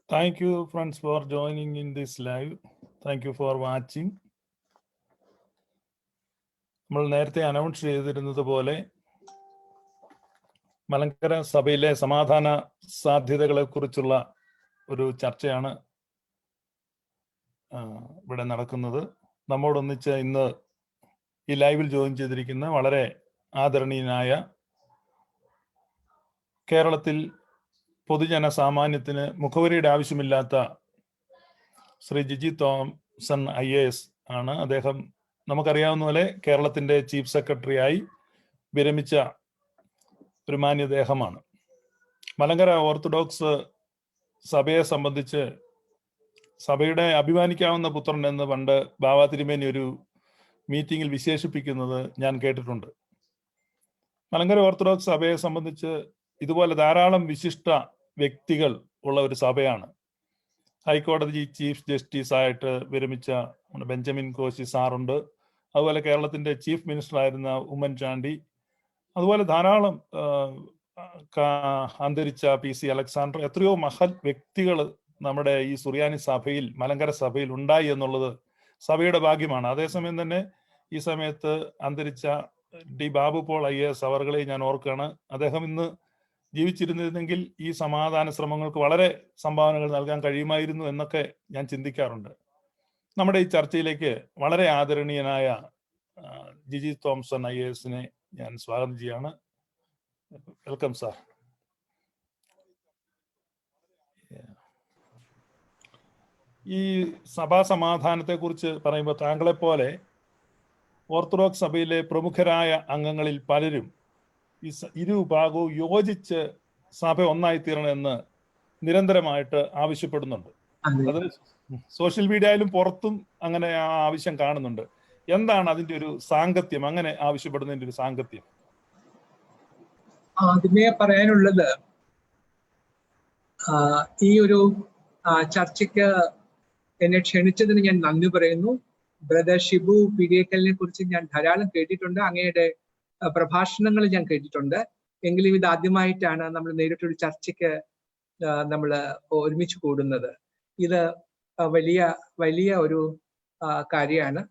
Thank you, friends, for joining in this live. Thank you for watching. നമ്മൾ നേരത്തെ announce ചെയ്തിരുന്നത് പോലെ മലങ്കര സഭയിലെ സമാധാന സാധ്യതകളെ കുറിച്ചുള്ള ഒരു ചർച്ചയാണ് ഇവിടെ നടക്കുന്നത്. നമ്മോടൊന്നിച്ച് ഇന്ന് ഈ ലൈവിൽ ജോയിൻ ചെയ്തിരിക്കുന്ന വളരെ ആദരണീയനായ കേരളത്തിൽ പൊതുജന സാമാന്യത്തിന് മുഖവരിയുടെ ആവശ്യമില്ലാത്ത ശ്രീ ജിജി തോംസൺ IAS ആണ്. അദ്ദേഹം നമുക്കറിയാവുന്ന പോലെ കേരളത്തിന്റെ ചീഫ് സെക്രട്ടറിയായി വിരമിച്ച ഒരു മാന്യദേഹമാണ്. മലങ്കര ഓർത്തഡോക്സ് സഭയെ സംബന്ധിച്ച് സഭയുടെ അഭിമാനിക്കാവുന്ന പുത്രൻ എന്ന് പണ്ട് ബാവ തിരുമേനി ഒരു മീറ്റിംഗിൽ വിശേഷിപ്പിക്കുന്നത് ഞാൻ കേട്ടിട്ടുണ്ട്. മലങ്കര ഓർത്തഡോക്സ് സഭയെ സംബന്ധിച്ച് ഇതുപോലെ ധാരാളം വിശിഷ്ട വ്യക്തികൾ ഉള്ള ഒരു സഭയാണ്. ഹൈക്കോടതി ചീഫ് ജസ്റ്റിസ് ആയിട്ട് വിരമിച്ച ബെഞ്ചമിൻ കോശി സാറുണ്ട്. അതുപോലെ കേരളത്തിന്റെ ചീഫ് മിനിസ്റ്റർ ആയിരുന്ന ഉമ്മൻചാണ്ടി, അതുപോലെ ധാരാളം അന്തരിച്ച PC അലക്സാണ്ടർ, എത്രയോ മഹൽ വ്യക്തികൾ നമ്മുടെ ഈ സുറിയാനി സഭയിൽ, മലങ്കര സഭയിൽ ഉണ്ടായി എന്നുള്ളത് സഭയുടെ ഭാഗ്യമാണ്. അതേസമയം തന്നെ ഈ സമയത്ത് അന്തരിച്ച D ബാബു പോൾ IAS അവർകളെ ഞാൻ ഓർക്കുകയാണ്. അദ്ദേഹം ഇന്ന് ജീവിച്ചിരുന്നിരുന്നെങ്കിൽ ഈ സമാധാന ശ്രമങ്ങൾക്ക് വളരെ സംഭാവനകൾ നൽകാൻ കഴിയുമായിരുന്നു എന്നൊക്കെ ഞാൻ ചിന്തിക്കാറുണ്ട്. നമ്മുടെ ഈ ചർച്ചയിലേക്ക് വളരെ ആദരണീയനായ ജിജി തോംസൺ IASനെ ഞാൻ സ്വാഗതം ചെയ്യാണ്. Welcome sir. ഈ സഭാ സമാധാനത്തെ കുറിച്ച് പറയുമ്പോൾ താങ്കളെ പോലെ ഓർത്തഡോക്സ് സഭയിലെ പ്രമുഖരായ അംഗങ്ങളിൽ പലരും ഈ ഇരുഭാഗവും യോജിച്ച് സഭ ഒന്നായി തീരണമെന്ന് നിരന്തരമായിട്ട് ആവശ്യപ്പെടുന്നുണ്ട്. അത് സോഷ്യൽ മീഡിയയിലും പുറത്തും അങ്ങനെ ആ ആവശ്യം കാണുന്നുണ്ട്. എന്താണ് അതിന്റെ ഒരു സാങ്കത്യം, അങ്ങനെ ആവശ്യപ്പെടുന്നതിന്റെ ഒരു സാങ്കത്യം? ആദ്യമേ പറയാനുള്ളത്, ഈ ഒരു ചർച്ചയ്ക്ക് എന്നെ ക്ഷണിച്ചതിന് ഞാൻ നന്ദി പറയുന്നു. ബ്രദർ ഷിബു പിടിയേക്കലിനെ കുറിച്ച് ഞാൻ ധാരാളം കേട്ടിട്ടുണ്ട്, അങ്ങയുടെ പ്രഭാഷണങ്ങൾ ഞാൻ കേട്ടിട്ടുണ്ട്. എങ്കിലും ഇത് ആദ്യമായിട്ടാണ് നമ്മൾ നേരിട്ടൊരു ചർച്ചയ്ക്ക് നമ്മൾ ഒരുമിച്ച് കൂടുന്നത്. ഇത് വലിയ ഒരു കാര്യമാണ്.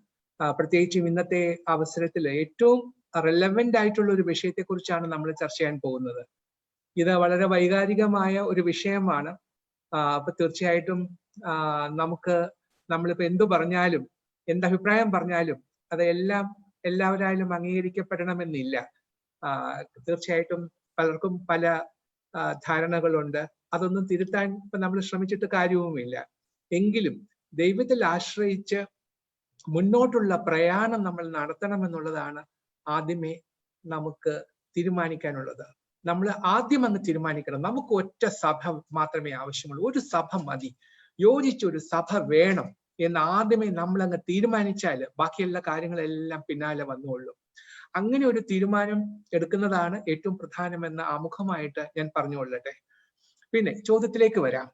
പ്രത്യേകിച്ചും ഇന്നത്തെ അവസരത്തിൽ ഏറ്റവും റെലവെന്റ് ആയിട്ടുള്ള ഒരു വിഷയത്തെ കുറിച്ചാണ് നമ്മൾ ചർച്ച ചെയ്യാൻ പോകുന്നത്. ഇത് വളരെ വൈകാരികമായ ഒരു വിഷയമാണ്. അപ്പൊ തീർച്ചയായിട്ടും നമ്മളിപ്പോ എന്തു പറഞ്ഞാലും, എന്തഭിപ്രായം പറഞ്ഞാലും അത് എല്ലാവരായാലും അംഗീകരിക്കപ്പെടണമെന്നില്ല. തീർച്ചയായിട്ടും പലർക്കും പല ധാരണകളുണ്ട്. അതൊന്നും തിരുത്താൻ ഇപ്പൊ നമ്മൾ ശ്രമിച്ചിട്ട് കാര്യവുമില്ല. എങ്കിലും ദൈവത്തിൽ ആശ്രയിച്ച് മുന്നോട്ടുള്ള പ്രയാണം നമ്മൾ നടത്തണമെന്നുള്ളതാണ് ആദ്യമേ നമുക്ക് തീരുമാനിക്കാനുള്ളത്. നമ്മൾ ആദ്യം അങ്ങ് തീരുമാനിക്കണം, നമുക്ക് ഒറ്റ സഭ മാത്രമേ ആവശ്യമുള്ളൂ, ഒരു സഭ മതി, യോജിച്ചൊരു സഭ വേണം എന്ന് ആദ്യമേ നമ്മൾ അങ്ങ് തീരുമാനിച്ചാൽ ബാക്കിയുള്ള കാര്യങ്ങളെല്ലാം പിന്നാലെ വന്നുകൊള്ളും. അങ്ങനെ ഒരു തീരുമാനം എടുക്കുന്നതാണ് ഏറ്റവും പ്രധാനമെന്ന് ആമുഖമായിട്ട് ഞാൻ പറഞ്ഞുകൊള്ളട്ടെ. പിന്നെ ചോദ്യത്തിലേക്ക് വരാം.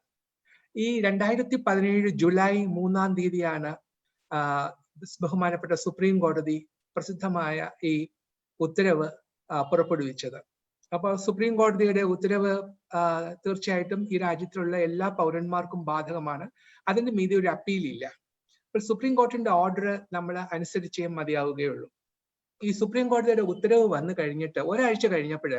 ഈ 2017 ജൂലൈ 3-ാം തീയതിയാണ് ബഹുമാനപ്പെട്ട സുപ്രീം കോടതി പ്രസിദ്ധമായ ഈ ഉത്തരവ് പുറപ്പെടുവിച്ചത്. അപ്പൊ സുപ്രീം കോടതിയുടെ ഉത്തരവ് തീർച്ചയായിട്ടും ഈ രാജ്യത്തിലുള്ള എല്ലാ പൗരന്മാർക്കും ബാധകമാണ്. അതിന് മീതെ ഒരു അപ്പീലില്ല. സുപ്രീം കോടതിയുടെ ഓർഡർ നമ്മൾ അനുസരിച്ചേ മതിയാവുകയുള്ളൂ. ഈ സുപ്രീം കോടതിയുടെ ഉത്തരവ് വന്നു കഴിഞ്ഞിട്ട് ഒരാഴ്ച കഴിഞ്ഞപ്പോൾ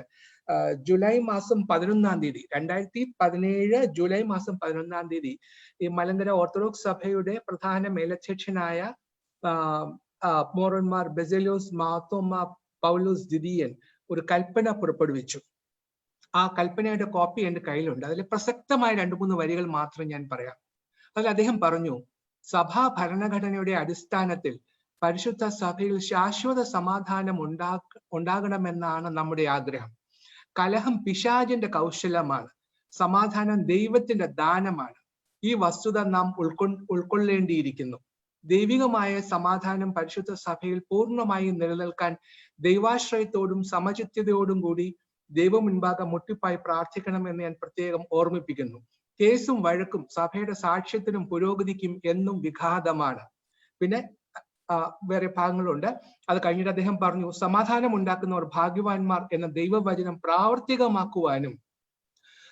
ജൂലൈ മാസം 11-ാം തീയതി 2017 ജൂലൈ മാസം 11-ാം തീയതി ഈ മലങ്കര ഓർത്തഡോക്സ് സഭയുടെ പ്രധാന മേലധ്യക്ഷനായ മോറന്മാർ ബെസേലിയോസ് മാർത്തോമ പൗലോസ് ദ്വിതീയൻ ഒരു കൽപ്പന പുറപ്പെടുവിച്ചു. ആ കൽപ്പനയുടെ കോപ്പി എൻ്റെ കയ്യിലുണ്ട്. അതിൽ പ്രസക്തമായ 2-3 വരികൾ മാത്രം ഞാൻ പറയാം. അതിൽ അദ്ദേഹം പറഞ്ഞു, സഭാ ഭരണഘടനയുടെ അടിസ്ഥാനത്തിൽ പരിശുദ്ധ സഭയിൽ ശാശ്വത സമാധാനം ഉണ്ടാകണമെന്നാണ് നമ്മുടെ ആഗ്രഹം. കലഹം പിശാചിന്റെ കൗശലമാണ്, സമാധാനം ദൈവത്തിന്റെ ദാനമാണ്. ഈ വസ്തുത നാം ഉൾക്കൊള്ളേണ്ടിയിരിക്കുന്നു. ദൈവികമായ സമാധാനം പരിശുദ്ധ സഭയിൽ പൂർണ്ണമായി നിലനിൽക്കാൻ ദൈവാശ്രയത്തോടും സമചിത്യതയോടും കൂടി ദൈവം മുൻപാകെ മുട്ടിപ്പായി പ്രാർത്ഥിക്കണമെന്ന് ഞാൻ പ്രത്യേകം ഓർമ്മിപ്പിക്കുന്നു. കേസും വഴക്കും സഭയുടെ സാക്ഷ്യത്തിനും പുരോഗതിക്കും എന്നും വിഘാതമാണ്. പിന്നെ വേറെ ഭാഗങ്ങളുണ്ട്. അത് കഴിഞ്ഞിട്ട് അദ്ദേഹം പറഞ്ഞു, സമാധാനം ഉണ്ടാക്കുന്നവർ ഭാഗ്യവാന്മാർ എന്ന ദൈവവചനം പ്രാവർത്തികമാക്കുവാനും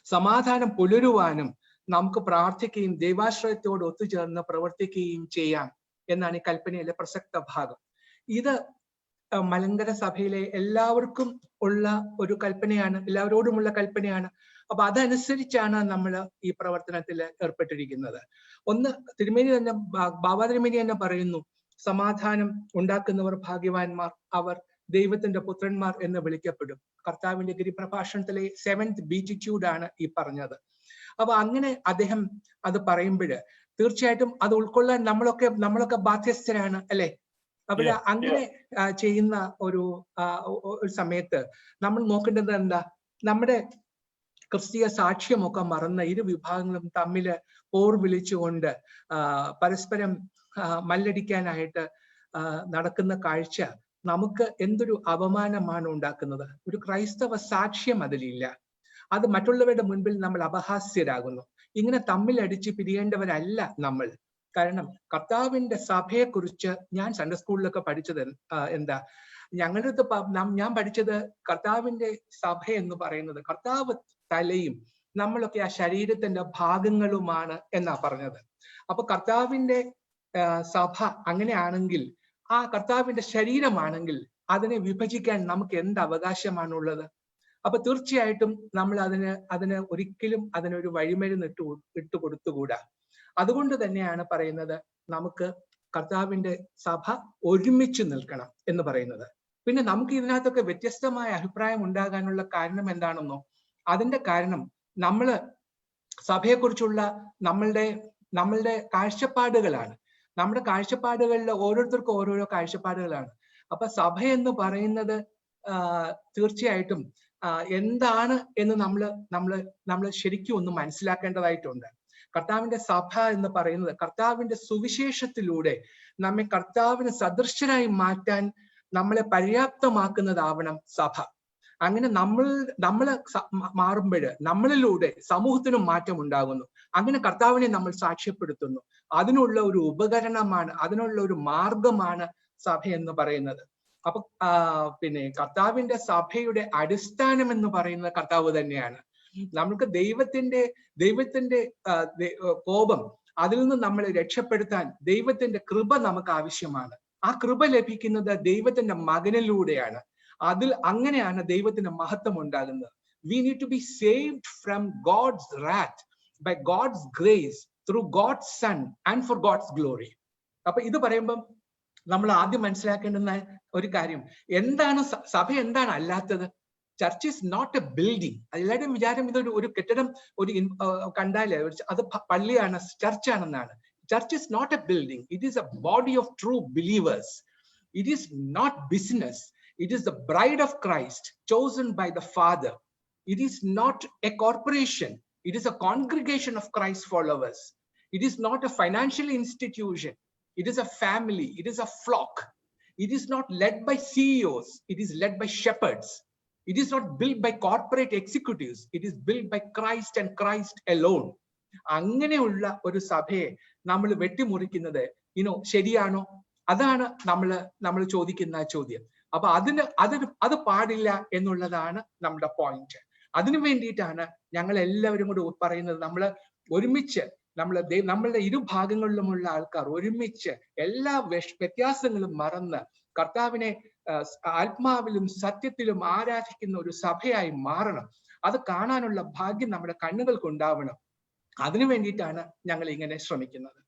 സമാധാനം പുലരുവാനും നമുക്ക് പ്രാർത്ഥിക്കുകയും ദൈവാശ്രയത്തോട് ഒത്തുചേർന്ന് പ്രവർത്തിക്കുകയും ചെയ്യാം എന്നാണ് ഈ കൽപ്പനയിലെ പ്രസക്ത ഭാഗം. ഇത് മലങ്കര സഭയിലെ എല്ലാവർക്കും ഉള്ള ഒരു കൽപ്പനയാണ്, എല്ലാവരോടുമുള്ള കൽപ്പനയാണ്. അപ്പൊ അതനുസരിച്ചാണ് നമ്മൾ ഈ പ്രവർത്തനത്തിൽ ഏർപ്പെട്ടിരിക്കുന്നത്. ഒന്ന്, തിരുമേനി തന്നെ, ബാബാ തിരുമേനി തന്നെ പറയുന്നു, സമാധാനം ഉണ്ടാക്കുന്നവർ ഭാഗ്യവാന്മാർ, അവർ ദൈവത്തിന്റെ പുത്രന്മാർ എന്ന് വിളിക്കപ്പെടും. കർത്താവിന്റെ ഗിരിപ്രഭാഷണത്തിലെ 7th ബീറ്റിറ്റ്യൂഡ് ആണ് ഈ പറഞ്ഞത്. അപ്പൊ അങ്ങനെ അദ്ദേഹം അത് പറയുമ്പോൾ തീർച്ചയായിട്ടും അത് ഉൾക്കൊള്ളാൻ നമ്മളൊക്കെ ബാധ്യസ്ഥരാണ്, അല്ലെ? അപ്പൊ അങ്ങനെ ചെയ്യുന്ന ഒരു സമയത്ത് നമ്മൾ നോക്കേണ്ടത് എന്താ? നമ്മുടെ ക്രിസ്തീയ സാക്ഷ്യമൊക്കെ മറന്ന ഇരു വിഭാഗങ്ങളും തമ്മില് പോർ വിളിച്ചുകൊണ്ട് പരസ്പരം മല്ലടിക്കാനായിട്ട് നടക്കുന്ന കാഴ്ച നമുക്ക് എന്തൊരു അപമാനമാണ് ഉണ്ടാക്കുന്നത്. ഒരു ക്രൈസ്തവ സാക്ഷ്യം അതിലില്ല. അത് മറ്റുള്ളവരുടെ മുൻപിൽ നമ്മൾ അപഹാസ്യരാകുന്നു. ഇങ്ങനെ തമ്മിലടിച്ച് പിരിയേണ്ടവരല്ല നമ്മൾ. കാരണം കർത്താവിന്റെ സഭയെക്കുറിച്ച് ഞാൻ സൺഡേ സ്കൂളിലൊക്കെ പഠിച്ചത് എന്താ, ഞങ്ങളുടെ അടുത്ത് ഞാൻ പഠിച്ചത് കർത്താവിന്റെ സഭ എന്ന് പറയുന്നത് കർത്താവ് തലയും നമ്മളൊക്കെ ആ ശരീരത്തിന്റെ ഭാഗങ്ങളുമാണ് എന്നാ പറഞ്ഞത്. അപ്പൊ കർത്താവിന്റെ സഭ അങ്ങനെയാണെങ്കിൽ, ആ കർത്താവിന്റെ ശരീരമാണെങ്കിൽ അതിനെ വിഭജിക്കാൻ നമുക്ക് എന്ത് അവകാശമാണുള്ളത്? അപ്പൊ തീർച്ചയായിട്ടും നമ്മൾ അതിന് ഒരിക്കലും അതിനൊരു വഴിമരുന്ന് ഇട്ട് കൊടുത്തുകൂടാ. അതുകൊണ്ട് തന്നെയാണ് പറയുന്നത് നമുക്ക് കർത്താവിന്റെ സഭ ഒരുമിച്ച് നിൽക്കണം എന്ന് പറയുന്നത്. പിന്നെ നമുക്ക് ഇതിനകത്തൊക്കെ വ്യത്യസ്തമായ അഭിപ്രായം ഉണ്ടാകാനുള്ള കാരണം എന്താണെന്നോ? അതിന്റെ കാരണം നമ്മള് സഭയെക്കുറിച്ചുള്ള നമ്മളുടെ കാഴ്ചപ്പാടുകളാണ്. നമ്മുടെ കാഴ്ചപ്പാടുകളിൽ ഓരോരുത്തർക്കും ഓരോരോ കാഴ്ചപ്പാടുകളാണ്. അപ്പൊ സഭ എന്ന് പറയുന്നത് തീർച്ചയായിട്ടും എന്താണ് എന്ന് നമ്മൾ ശരിക്കും ഒന്ന് മനസ്സിലാക്കേണ്ടതായിട്ടുണ്ട്. കർത്താവിന്റെ സഭ എന്ന് പറയുന്നത് കർത്താവിന്റെ സുവിശേഷത്തിലൂടെ നമ്മെ കർത്താവിന് സദൃശരായി മാറ്റാൻ നമ്മളെ പര്യാപ്തമാക്കുന്നതാവണം സഭ. അങ്ങനെ നമ്മൾ മാറുമ്പോൾ നമ്മളിലൂടെ സമൂഹത്തിനും മാറ്റം ഉണ്ടാകുന്നു. അങ്ങനെ കർത്താവിനെ നമ്മൾ സാക്ഷ്യപ്പെടുത്തുന്നു. അതിനുള്ള ഒരു ഉപകരണമാണ്, അതിനുള്ള ഒരു മാർഗമാണ് സഭ എന്ന് പറയുന്നത്. അപ്പൊ പിന്നെ കർത്താവിന്റെ സഭയുടെ അടിസ്ഥാനം എന്ന് പറയുന്നത് കർത്താവ് തന്നെയാണ്. നമുക്ക് ദൈവത്തിന്റെ കോപം, അതിൽ നിന്ന് നമ്മളെ രക്ഷപ്പെടുത്താൻ ദൈവത്തിന്റെ കൃപ നമുക്ക് ആവശ്യമാണ്. ആ കൃപ ലഭിക്കുന്നത് ദൈവത്തിന്റെ മകനിലൂടെയാണ്. അങ്ങനെയാണ് ദൈവത്തിന്റെ മഹത്വം ഉണ്ടാകുന്നത്. We need to be saved from God's wrath by God's grace through God's Son and for God's glory. അപ്പൊ ഇത് പറയുമ്പം നമ്മൾ ആദ്യം മനസ്സിലാക്കേണ്ടുന്ന ഒരു കാര്യം എന്താണ് സഭ എന്താണ് അല്ലാത്തത്? Church is not a building. എല്ലാവരുടെയും വിചാരം ഇതൊരു കെട്ടിടം കണ്ടാലേ അത് പള്ളിയാണ്, ചർച്ചാണെന്നാണ്. Church is not a building. It is a body of true believers. It is not business. It is the bride of Christ chosen by the Father. It is not a corporation. It is a congregation of Christ followers. It is not a financial institution. It is a family. It is a flock. It is not led by CEOs. It is led by shepherds. It is not built by corporate executives. It is built by Christ and Christ alone. അങ്ങനെയുള്ള ഒരു സഭയെ നമ്മൾ വെട്ടിമുറിക്കുന്നത് ശരിയാണോ? അതാണ് നമ്മൾ ചോദിക്കുന്ന ചോദ്യം. അപ്പൊ അത് പാടില്ല എന്നുള്ളതാണ് നമ്മുടെ പോയിന്റ്. അതിനു വേണ്ടിയിട്ടാണ് ഞങ്ങൾ എല്ലാവരും കൂടി പറയുന്നത്, നമ്മൾ ഒരുമിച്ച് നമ്മളുടെ ഇരുഭാഗങ്ങളിലുമുള്ള ആൾക്കാർ ഒരുമിച്ച് എല്ലാ വ്യത്യാസങ്ങളും മറന്ന് കർത്താവിനെ ആത്മാവിലും സത്യത്തിലും ആരാധിക്കുന്ന ഒരു സഭയായി മാറണം. അത് കാണാനുള്ള ഭാഗ്യം നമ്മുടെ കണ്ണുകൾക്ക് ഉണ്ടാവണം. അതിനു വേണ്ടിയിട്ടാണ് ഞങ്ങൾ ഇങ്ങനെ ശ്രമിക്കുന്നത്.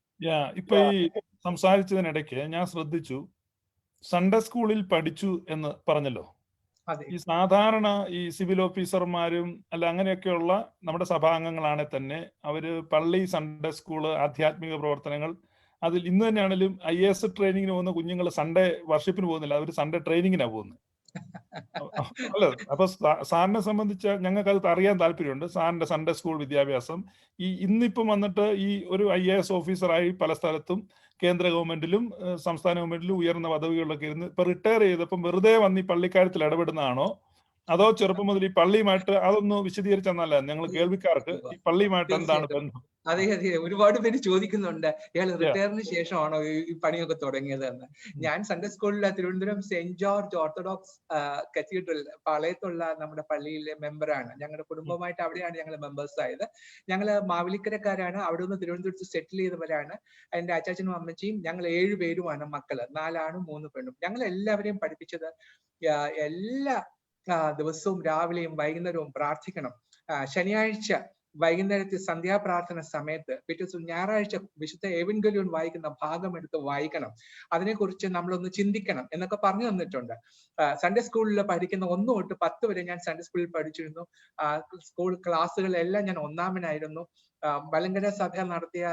ഇപ്പൊ ഈ സംസാരിച്ചതിനിടയ്ക്ക് ഞാൻ ശ്രദ്ധിച്ചു, സൺഡേ സ്കൂളിൽ പഠിച്ചു എന്ന് പറഞ്ഞല്ലോ. ഈ സാധാരണ ഈ സിവിൽ ഓഫീസർമാരും അല്ല അങ്ങനെയൊക്കെയുള്ള നമ്മുടെ സഭാംഗങ്ങളാണെ തന്നെ അവര് പള്ളി, സൺഡേ സ്കൂള്, ആധ്യാത്മിക പ്രവർത്തനങ്ങൾ, അതിൽ ഇന്ന് തന്നെയാണെങ്കിലും IAS ട്രെയിനിങ്ങിന് പോകുന്ന കുഞ്ഞുങ്ങൾ സൺഡേ വർഷിപ്പിന് പോകുന്നില്ല, അവർ സൺഡേ ട്രെയിനിങ്ങിനാണ് പോകുന്നത്. അല്ല, അപ്പൊ സാറിനെ സംബന്ധിച്ച് ഞങ്ങൾക്ക് അത് അറിയാൻ താല്പര്യമുണ്ട്. സാറിന്റെ സൺഡേ സ്കൂൾ വിദ്യാഭ്യാസം ഇന്നിപ്പം വന്നിട്ട് ഈ ഒരു IAS ഓഫീസറായി പല സ്ഥലത്തും കേന്ദ്ര ഗവൺമെന്റിലും സംസ്ഥാന ഗവൺമെന്റിലും ഉയർന്ന പദവികളിലൊക്കെ ഇരുന്ന് ഇപ്പൊ റിട്ടയർ ചെയ്തപ്പം വെറുതെ വന്ന് ഈ പള്ളിക്കാര്യത്തിൽ ഇടപെടുന്നതാണോ, അതോ ചെറുപ്പം മുതൽ ഈ പള്ളിയുമായിട്ട് അതൊന്ന് വിശദീകരിച്ചെന്നല്ല ഞങ്ങൾ കേൾവിക്കാർക്ക് ഈ പള്ളിയുമായിട്ട് എന്താണ് ബന്ധം? അതെ അതെ, ഒരുപാട് പേര് ചോദിക്കുന്നുണ്ട് ഇയാൾ റിട്ടയറിന് ശേഷമാണോ ഈ പണിയൊക്കെ തുടങ്ങിയത് എന്ന്. ഞാൻ സൺഡേ സ്കൂളിൽ Thiruvananthapuram saint George orthodox cathedral പാളയത്തുള്ള നമ്മുടെ പള്ളിയിലെ മെമ്പറാണ്. ഞങ്ങളുടെ കുടുംബമായിട്ട് അവിടെയാണ് ഞങ്ങൾ മെമ്പേഴ്സ് ആയത്. ഞങ്ങൾ മാവേലിക്കരക്കാരാണ്. അവിടെ നിന്ന് തിരുവനന്തപുരത്ത് സെറ്റിൽ ചെയ്തവരാണ്. എന്റെ അച്ചാച്ചനും അമ്മച്ചിയും ഞങ്ങൾ 7 പേരുമാണ് മക്കള്, 4 ആണും 3 പെണ്ണും. ഞങ്ങൾ എല്ലാവരെയും പഠിപ്പിച്ചത് എല്ലാ ദിവസവും രാവിലെയും വൈകുന്നേരവും പ്രാർത്ഥിക്കണം. ശനിയാഴ്ച വൈകുന്നേരത്തെ സന്ധ്യാപ്രാർത്ഥന സമയത്ത്, പിറ്റേ ദിവസം ഞായറാഴ്ച വിശുദ്ധ ഏവൻഗലിയോൻ വായിക്കുന്ന ഭാഗം എടുത്ത് വായിക്കണം, അതിനെക്കുറിച്ച് നമ്മളൊന്ന് ചിന്തിക്കണം എന്നൊക്കെ പറഞ്ഞു തന്നിട്ടുണ്ട്. സൺഡേ സ്കൂളിൽ പഠിക്കുന്ന 1 തൊട്ട് 10 വരെ ഞാൻ സൺഡേ സ്കൂളിൽ പഠിച്ചിരുന്നു. സ്കൂൾ ക്ലാസ്സുകളിലെല്ലാം ഞാൻ ഒന്നാമനായിരുന്നു. മലങ്കര സഭ നടത്തിയ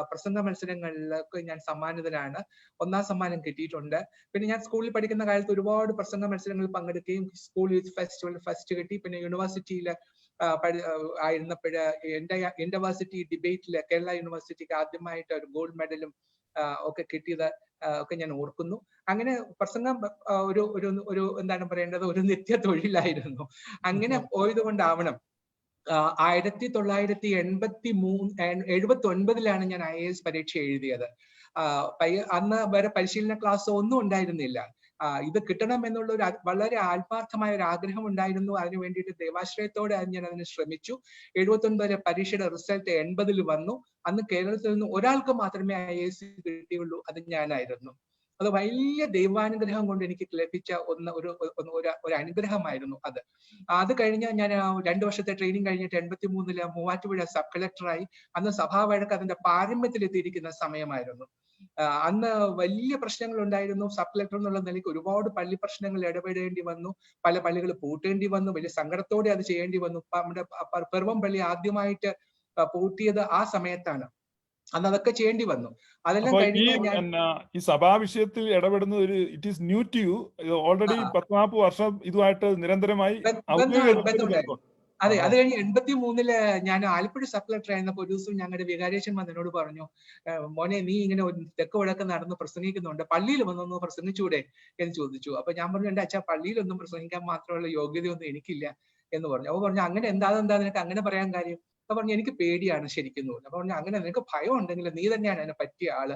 പ്രസംഗ മത്സരങ്ങളിലൊക്കെ ഞാൻ സമ്മാനിതനാണ്. 1ാം സമ്മാനം കിട്ടിയിട്ടുണ്ട്. പിന്നെ ഞാൻ സ്കൂളിൽ പഠിക്കുന്ന കാലത്ത് ഒരുപാട് പ്രസംഗ മത്സരങ്ങളിൽ പങ്കെടുക്കുകയും സ്കൂൾ യൂത്ത് ഫെസ്റ്റിവൽ ഫസ്റ്റ് കിട്ടി. പിന്നെ യൂണിവേഴ്സിറ്റിയിൽ ആയിരുന്നപ്പോഴ് ഇന്റർവേഴ്സിറ്റി ഡിബേറ്റില് കേരള യൂണിവേഴ്സിറ്റിക്ക് ആദ്യമായിട്ട് ഒരു ഗോൾഡ് മെഡലും ഒക്കെ കിട്ടിയത് ഒക്കെ ഞാൻ ഓർക്കുന്നു. അങ്ങനെ പ്രസംഗം ഒരു ഒരു ഒരു എന്താണ് പറയേണ്ടത്, ഒരു നിത്യ തൊഴിലായിരുന്നു. അങ്ങനെ പോയത് കൊണ്ടാവണം 1979 ഞാൻ IAS പരീക്ഷ എഴുതിയത്. അന്ന് വരെ പരിശീലന ക്ലാസ് ഒന്നും ഉണ്ടായിരുന്നില്ല. ഇത് കിട്ടണം എന്നുള്ള ഒരു വളരെ ആത്മാർത്ഥമായ ഒരു ആഗ്രഹം ഉണ്ടായിരുന്നു. അതിനു വേണ്ടിയിട്ട് ദൈവാശ്രയത്തോടെ ഞാൻ അതിന് ശ്രമിച്ചു. 79 പരീക്ഷയുടെ റിസൾട്ട് 80 വന്നു. അന്ന് കേരളത്തിൽ നിന്ന് ഒരാൾക്ക് മാത്രമേ IAS കിട്ടിയുള്ളൂ, അത് ഞാനായിരുന്നു. അത് വലിയ ദൈവാനുഗ്രഹം കൊണ്ട് എനിക്ക് ലഭിച്ച ഒരു അനുഗ്രഹമായിരുന്നു അത്. അത് കഴിഞ്ഞ് ഞാൻ 2 വർഷത്തെ ട്രെയിനിങ് കഴിഞ്ഞിട്ട് 83 മൂവാറ്റുപുഴ സബ് കളക്ടറായി. അന്ന് സഭാവഴക്ക് അതിന്റെ പാരമ്യത്തിലെത്തിയിരിക്കുന്ന സമയമായിരുന്നു. അന്ന് വലിയ പ്രശ്നങ്ങൾ ഉണ്ടായിരുന്നു. സബ് കളക്ടർ എന്നുള്ള നിലയ്ക്ക് ഒരുപാട് പള്ളി പ്രശ്നങ്ങൾ ഇടപെടേണ്ടി വന്നു. പല പള്ളികൾ പൂട്ടേണ്ടി വന്നു. വലിയ സങ്കടത്തോടെ അത് ചെയ്യേണ്ടി വന്നു. നമ്മുടെ പിറവം പള്ളി ആദ്യമായിട്ട് പൂട്ടിയത് ആ സമയത്താണ്. അന്ന് അതൊക്കെ ചെയ്യേണ്ടി വന്നു. അതെല്ലാം ഈ സഭാ വിഷയത്തിൽ ഇടപെടുന്ന ഒരു it is new to you. Already 10-40 വർഷം ഇതുമായിട്ട് നിരന്തരമായി അതെ. അത് കഴിഞ്ഞ് 83 ഞാൻ ആലപ്പുഴ സബ് കളക്ടർ ആയിരുന്നപ്പോൾ ഒരു ദിവസം ഞങ്ങളുടെ വികാരിയച്ഛൻ എന്നോട് പറഞ്ഞു, മോനെ നീ ഇങ്ങനെ തെക്ക് വടക്ക് നടന്ന് പ്രസംഗിക്കുന്നുണ്ട്, പള്ളിയിൽ വന്നൊന്ന് പ്രസംഗിച്ചൂടെ എന്ന് ചോദിച്ചു. അപ്പൊ ഞാൻ പറഞ്ഞു, എന്റെ അച്ഛാ പള്ളിയിലൊന്നും പ്രസംഗിക്കാൻ മാത്രമുള്ള യോഗ്യതയൊന്നും എനിക്കില്ല എന്ന് പറഞ്ഞു. അപ്പൊ പറഞ്ഞു, അങ്ങനെ എന്താ നിനക്ക് അങ്ങനെ പറയാൻ കാര്യം? അപ്പൊ പറഞ്ഞു, എനിക്ക് പേടിയാണ് ശരിക്കും. അപ്പൊ പറഞ്ഞു, അങ്ങനെ നിനക്ക് ഭയം ഉണ്ടെങ്കിൽ നീ തന്നെയാണ് അതിനെ പറ്റിയ ആള്.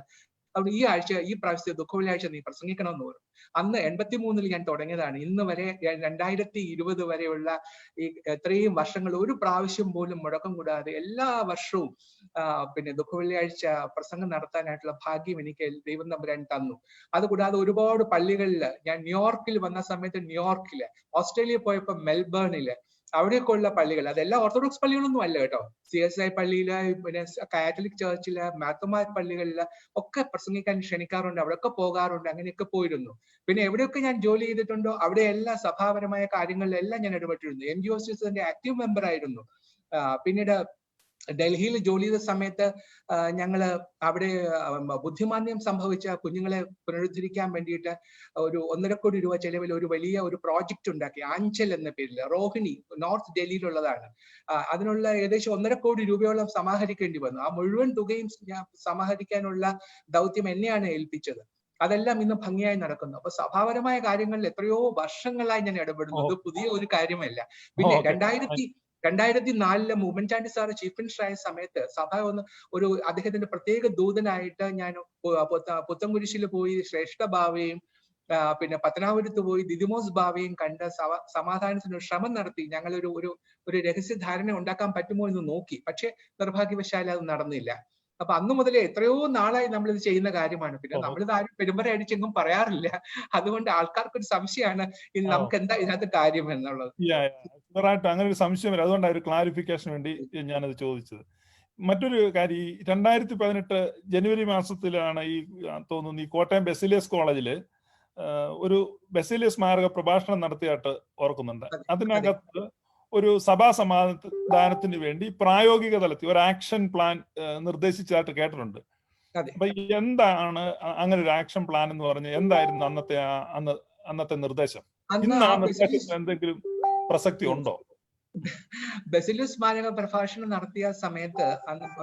അതുകൊണ്ട് ഈ പ്രാവശ്യത്തെ ദുഃഖവെള്ളിയാഴ്ച നീ പ്രസംഗിക്കണമെന്ന് പറഞ്ഞു. അന്ന് 83 ഞാൻ തുടങ്ങിയതാണ്. ഇന്ന് വരെ 2020 വരെയുള്ള ഈ എത്രയും വർഷങ്ങൾ ഒരു പ്രാവശ്യം പോലും മുടക്കം കൂടാതെ എല്ലാ വർഷവും പിന്നെ ദുഃഖവെള്ളിയാഴ്ച പ്രസംഗം നടത്താനായിട്ടുള്ള ഭാഗ്യം എനിക്ക് ദൈവം തമ്പുരാൻ തന്നു. അതുകൂടാതെ ഒരുപാട് പള്ളികളിൽ ഞാൻ ന്യൂയോർക്കിൽ വന്ന സമയത്ത് ന്യൂയോർക്കില്, ഓസ്ട്രേലിയ പോയപ്പോ മെൽബേണില്, അവിടെയൊക്കെയുള്ള പള്ളികൾ, അതെല്ലാം ഓർത്തഡോക്സ് പള്ളികളൊന്നും അല്ല കേട്ടോ. CSI പള്ളിയില്, പിന്നെ കാത്തലിക് ചർച്ചില്, മാർത്തോമാ പള്ളികളില് ഒക്കെ പ്രസംഗിക്കാൻ ക്ഷണിക്കാറുണ്ട്. അവിടെയൊക്കെ പോകാറുണ്ട്. അങ്ങനെയൊക്കെ പോയിരുന്നു. പിന്നെ എവിടെയൊക്കെ ഞാൻ ജോലി ചെയ്തിട്ടുണ്ടോ അവിടെ എല്ലാ സഭാപരമായ കാര്യങ്ങളിലെല്ലാം ഞാൻ ഇടപെട്ടിരുന്നു. MGOCSന്റെ ആക്റ്റീവ് മെമ്പർ ആയിരുന്നു. പിന്നീട് ഡൽഹിയിൽ ജോലി ചെയ്ത സമയത്ത് ഞങ്ങള് അവിടെ ബുദ്ധിമാന്ദ്യം സംഭവിച്ച കുഞ്ഞുങ്ങളെ പുനരുദ്ധരിക്കാൻ വേണ്ടിയിട്ട് ഒരു 1.5 കോടി രൂപ ചെലവിൽ ഒരു വലിയ ഒരു പ്രോജക്റ്റ് ഉണ്ടാക്കി. ആഞ്ചൽ എന്ന പേരിൽ, റോഹിണി, നോർത്ത് ഡൽഹിയിലുള്ളതാണ്. അതിനുള്ള ഏകദേശം 1.5 കോടി രൂപയോളം സമാഹരിക്കേണ്ടി വന്നു. ആ മുഴുവൻ തുകയും സമാഹരിക്കാനുള്ള ദൗത്യം എന്നെയാണ് ഏൽപ്പിച്ചത്. അതെല്ലാം ഇന്ന് ഭംഗിയായി നടക്കുന്നു. അപ്പൊ സഭാപരമായ കാര്യങ്ങളിൽ എത്രയോ വർഷങ്ങളായി ഞാൻ ഇടപെടുന്നത് പുതിയ ഒരു കാര്യമല്ല. പിന്നെ 2004 ഉമ്മൻചാണ്ടി സാറ് ചീഫ് മിനിസ്റ്റർ ആയ സമയത്ത് സഭ ഒരു അദ്ദേഹത്തിന്റെ പ്രത്യേക ദൂതനായിട്ട് ഞാൻ പുത്തൻകുരിശിൽ പോയി ശ്രേഷ്ഠ ബാവയും പിന്നെ പത്തനാപുരത്ത് പോയി ദിദിമോസ് ബാവയും കണ്ട് സമാധാനത്തിന് ശ്രമം നടത്തി. ഞങ്ങൾ ഒരു രഹസ്യധാരണ ഉണ്ടാക്കാൻ പറ്റുമോ എന്ന് നോക്കി. പക്ഷെ നിർഭാഗ്യവശാൽ അത് നടന്നില്ല. അപ്പൊ അന്നു മുതലേ എത്രയോ നാളായി നമ്മളിത് ചെയ്യുന്ന കാര്യമാണ്. പിന്നെ നമ്മളിത് ആരും പെരുമ്പറ അടിച്ചെങ്കും പറയാറില്ല. അതുകൊണ്ട് ആൾക്കാർക്ക് ഒരു സംശയമാണ് നമുക്ക് എന്താ ഇതിനകത്ത് കാര്യം എന്നുള്ളത്. അങ്ങനെ ഒരു സംശയം വരും. അതുകൊണ്ടാണ് ഒരു ക്ലാരിഫിക്കേഷൻ വേണ്ടി ഞാനത് ചോദിച്ചത്. മറ്റൊരു കാര്യം, 2018 ജനുവരി മാസത്തിലാണ് തോന്നുന്നു ഈ കോട്ടയം ബെസിലിയസ് കോളേജില് ഒരു ബെസിലിയസ് സ്മാരക പ്രഭാഷണം നടത്തിയായിട്ട് ഓർക്കുന്നുണ്ട്. അതിനകത്ത് ഒരു സഭാ സമാധാനത്തിന് വേണ്ടി പ്രായോഗിക തലത്തിൽ ഒരു ആക്ഷൻ പ്ലാൻ നിർദ്ദേശിച്ചതായിട്ട് കേട്ടിട്ടുണ്ട്. അപ്പൊ എന്താണ് അങ്ങനെ ഒരു ആക്ഷൻ പ്ലാൻ എന്ന് പറഞ്ഞ് എന്തായിരുന്നു അന്നത്തെ നിർദ്ദേശം? ഇന്ന് ആ നിർദ്ദേശത്തിന് എന്തെങ്കിലും പ്രസക്തി ഉണ്ടോ? ബെസിലിയസ് സ്മാരക പ്രഭാഷണം നടത്തിയ സമയത്ത്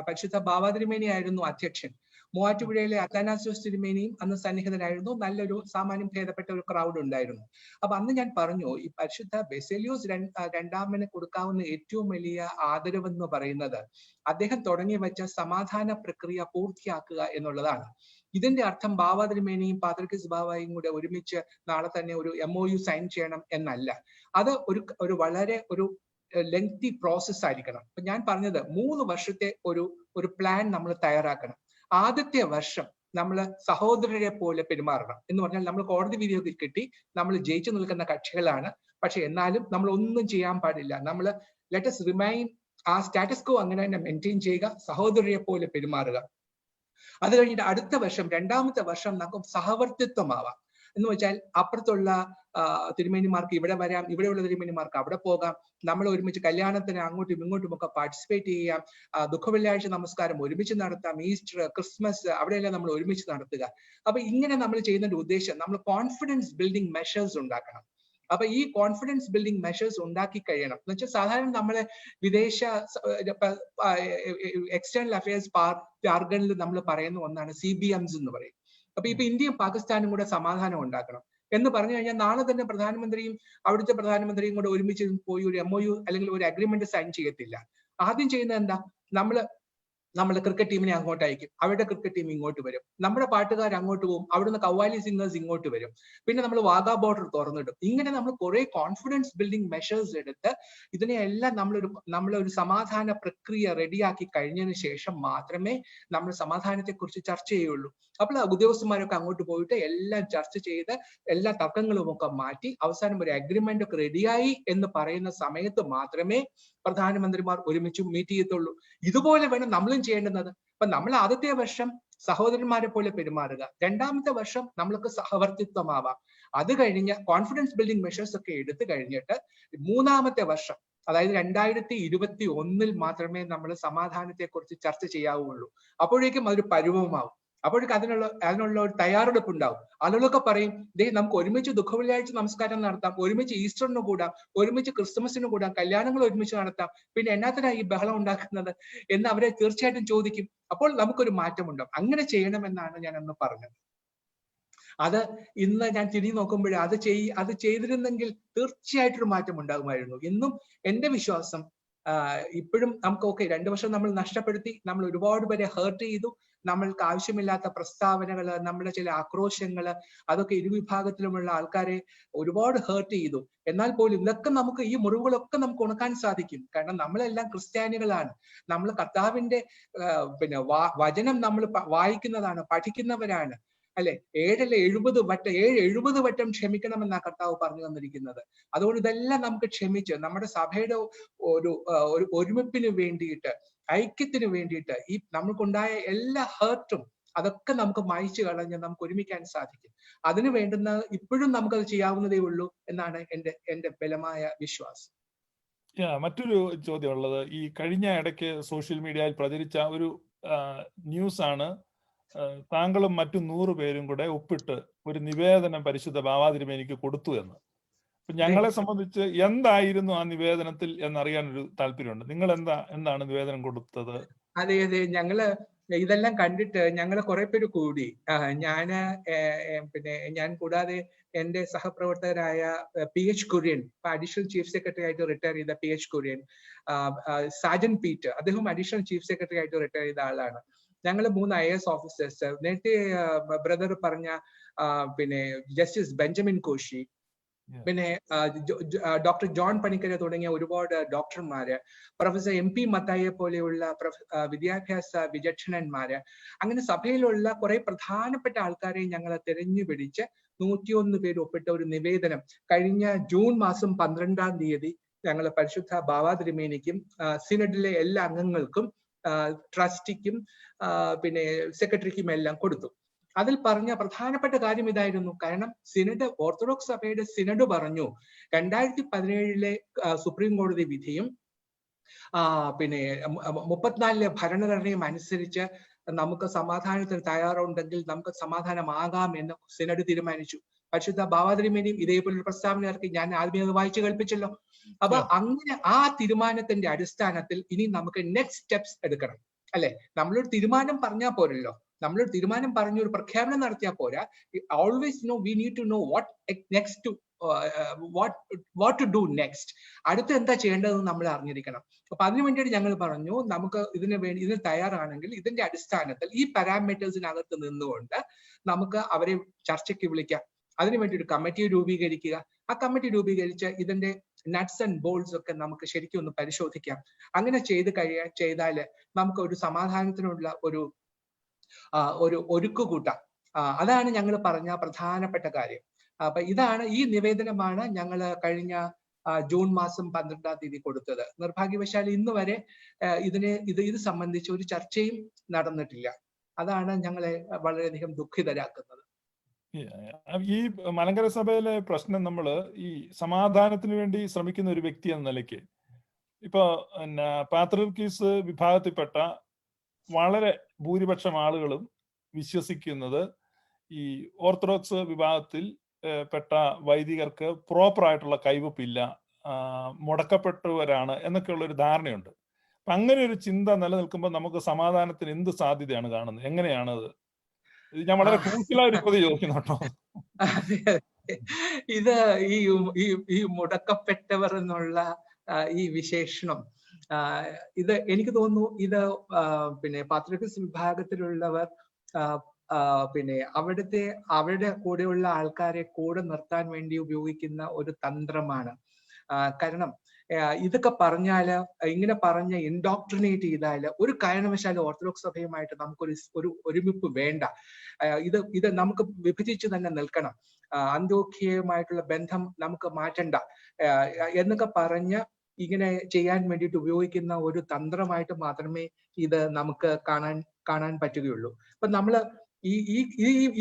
പരിശുദ്ധ ബാബാ തിരുമേനി ആയിരുന്നു അധ്യക്ഷൻ. മൂവാറ്റുപുഴയിലെ അത്താനാസ്യോസ് തിരുമേനിയും അന്ന് സന്നിഹിതനായിരുന്നു. നല്ലൊരു സാമാന്യം ഭേദപ്പെട്ട ഒരു ക്രൗഡ് ഉണ്ടായിരുന്നു. അപ്പൊ അന്ന് ഞാൻ പറഞ്ഞു, ഈ പരിശുദ്ധ ബെസേലിയോസ് രണ്ടാമന് കൊടുക്കാവുന്ന ഏറ്റവും വലിയ ആദരവെന്ന് പറയുന്നത് അദ്ദേഹം തുടങ്ങി വെച്ച സമാധാന പ്രക്രിയ പൂർത്തിയാക്കുക എന്നുള്ളതാണ്. ഇതിന്റെ അർത്ഥം ബാവ തിരുമേനിയും പാത്രിക്കീസ് ബാവയും കൂടെ ഒരുമിച്ച് നാളെ തന്നെ ഒരു MOU സൈൻ ചെയ്യണം എന്നല്ല. അത് ഒരു വളരെ ഒരു ലെങ്തി പ്രോസസ് ആയിരിക്കണം. അപ്പൊ ഞാൻ പറഞ്ഞത് 3 വർഷത്തെ ഒരു പ്ലാൻ നമ്മൾ തയ്യാറാക്കണം. ആദ്യത്തെ വർഷം നമ്മൾ സഹോദരരെ പോലെ പെരുമാറണം എന്ന് പറഞ്ഞാൽ നമ്മൾ കോടതി വിധിയൊക്കെ കിട്ടി, നമ്മൾ ജയിച്ചു നിൽക്കുന്ന കക്ഷികളാണ്. പക്ഷെ എന്നാലും നമ്മൾ ഒന്നും ചെയ്യാൻ പാടില്ല. നമ്മൾ ലെറ്റ് us റിമൈൻ ആ സ്റ്റാറ്റസ് കോ അങ്ങനെ തന്നെ മെയിൻറ്റെയിൻ ചെയ്യുക, സഹോദരരെ പോലെ പെരുമാറുക. അത് കഴിഞ്ഞിട്ട് അടുത്ത വർഷം, 2ാമത്തെ വർഷം നമുക്ക് സഹവർത്തിത്വമാവാം. എന്ന് വെച്ചാൽ അപ്പുറത്തുള്ള തിരുമേനിമാർക്ക് ഇവിടെ വരാം, ഇവിടെയുള്ള തിരുമേനിമാർക്ക് അവിടെ പോകാം, നമ്മൾ ഒരുമിച്ച് കല്യാണത്തിന് അങ്ങോട്ടും ഇങ്ങോട്ടും ഒക്കെ പാർട്ടിസിപ്പേറ്റ് ചെയ്യാം, ദുഃഖവെള്ളിയാഴ്ച നമസ്കാരം ഒരുമിച്ച് നടത്താം, ഈസ്റ്റർ, ക്രിസ്മസ് അവിടെയെല്ലാം നമ്മൾ ഒരുമിച്ച് നടത്തുക. അപ്പൊ ഇങ്ങനെ നമ്മൾ ചെയ്യുന്നതിന്റെ ഉദ്ദേശം നമ്മൾ കോൺഫിഡൻസ് ബിൽഡിംഗ് മെഷേഴ്സ് ഉണ്ടാക്കണം. അപ്പൊ ഈ കോൺഫിഡൻസ് ബിൽഡിംഗ് മെഷേഴ്സ് ഉണ്ടാക്കി കഴിയണം. എന്ന് വെച്ചാൽ സാധാരണ നമ്മളെ വിദേശ എക്സ്റ്റേണൽ അഫയേഴ്സ് ജാർഗണിൽ നമ്മൾ പറയുന്ന ഒന്നാണ് CBMs എന്ന് പറയും. അപ്പൊ ഇപ്പൊ ഇന്ത്യയും പാകിസ്ഥാനും കൂടെ സമാധാനം ഉണ്ടാക്കണം എന്ന് പറഞ്ഞു കഴിഞ്ഞാൽ നാളെ തന്നെ പ്രധാനമന്ത്രിയും അവിടുത്തെ പ്രധാനമന്ത്രിയും കൂടെ ഒരുമിച്ച് പോയി ഒരു MOU അല്ലെങ്കിൽ ഒരു അഗ്രിമെന്റ് സൈൻ ചെയ്യത്തില്ല. ആദ്യം ചെയ്യുന്നത് എന്താ, നമ്മൾ ക്രിക്കറ്റ് ടീമിനെ അങ്ങോട്ട് അയക്കും, അവരുടെ ക്രിക്കറ്റ് ടീം ഇങ്ങോട്ട് വരും, നമ്മുടെ പാട്ടുകാർ അങ്ങോട്ട് പോകും, അവിടുന്ന് കവ്വാലി സിംഗേഴ്സ് ഇങ്ങോട്ട് വരും, പിന്നെ നമ്മൾ വാഗാ ബോർഡർ തുറന്നിടും. ഇങ്ങനെ നമ്മൾ കുറെ കോൺഫിഡൻസ് ബിൽഡിംഗ് മെഷേഴ്സ് എടുത്ത് ഇതിനെയെല്ലാം നമ്മളൊരു സമാധാന പ്രക്രിയ റെഡിയാക്കി കഴിഞ്ഞതിന് ശേഷം മാത്രമേ നമ്മൾ സമാധാനത്തെ കുറിച്ച് ചർച്ച ചെയ്യുള്ളൂ. അപ്പോൾ ഉദ്യോഗസ്ഥന്മാരൊക്കെ അങ്ങോട്ട് പോയിട്ട് എല്ലാം ചർച്ച ചെയ്ത് എല്ലാ തർക്കങ്ങളും ഒക്കെ മാറ്റി അവസാനം ഒരു അഗ്രിമെന്റ് ഒക്കെ റെഡിയായി എന്ന് പറയുന്ന സമയത്ത് മാത്രമേ പ്രധാനമന്ത്രിമാർ ഒരുമിച്ച് മീറ്റ് ചെയ്യത്തുള്ളൂ. ഇതുപോലെ വേണം നമ്മളും ചെയ്യേണ്ടുന്നത്. അപ്പൊ നമ്മൾ ആദ്യത്തെ വർഷം സഹോദരന്മാരെ പോലെ പെരുമാറുക, 2ാമത്തെ വർഷം നമ്മൾക്ക് സഹവർത്തിത്വമാവാം, അത് കഴിഞ്ഞ് കോൺഫിഡൻസ് ബിൽഡിംഗ് മെഷേഴ്സ് ഒക്കെ എടുത്തു കഴിഞ്ഞിട്ട് 3ാമത്തെ വർഷം അതായത് 2021 മാത്രമേ നമ്മൾ സമാധാനത്തെ കുറിച്ച് ചർച്ച ചെയ്യാവുള്ളൂ. അപ്പോഴേക്കും അതൊരു പരുവമാവും. അപ്പോഴേക്കും അതിനുള്ള ഒരു തയ്യാറെടുപ്പ് ഉണ്ടാവും. ആളുകളൊക്കെ പറയും, നമുക്ക് ഒരുമിച്ച് ദുഃഖവെള്ളിയാഴ്ച നമസ്കാരം നടത്താം, ഒരുമിച്ച് ഈസ്റ്ററിന് കൂടാം, ഒരുമിച്ച് ക്രിസ്മസിന് കൂടാം, കല്യാണങ്ങൾ ഒരുമിച്ച് നടത്താം, പിന്നെ എന്നാത്തിനാണ് ഈ ബഹളം ഉണ്ടാക്കുന്നത് എന്ന് അവരെ തീർച്ചയായിട്ടും ചോദിക്കും. അപ്പോൾ നമുക്കൊരു മാറ്റം ഉണ്ടാവും. അങ്ങനെ ചെയ്യണമെന്നാണ് ഞാൻ അന്ന് പറഞ്ഞത്. അത് ഇന്ന് ഞാൻ തിരിഞ്ഞു നോക്കുമ്പോൾ അത് ചെയ്തിരുന്നെങ്കിൽ തീർച്ചയായിട്ടൊരു മാറ്റം ഉണ്ടാകുമായിരുന്നു. ഇന്നും എന്റെ വിശ്വാസം ഇപ്പോഴും നമുക്ക് 2 വർഷം നമ്മൾ നഷ്ടപ്പെടുത്തി, നമ്മൾ ഒരുപാട് പേരെ ഹേർട്ട് ചെയ്തു, നമ്മൾക്ക് ആവശ്യമില്ലാത്ത പ്രസ്താവനകള്, നമ്മുടെ ചില ആക്രോശങ്ങള്, അതൊക്കെ ഇരുവിഭാഗത്തിലുമുള്ള ആൾക്കാരെ ഒരുപാട് ഹേർട്ട് ചെയ്തു. എന്നാൽ പോലും ഇതൊക്കെ ഈ മുറിവുകളൊക്കെ നമുക്ക് ഉണക്കാൻ സാധിക്കും. കാരണം നമ്മളെല്ലാം ക്രിസ്ത്യാനികളാണ്, നമ്മൾ കർത്താവിന്റെ വചനം നമ്മൾ വായിക്കുന്നതാണ്, പഠിക്കുന്നവരാണ്, അല്ലെ? 70 വട്ടം ക്ഷമിക്കണമെന്നാ കർത്താവ് പറഞ്ഞു തന്നിരിക്കുന്നത്. അതുകൊണ്ട് ഇതെല്ലാം നമുക്ക് ക്ഷമിച്ച് നമ്മുടെ സഭയുടെ ഒരു ഒരുമിപ്പിന് വേണ്ടിയിട്ട്, ഐക്യത്തിന് വേണ്ടിയിട്ട്, ഈ നമുക്കുണ്ടായ എല്ലാ ഹേർട്ടും അതൊക്കെ നമുക്ക് മായ്ച്ചു കളഞ്ഞ് നമുക്ക് ഒരുമിക്കാൻ സാധിക്കും. അതിന് വേണ്ടുന്ന ഇപ്പോഴും നമുക്കത് ചെയ്യാവുന്നതേ ഉള്ളൂ എന്നാണ് എന്റെ ബലമായ വിശ്വാസം. മറ്റൊരു ചോദ്യം ഉള്ളത്, ഈ കഴിഞ്ഞ ഇടയ്ക്ക് സോഷ്യൽ മീഡിയയിൽ പ്രചരിച്ച ഒരു ന്യൂസ് ആണ്, താങ്കളും മറ്റു 100 പേരും കൂടെ ഒപ്പിട്ട് ഒരു നിവേദനം പരിശുദ്ധ ബാവാ തിരുമേനിക്ക് കൊടുത്തു എന്ന്. ഞങ്ങളെ സംബന്ധിച്ച് എന്തായിരുന്നു ആ നിവേദനത്തിൽ എന്നറിയാനൊരു താല്പര്യമുണ്ട്. നിങ്ങൾ എന്താണ് നിവേദനം കൊടുത്തത്? അതെ, ഞങ്ങള് ഇതെല്ലാം കണ്ടിട്ട് ഞങ്ങള് കുറെ പേര് കൂടി, ഞാൻ കൂടാതെ എന്റെ സഹപ്രവർത്തകരായ PH Kurian, additional chief secretary ആയിട്ട് റിട്ടയർ ചെയ്ത PH കുര്യൻ, സാജൻ പീറ്റർ, അദ്ദേഹം അഡീഷണൽ ചീഫ് സെക്രട്ടറി ആയിട്ട് റിട്ടയർ ചെയ്ത ആളാണ്. ഞങ്ങൾ 3 IAS ഓഫീസേഴ്സ്, നേരത്തെ ബ്രദർ പറഞ്ഞ ജസ്റ്റിസ് ബെഞ്ചമിൻ കോശി, പിന്നെ ഡോക്ടർ ജോൺ പണിക്കര തുടങ്ങിയ ഒരുപാട് ഡോക്ടർമാര്, പ്രൊഫസർ MP മത്തായെ പോലെയുള്ള വിദ്യാഭ്യാസ വിചക്ഷണന്മാര്, അങ്ങനെ സഭയിലുള്ള കുറെ പ്രധാനപ്പെട്ട ആൾക്കാരെ ഞങ്ങൾ തിരഞ്ഞുപിടിച്ച് 101 പേര് ഒപ്പിട്ട ഒരു നിവേദനം കഴിഞ്ഞ ജൂൺ മാസം 12-ാം തീയതി ഞങ്ങൾ പരിശുദ്ധ ബാവാ തിരുമേനിക്കും സിനഡിലെ എല്ലാ അംഗങ്ങൾക്കും ട്രസ്റ്റിക്കും സെക്രട്ടറിക്കും എല്ലാം കൊടുത്തു. അതിൽ പറഞ്ഞ പ്രധാനപ്പെട്ട കാര്യം ഇതായിരുന്നു. കാരണം സിനഡ്, ഓർത്തഡോക്സ് സഭയുടെ സിനഡ് പറഞ്ഞു 2017 സുപ്രീം കോടതി വിധിയും 34 ഭരണഘടനയും അനുസരിച്ച് നമുക്ക് സമാധാനത്തിന് തയ്യാറുണ്ടെങ്കിൽ നമുക്ക് സമാധാനമാകാം എന്ന് സിനഡ് തീരുമാനിച്ചു. പരിശുദ്ധ ബാവാ തിരുമേനിയും ഇതേപോലൊരു പ്രസ്താവന ഇറക്കി. ഞാൻ ആദ്യമേ അത് വായിച്ചു കേൾപ്പിച്ചല്ലോ. അപ്പൊ അങ്ങനെ ആ തീരുമാനത്തിന്റെ അടിസ്ഥാനത്തിൽ ഇനി നമുക്ക് നെക്സ്റ്റ് സ്റ്റെപ്സ് എടുക്കണം, അല്ലെ? നമ്മളൊരു തീരുമാനം പറഞ്ഞാൽ പോരല്ലോ, നമ്മളൊരു തീരുമാനം പറഞ്ഞു ഒരു പ്രഖ്യാപനം നടത്തിയാൽ പോരാ. Always we need to know what to do next. അടുത്ത് എന്താ ചെയ്യേണ്ടതെന്ന് നമ്മൾ അറിഞ്ഞിരിക്കണം. അപ്പൊ അതിനു വേണ്ടിയിട്ട് ഞങ്ങൾ പറഞ്ഞു നമുക്ക് ഇതിന് തയ്യാറാണെങ്കിൽ ഇതിന്റെ അടിസ്ഥാനത്തിൽ ഈ പാരാമീറ്റേഴ്സിനകത്ത് നിന്നുകൊണ്ട് നമുക്ക് അവരെ ചർച്ചയ്ക്ക് വിളിക്കാം. അതിനുവേണ്ടി ഒരു കമ്മിറ്റി രൂപീകരിക്കുക. ആ കമ്മിറ്റി രൂപീകരിച്ച് ഇതിന്റെ നട്ട്സ് ആൻഡ് ബോൾസ് ഒക്കെ നമുക്ക് ശരിക്കും ഒന്ന് പരിശോധിക്കാം. അങ്ങനെ ചെയ്താൽ നമുക്ക് ഒരു സമാധാനത്തിനുള്ള ഒരു ഒരുക്കു കൂട്ടാം. അതാണ് ഞങ്ങൾ പറഞ്ഞ പ്രധാനപ്പെട്ട കാര്യം. അപ്പൊ ഈ നിവേദനമാണ് ഞങ്ങൾ കഴിഞ്ഞ ജൂൺ മാസം 12-ാം തീയതി കൊടുത്തത്. നിർഭാഗ്യവശാൽ ഇന്ന് വരെ ഇത് സംബന്ധിച്ച് ഒരു ചർച്ചയും നടന്നിട്ടില്ല. അതാണ് ഞങ്ങളെ വളരെയധികം ദുഃഖിതരാക്കുന്നത്. ഈ മലങ്കര സഭയിലെ പ്രശ്നം നമ്മൾ ഈ സമാധാനത്തിന് വേണ്ടി ശ്രമിക്കുന്ന ഒരു വ്യക്തി എന്ന നിലയ്ക്ക് ഇപ്പൊ പാത്രിയർക്കീസ് വിഭാഗത്തിൽപ്പെട്ട വളരെ ഭൂരിപക്ഷം ആളുകളും വിശ്വസിക്കുന്നത് ഈ ഓർത്തഡോക്സ് വിഭാഗത്തിൽ പെട്ട വൈദികർക്ക് പ്രോപ്പർ ആയിട്ടുള്ള കൈവപ്പില്ല, മുടക്കപ്പെട്ടവരാണ് എന്നൊക്കെയുള്ള ഒരു ധാരണയുണ്ട്. അപ്പൊ അങ്ങനെ ഒരു ചിന്ത നിലനിൽക്കുമ്പോൾ നമുക്ക് സമാധാനത്തിന് എന്ത് സാധ്യതയാണ് കാണുന്നത്? എങ്ങനെയാണത്? ഞാൻ വളരെ ക്രൂഷ്യലായ ഒരു ചോദ്യം ചോദിക്കുന്നു കേട്ടോ. ഇത് ഈ മുടക്കപ്പെട്ടവർ എന്നുള്ള ഈ വിശേഷണം ഇത് എനിക്ക് തോന്നുന്നു ഇത് പാത്രിയർക്കീസ് വിഭാഗത്തിലുള്ളവർ അവരുടെ കൂടെയുള്ള ആൾക്കാരെ കൂടെ നിർത്താൻ വേണ്ടി ഉപയോഗിക്കുന്ന ഒരു തന്ത്രമാണ്. കാരണം ഇതൊക്കെ പറഞ്ഞാല് ഇങ്ങനെ പറഞ്ഞ് ഇൻഡോക്ട്രിനേറ്റ് ചെയ്താല് ഒരു കാരണവശാലും ഓർത്തഡോക്സ് സഭയുമായിട്ട് നമുക്കൊരു ഒരുമിപ്പ് വേണ്ട. ഇത് നമുക്ക് വിഭജിച്ച് തന്നെ നിൽക്കണം. അന്ത്യോഖ്യയുമായിട്ടുള്ള ബന്ധം നമുക്ക് മാറ്റണ്ട എന്നൊക്കെ പറഞ്ഞ് ഇങ്ങനെ ചെയ്യാൻ വേണ്ടിയിട്ട് ഉപയോഗിക്കുന്ന ഒരു തന്ത്രമായിട്ട് മാത്രമേ ഇത് നമുക്ക് കാണാൻ പറ്റുകയുള്ളൂ. അപ്പൊ നമ്മള്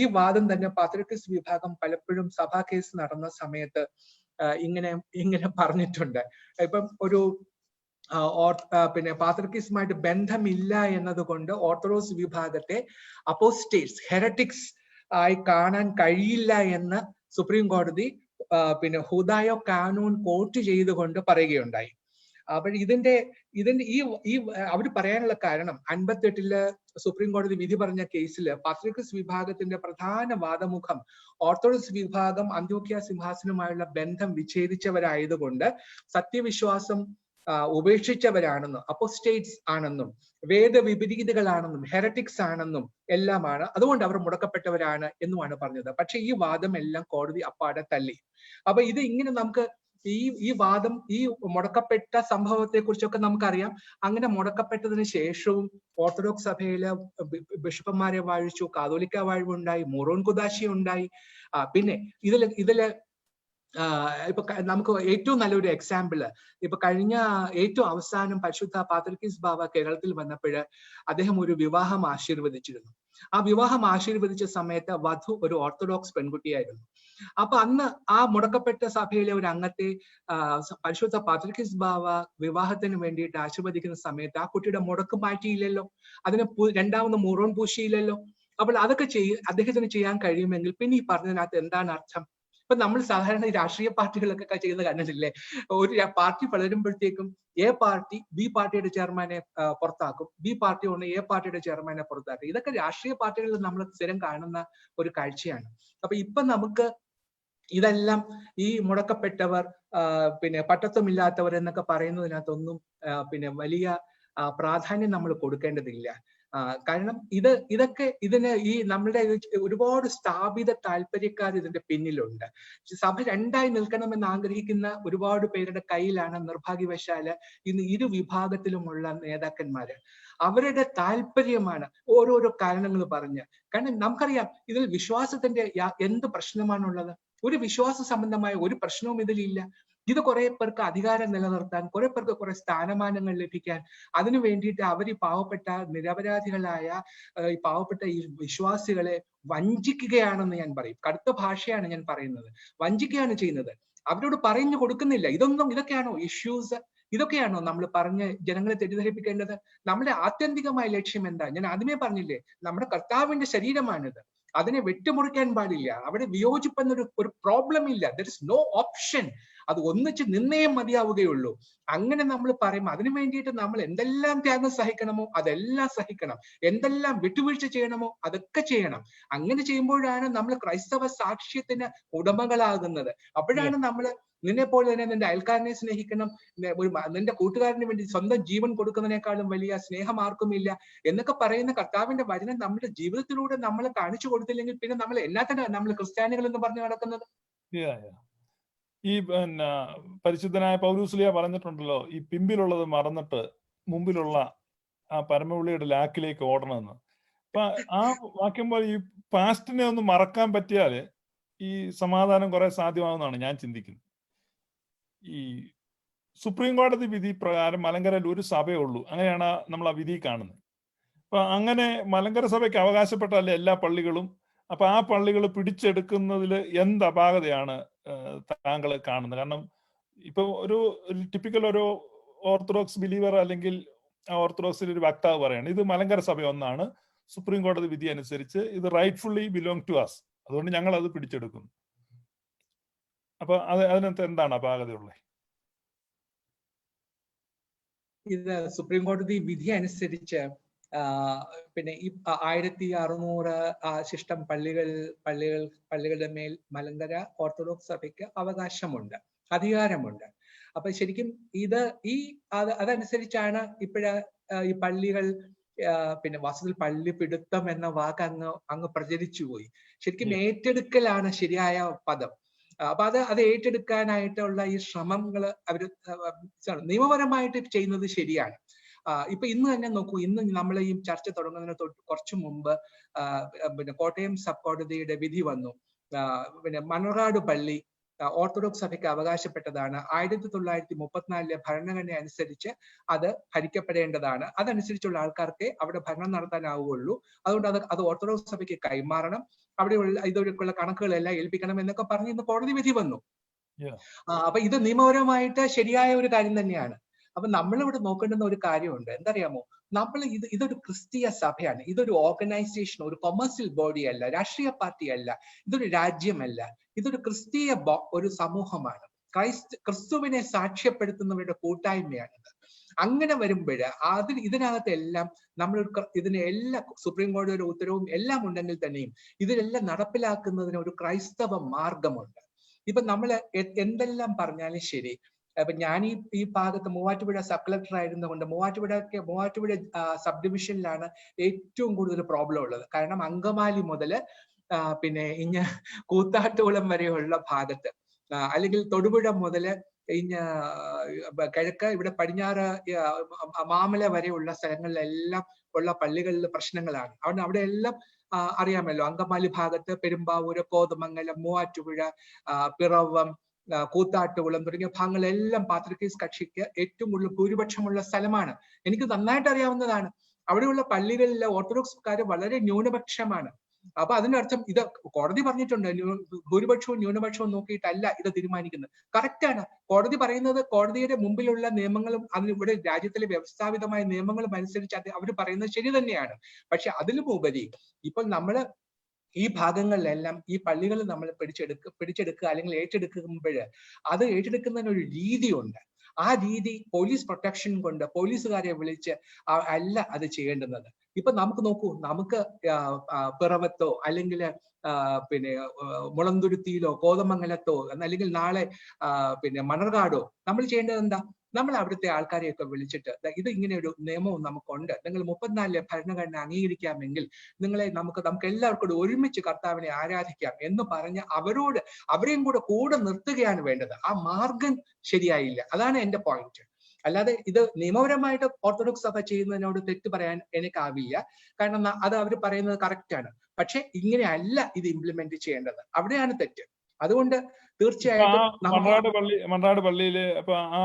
ഈ വാദം തന്നെ പാത്രിയർക്കീസ് വിഭാഗം പലപ്പോഴും സഭാ കേസ് നടന്ന സമയത്ത് ഇങ്ങനെ പറഞ്ഞിട്ടുണ്ട്. ഇപ്പം ഒരു പാത്രിയർക്കീസുമായിട്ട് ബന്ധമില്ല എന്നതുകൊണ്ട് ഓർത്തഡോക്സ് വിഭാഗത്തെ അപ്പോസ്റ്റേറ്റ്സ്, ഹെററ്റിക്സ് ആയി കാണാൻ കഴിയില്ല എന്ന് സുപ്രീം കോടതി ഹുദായോ കാനൂൺ കോട്ട് ചെയ്തുകൊണ്ട് പറയുകയുണ്ടായി. അപ്പോൾ ഇതിന്റെ ഈ അവർ പറയാനുള്ള കാരണം 58-ല് സുപ്രീം കോടതി വിധി പറഞ്ഞ കേസിൽ പാത്രിയർക്കീസ് വിഭാഗത്തിന്റെ പ്രധാന വാദമുഖം ഓർത്തഡോക്സ് വിഭാഗം അന്ത്യോഖ്യ സിംഹാസനവുമായുള്ള ബന്ധം വിച്ഛേദിച്ചവരായതുകൊണ്ട് സത്യവിശ്വാസം ഉപേക്ഷിച്ചവരാണെന്നും അപ്പോസ്റ്റേറ്റ്സ് ആണെന്നും വേദവിപരീതകളാണെന്നും ഹെററ്റിക്സ് ആണെന്നും എല്ലാമാണ്, അതുകൊണ്ട് അവർ മുടക്കപ്പെട്ടവരാണ് എന്നുമാണ് പറഞ്ഞത്. പക്ഷെ ഈ വാദം എല്ലാം കോടതി അപ്പാടെ തള്ളി. അപ്പൊ ഇത് ഇങ്ങനെ നമുക്ക് ഈ വാദം ഈ മുടക്കപ്പെട്ട സംഭവത്തെ കുറിച്ചൊക്കെ നമുക്കറിയാം. അങ്ങനെ മുടക്കപ്പെട്ടതിന് ശേഷവും ഓർത്തഡോക്സ് സഭയിലെ ബിഷപ്പന്മാരെ വാഴിച്ചു, കാതോലിക്ക വാഴ്വുണ്ടായി, മൂറോൻ കുദാശി ഉണ്ടായി. പിന്നെ ഇതില് ഇപ്പൊ നമുക്ക് ഏറ്റവും നല്ലൊരു എക്സാമ്പിള് ഇപ്പൊ കഴിഞ്ഞ ഏറ്റവും അവസാനം പരിശുദ്ധ പാത്രിയർക്കീസ് ബാവ കേരളത്തിൽ വന്നപ്പോൾ അദ്ദേഹം ഒരു വിവാഹം ആശീർവദിച്ചിരുന്നു. ആ വിവാഹം ആശീർവദിച്ച സമയത്ത് വധു ഒരു ഓർത്തഡോക്സ് പെൺകുട്ടിയായിരുന്നു. അപ്പൊ അന്ന് ആ മുടക്കപ്പെട്ട സഭയിലെ ഒരു അംഗത്തെ പരിശുദ്ധ പാത്രിയർക്കീസ് ബാവ വിവാഹത്തിന് വേണ്ടിയിട്ട് ആശീർവദിക്കുന്ന സമയത്ത് ആ കുട്ടിയുടെ മുടക്ക് മാറ്റിയില്ലല്ലോ, അതിന് രണ്ടാമത് മൂറോൻ പൂശിയില്ലല്ലോ. അപ്പോൾ അതൊക്കെ അദ്ദേഹത്തിന് ചെയ്യാൻ കഴിയുമെങ്കിൽ പിന്നെ ഈ പറഞ്ഞതിനകത്ത് എന്താണ് അർത്ഥം? ഇപ്പൊ നമ്മൾ സാധാരണ രാഷ്ട്രീയ പാർട്ടികളൊക്കെ ചെയ്യുന്ന കണ്ടിട്ടില്ലേ, ഒരു പാർട്ടി വളരുമ്പോഴത്തേക്കും എ പാർട്ടി ബി പാർട്ടിയുടെ ചെയർമാനെ പുറത്താക്കും, ബി പാർട്ടി ഒന്ന് എ പാർട്ടിയുടെ ചെയർമാനെ പുറത്താക്കും. ഇതൊക്കെ രാഷ്ട്രീയ പാർട്ടികളിൽ നമ്മൾ സ്ഥിരം കാണുന്ന ഒരു കാഴ്ചയാണ്. അപ്പൊ ഇപ്പൊ നമുക്ക് ഇതെല്ലാം ഈ മുടക്കപ്പെട്ടവർ പട്ടത്വമില്ലാത്തവർ എന്നൊക്കെ പറയുന്നതിനകത്തൊന്നും വലിയ പ്രാധാന്യം നമ്മൾ കൊടുക്കേണ്ടതില്ല. കാരണം ഇതിന് ഈ നമ്മളുടെ ഒരുപാട് സ്ഥാപിത താല്പര്യക്കാർ ഇതിന്റെ പിന്നിലുണ്ട്. സഭ രണ്ടായി നിൽക്കണമെന്ന് ആഗ്രഹിക്കുന്ന ഒരുപാട് പേരുടെ കയ്യിലാണ് നിർഭാഗ്യവശാല് ഇന്ന് ഇരു വിഭാഗത്തിലുമുള്ള നേതാക്കന്മാര്. അവരുടെ താല്പര്യമാണ് ഓരോരോ കാരണങ്ങൾ പറഞ്ഞ്. കാരണം നമുക്കറിയാം ഇതിൽ വിശ്വാസത്തിന്റെ എന്ത് പ്രശ്നമാണുള്ളത്? ഒരു വിശ്വാസ സംബന്ധമായ ഒരു പ്രശ്നവും ഇതിലില്ല. ഇത് കുറെ പേർക്ക് അധികാരം നിലനിർത്താൻ, കുറെ പേർക്ക് കുറെ സ്ഥാനമാനങ്ങൾ ലഭിക്കാൻ, അതിനു വേണ്ടിയിട്ട് അവർ ഈ പാവപ്പെട്ട നിരപരാധികളായ ഈ പാവപ്പെട്ട ഈ വിശ്വാസികളെ വഞ്ചിക്കുകയാണെന്ന് ഞാൻ പറയും. കടുത്ത ഭാഷയാണ് ഞാൻ പറയുന്നത്. വഞ്ചിക്കുകയാണ് ചെയ്യുന്നത്. അവരോട് പറഞ്ഞു കൊടുക്കുന്നില്ല. ഇതൊക്കെയാണോ ഇഷ്യൂസ്? ഇതൊക്കെയാണോ നമ്മൾ പറഞ്ഞ് ജനങ്ങളെ തെറ്റിദ്ധരിപ്പിക്കേണ്ടത്? നമ്മുടെ ആത്യന്തികമായ ലക്ഷ്യം എന്താ? ഞാൻ ആദ്യമേ പറഞ്ഞില്ലേ, നമ്മുടെ കർത്താവിന്റെ ശരീരമാണിത്. അതിനെ വെട്ടിമുറിക്കാൻ പാടില്ല. അവിടെ വിയോജിപ്പെന്നൊരു പ്രോബ്ലം ഇല്ല. There is no option. അത് ഒന്നിച്ച് നിന്നേ മതിയാവുകയുള്ളൂ. അങ്ങനെ നമ്മൾ പറയുമ്പോൾ അതിനു വേണ്ടിയിട്ട് നമ്മൾ എന്തെല്ലാം ത്യാഗം സഹിക്കണമോ അതെല്ലാം സഹിക്കണം, എന്തെല്ലാം വിട്ടുവീഴ്ച ചെയ്യണമോ അതൊക്കെ ചെയ്യണം. അങ്ങനെ ചെയ്യുമ്പോഴാണ് നമ്മൾ ക്രൈസ്തവ സാക്ഷ്യത്തിന് ഉടമകളാകുന്നത്. അപ്പോഴാണ് നമ്മൾ നിന്നെ പോലെ തന്നെ നിന്റെ അയൽക്കാരനെ സ്നേഹിക്കണം, നിന്റെ കൂട്ടുകാരന് വേണ്ടി സ്വന്തം ജീവൻ കൊടുക്കുന്നതിനേക്കാളും വലിയ സ്നേഹം ആർക്കുമില്ല എന്നൊക്കെ പറയുന്ന കർത്താവിന്റെ വചനം നമ്മുടെ ജീവിതത്തിലൂടെ നമ്മൾ കാണിച്ചു കൊടുത്തില്ലെങ്കിൽ പിന്നെ നമ്മൾ എന്നാത്തന്നെ നമ്മൾ ക്രിസ്ത്യാനികൾ എന്ന് പറഞ്ഞു നടക്കുന്നത്. ഈ പരിശുദ്ധനായ പൗലൂസ്ലിയ പറഞ്ഞിട്ടുണ്ടല്ലോ, ഈ പിമ്പിലുള്ളത് മറന്നിട്ട് മുമ്പിലുള്ള ആ പരമവിളിയുടെ ലാക്കിലേക്ക് ഓടണമെന്ന്. അപ്പൊ ആ വാക്യം പോലെ ഈ പാസ്റ്റിനെ ഒന്ന് മറക്കാൻ പറ്റിയാല് ഈ സമാധാനം കുറെ സാധ്യമാകുന്നതാണ് ഞാൻ ചിന്തിക്കുന്നത്. ഈ സുപ്രീം കോടതി വിധി പ്രകാരം മലങ്കരയിൽ ഒരു സഭയേ ഉള്ളൂ, അങ്ങനെയാണ് നമ്മൾ ആ വിധി കാണുന്നത്. അപ്പൊ അങ്ങനെ മലങ്കര സഭയ്ക്ക് അവകാശപ്പെട്ടല്ലേ എല്ലാ പള്ളികളും. അപ്പൊ ആ പള്ളികൾ പിടിച്ചെടുക്കുന്നതിൽ എന്ത് അപാകതയാണ് താങ്കൾ കാണുന്നത്? കാരണം ഇപ്പൊ ഒരു ടിപ്പിക്കൽ ഒരു ഓർത്തഡോക്സ് ബിലീവർ അല്ലെങ്കിൽ ഓർത്തഡോക്സിൽ ഒരു വക്താവ് പറയാണ് ഇത് മലങ്കര സഭ ഒന്നാണ്, സുപ്രീം കോടതി വിധി അനുസരിച്ച് ഇത് റൈറ്റ്ഫുള്ളി ബിലോങ് ടു അസ്, അതുകൊണ്ട് ഞങ്ങൾ അത് പിടിച്ചെടുക്കുന്നു. അപ്പൊ അതിനകത്ത് എന്താണ് അപാകതയുള്ളത്? ഇത് സുപ്രീം കോടതി വിധി അനുസരിച്ച് പിന്നെ ഈ 1600 ശിഷ്ടം പള്ളികളുടെ മേൽ മലങ്കര ഓർത്തഡോക്സ് സഭയ്ക്ക് അവകാശമുണ്ട്, അധികാരമുണ്ട്. അപ്പൊ ശരിക്കും അതനുസരിച്ചാണ് ഈ പള്ളികൾ പിന്നെ വാസ്തവത്തിൽ പള്ളി പിടുത്തം എന്ന വാക്ക് അങ്ങ് പ്രചരിച്ചുപോയി. ശരിക്കും ഏറ്റെടുക്കലാണ് ശരിയായ പദം. അപ്പൊ അത് ഏറ്റെടുക്കാനായിട്ടുള്ള ഈ ശ്രമങ്ങൾ അവര് നിയമപരമായിട്ട് ചെയ്യുന്നത് ശരിയാണ്. ഇപ്പൊ ഇന്ന് തന്നെ നോക്കൂ, ഇന്ന് നമ്മൾ ഈ ചർച്ച തുടങ്ങുന്നതിന് കുറച്ചു മുമ്പ് പിന്നെ കോട്ടയം സബ് കോടതിയുടെ വിധി വന്നു. പിന്നെ മണർകാട് പള്ളി ഓർത്തഡോക്സ് സഭയ്ക്ക് അവകാശപ്പെട്ടതാണ്. 1934 ഭരണഘടന അനുസരിച്ച് അത് ഭരിക്കപ്പെടേണ്ടതാണ്. അതനുസരിച്ചുള്ള ആൾക്കാർക്ക് അവിടെ ഭരണം നടത്താനാവുകയുള്ളൂ. അതുകൊണ്ട് അത് ഓർത്തഡോക്സ് സഭയ്ക്ക് കൈമാറണം, ഇതൊക്കെയുള്ള കണക്കുകളെല്ലാം ഏൽപ്പിക്കണം എന്നൊക്കെ പറഞ്ഞ് ഇന്ന് കോടതി വിധി വന്നു. അപ്പൊ ഇത് നിയമപരമായിട്ട് ശരിയായ ഒരു കാര്യം തന്നെയാണ്. അപ്പൊ നമ്മളിവിടെ നോക്കേണ്ടുന്ന ഒരു കാര്യമുണ്ട്, എന്തറിയാമോ? ഇതൊരു ക്രിസ്തീയ സഭയാണ്, ഇതൊരു ഓർഗനൈസേഷൻ, ഒരു കൊമേഴ്സ്യൽ ബോഡി അല്ല, രാഷ്ട്രീയ പാർട്ടി അല്ല, ഇതൊരു രാജ്യമല്ല, ഇതൊരു ക്രിസ്തീയ ഒരു സമൂഹമാണ്. ക്രിസ്തുവിനെ സാക്ഷ്യപ്പെടുത്തുന്നവരുടെ കൂട്ടായ്മയാണിത്. അങ്ങനെ വരുമ്പോൾ ഇതിനകത്ത് എല്ലാം ഇതിനെ സുപ്രീം കോടതിയുടെ ഉത്തരവും എല്ലാം ഉണ്ടെങ്കിൽ തന്നെയും ഇതിലെല്ലാം നടപ്പിലാക്കുന്നതിന് ഒരു ക്രൈസ്തവ മാർഗമുണ്ട്. ഇപ്പൊ നമ്മൾ എന്തെല്ലാം പറഞ്ഞാലും ശരി, അപ്പൊ ഞാൻ ഈ ഭാഗത്ത് മൂവാറ്റുപുഴ സബ് കളക്ടർ ആയിരുന്നുകൊണ്ട് മൂവാറ്റുപുഴ സബ് ഡിവിഷനിലാണ് ഏറ്റവും കൂടുതൽ പ്രോബ്ലം ഉള്ളത്. കാരണം അങ്കമാലി മുതല് പിന്നെ കൂത്താട്ടുകുളം വരെയുള്ള ഭാഗത്ത്, അല്ലെങ്കിൽ തൊടുപുഴ മുതല് കിഴക്ക് ഇവിടെ പടിഞ്ഞാറ് മാമല വരെയുള്ള സ്ഥലങ്ങളിലെല്ലാം ഉള്ള പള്ളികളിലെ പ്രശ്നങ്ങളാണ്. അവിടെ എല്ലാം അറിയാമല്ലോ, അങ്കമാലി ഭാഗത്ത് പെരുമ്പാവൂര്, കോതമംഗലം, മൂവാറ്റുപുഴ, പിറവം, കൂത്താട്ടുകുളം തുടങ്ങിയ ഭാഗങ്ങളെല്ലാം പാത്രിക്കീസ് കക്ഷിക്ക് ഏറ്റവും കൂടുതൽ ഭൂരിപക്ഷമുള്ള സ്ഥലമാണ്. എനിക്ക് നന്നായിട്ട് അറിയാവുന്നതാണ്. അവിടെയുള്ള പള്ളികളിലെ ഓർത്തഡോക്സുകാർ വളരെ ന്യൂനപക്ഷമാണ്. അപ്പൊ അതിനർത്ഥം ഇത് കോടതി പറഞ്ഞിട്ടുണ്ട്, ഭൂരിപക്ഷവും ന്യൂനപക്ഷവും നോക്കിയിട്ടല്ല ഇത് തീരുമാനിക്കുന്നത്. കറക്റ്റാണ്. കോടതി പറയുന്നത് കോടതിയുടെ മുമ്പിലുള്ള നിയമങ്ങളും അതിനിവിടെ രാജ്യത്തിലെ വ്യവസ്ഥാപിതമായ നിയമങ്ങളും അനുസരിച്ച് അവർ പറയുന്നത് ശരി തന്നെയാണ്. പക്ഷെ അതിലുമുപരി ഇപ്പോൾ നമ്മള് ഈ ഭാഗങ്ങളിലെല്ലാം ഈ പള്ളികൾ നമ്മൾ പിടിച്ചെടുക്കുക അല്ലെങ്കിൽ ഏറ്റെടുക്കുമ്പോൾ അത് ഏറ്റെടുക്കുന്നതിന് ഒരു രീതിയുണ്ട്. ആ രീതി പോലീസ് പ്രൊട്ടക്ഷൻ കൊണ്ട് പോലീസുകാരെ വിളിച്ച് അല്ല അത് ചെയ്യേണ്ടുന്നത്. ഇപ്പൊ നമുക്ക് നോക്കൂ, നമുക്ക് പിറവത്തോ അല്ലെങ്കിൽ പിന്നെ മുളന്തുരുത്തിയിലോ കോതമംഗലത്തോ അല്ലെങ്കിൽ നാളെ പിന്നെ മണർകാടോ നമ്മൾ ചെയ്യേണ്ടത് എന്താ? നമ്മൾ അവിടുത്തെ ആൾക്കാരെയൊക്കെ വിളിച്ചിട്ട് ഇത് ഇങ്ങനെ ഒരു നിയമവും നമുക്കുണ്ട്, നിങ്ങൾ 34 ഭരണഘടന അംഗീകരിക്കാമെങ്കിൽ നമുക്ക് എല്ലാവർക്കും ഒരുമിച്ച് കർത്താവിനെ ആരാധിക്കാം എന്ന് പറഞ്ഞ് അവരെയും കൂടെ നിർത്തുകയാണ് വേണ്ടത്. ആ മാർഗം ശരിയായില്ല. അതാണ് എന്റെ പോയിന്റ്. അല്ലാതെ ഇത് നിയമപരമായിട്ട് ഓർത്തഡോക്സ് സഭ ചെയ്യുന്നതിനോട് തെറ്റ് പറയാൻ എനിക്കാവില്ല. കാരണം അത് അവർ പറയുന്നത് കറക്റ്റ് ആണ്. പക്ഷെ ഇങ്ങനെയല്ല ഇത് ഇംപ്ലിമെന്റ് ചെയ്യേണ്ടത്, അവിടെയാണ് തെറ്റ്. അതുകൊണ്ട് തീർച്ചയായിട്ടും മണ്ണാട് പള്ളിയില് അപ്പൊ ആ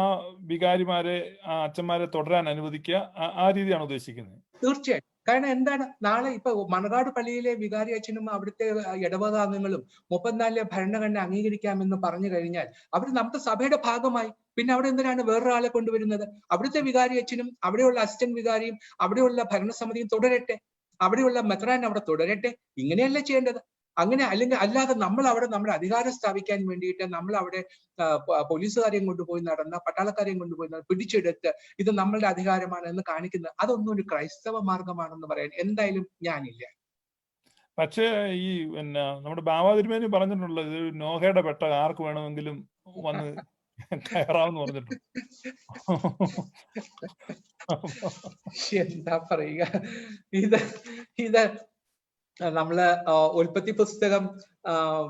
വികാരിമാരെ, ആ അച്ഛന്മാരെ തുടരാൻ അനുവദിക്കുക, ആ രീതിയാണ് ഉദ്ദേശിക്കുന്നത്. തീർച്ചയായും. കാരണം എന്താണ്, നാളെ ഇപ്പൊ മണർകാട് പള്ളിയിലെ വികാരി അച്ഛനും അവിടുത്തെ ഇടവകാംഗങ്ങളും 34 ഭരണഘടന അംഗീകരിക്കാമെന്ന് പറഞ്ഞു കഴിഞ്ഞാൽ അവർ നമ്മുടെ സഭയുടെ ഭാഗമായി. പിന്നെ അവിടെ എന്തിനാണ് വേറൊരാളെ കൊണ്ടുവരുന്നത്? അവിടുത്തെ വികാരി അച്ഛനും അവിടെയുള്ള അസിസ്റ്റന്റ് വികാരിയും അവിടെയുള്ള ഭരണസമിതിയും തുടരട്ടെ, അവിടെയുള്ള മെത്രാൻ അവിടെ തുടരട്ടെ. ഇങ്ങനെയല്ല ചെയ്യേണ്ടത്. അങ്ങനെ അല്ലെങ്കിൽ അല്ലാതെ നമ്മൾ അവിടെ നമ്മുടെ അധികാരം സ്ഥാപിക്കാൻ വേണ്ടിയിട്ട് നമ്മൾ അവിടെ പോലീസുകാരെയും കൊണ്ടുപോയി നടന്ന പട്ടാളക്കാരെയും കൊണ്ടുപോയി പിടിച്ചെടുത്ത് ഇത് നമ്മളുടെ അധികാരമാണ് എന്ന് കാണിക്കുന്നത് അതൊന്നും ഒരു ക്രൈസ്തവ മാർഗമാണെന്ന് പറയാൻ എന്തായാലും ഞാനില്ല. പക്ഷേ ഈ പിന്നെ നമ്മുടെ ബാബാതിരുമേനി പറഞ്ഞിട്ടുള്ളത് ഇത് നോഹയുടെ പെട്ടകം ആർക്ക് വേണമെങ്കിലും വന്ന് കയറാമെന്ന് പറഞ്ഞിട്ടുണ്ട്. എന്താ പറയുക, ഇത് ഇത് നമ്മള് ഉൽപ്പത്തി പുസ്തകം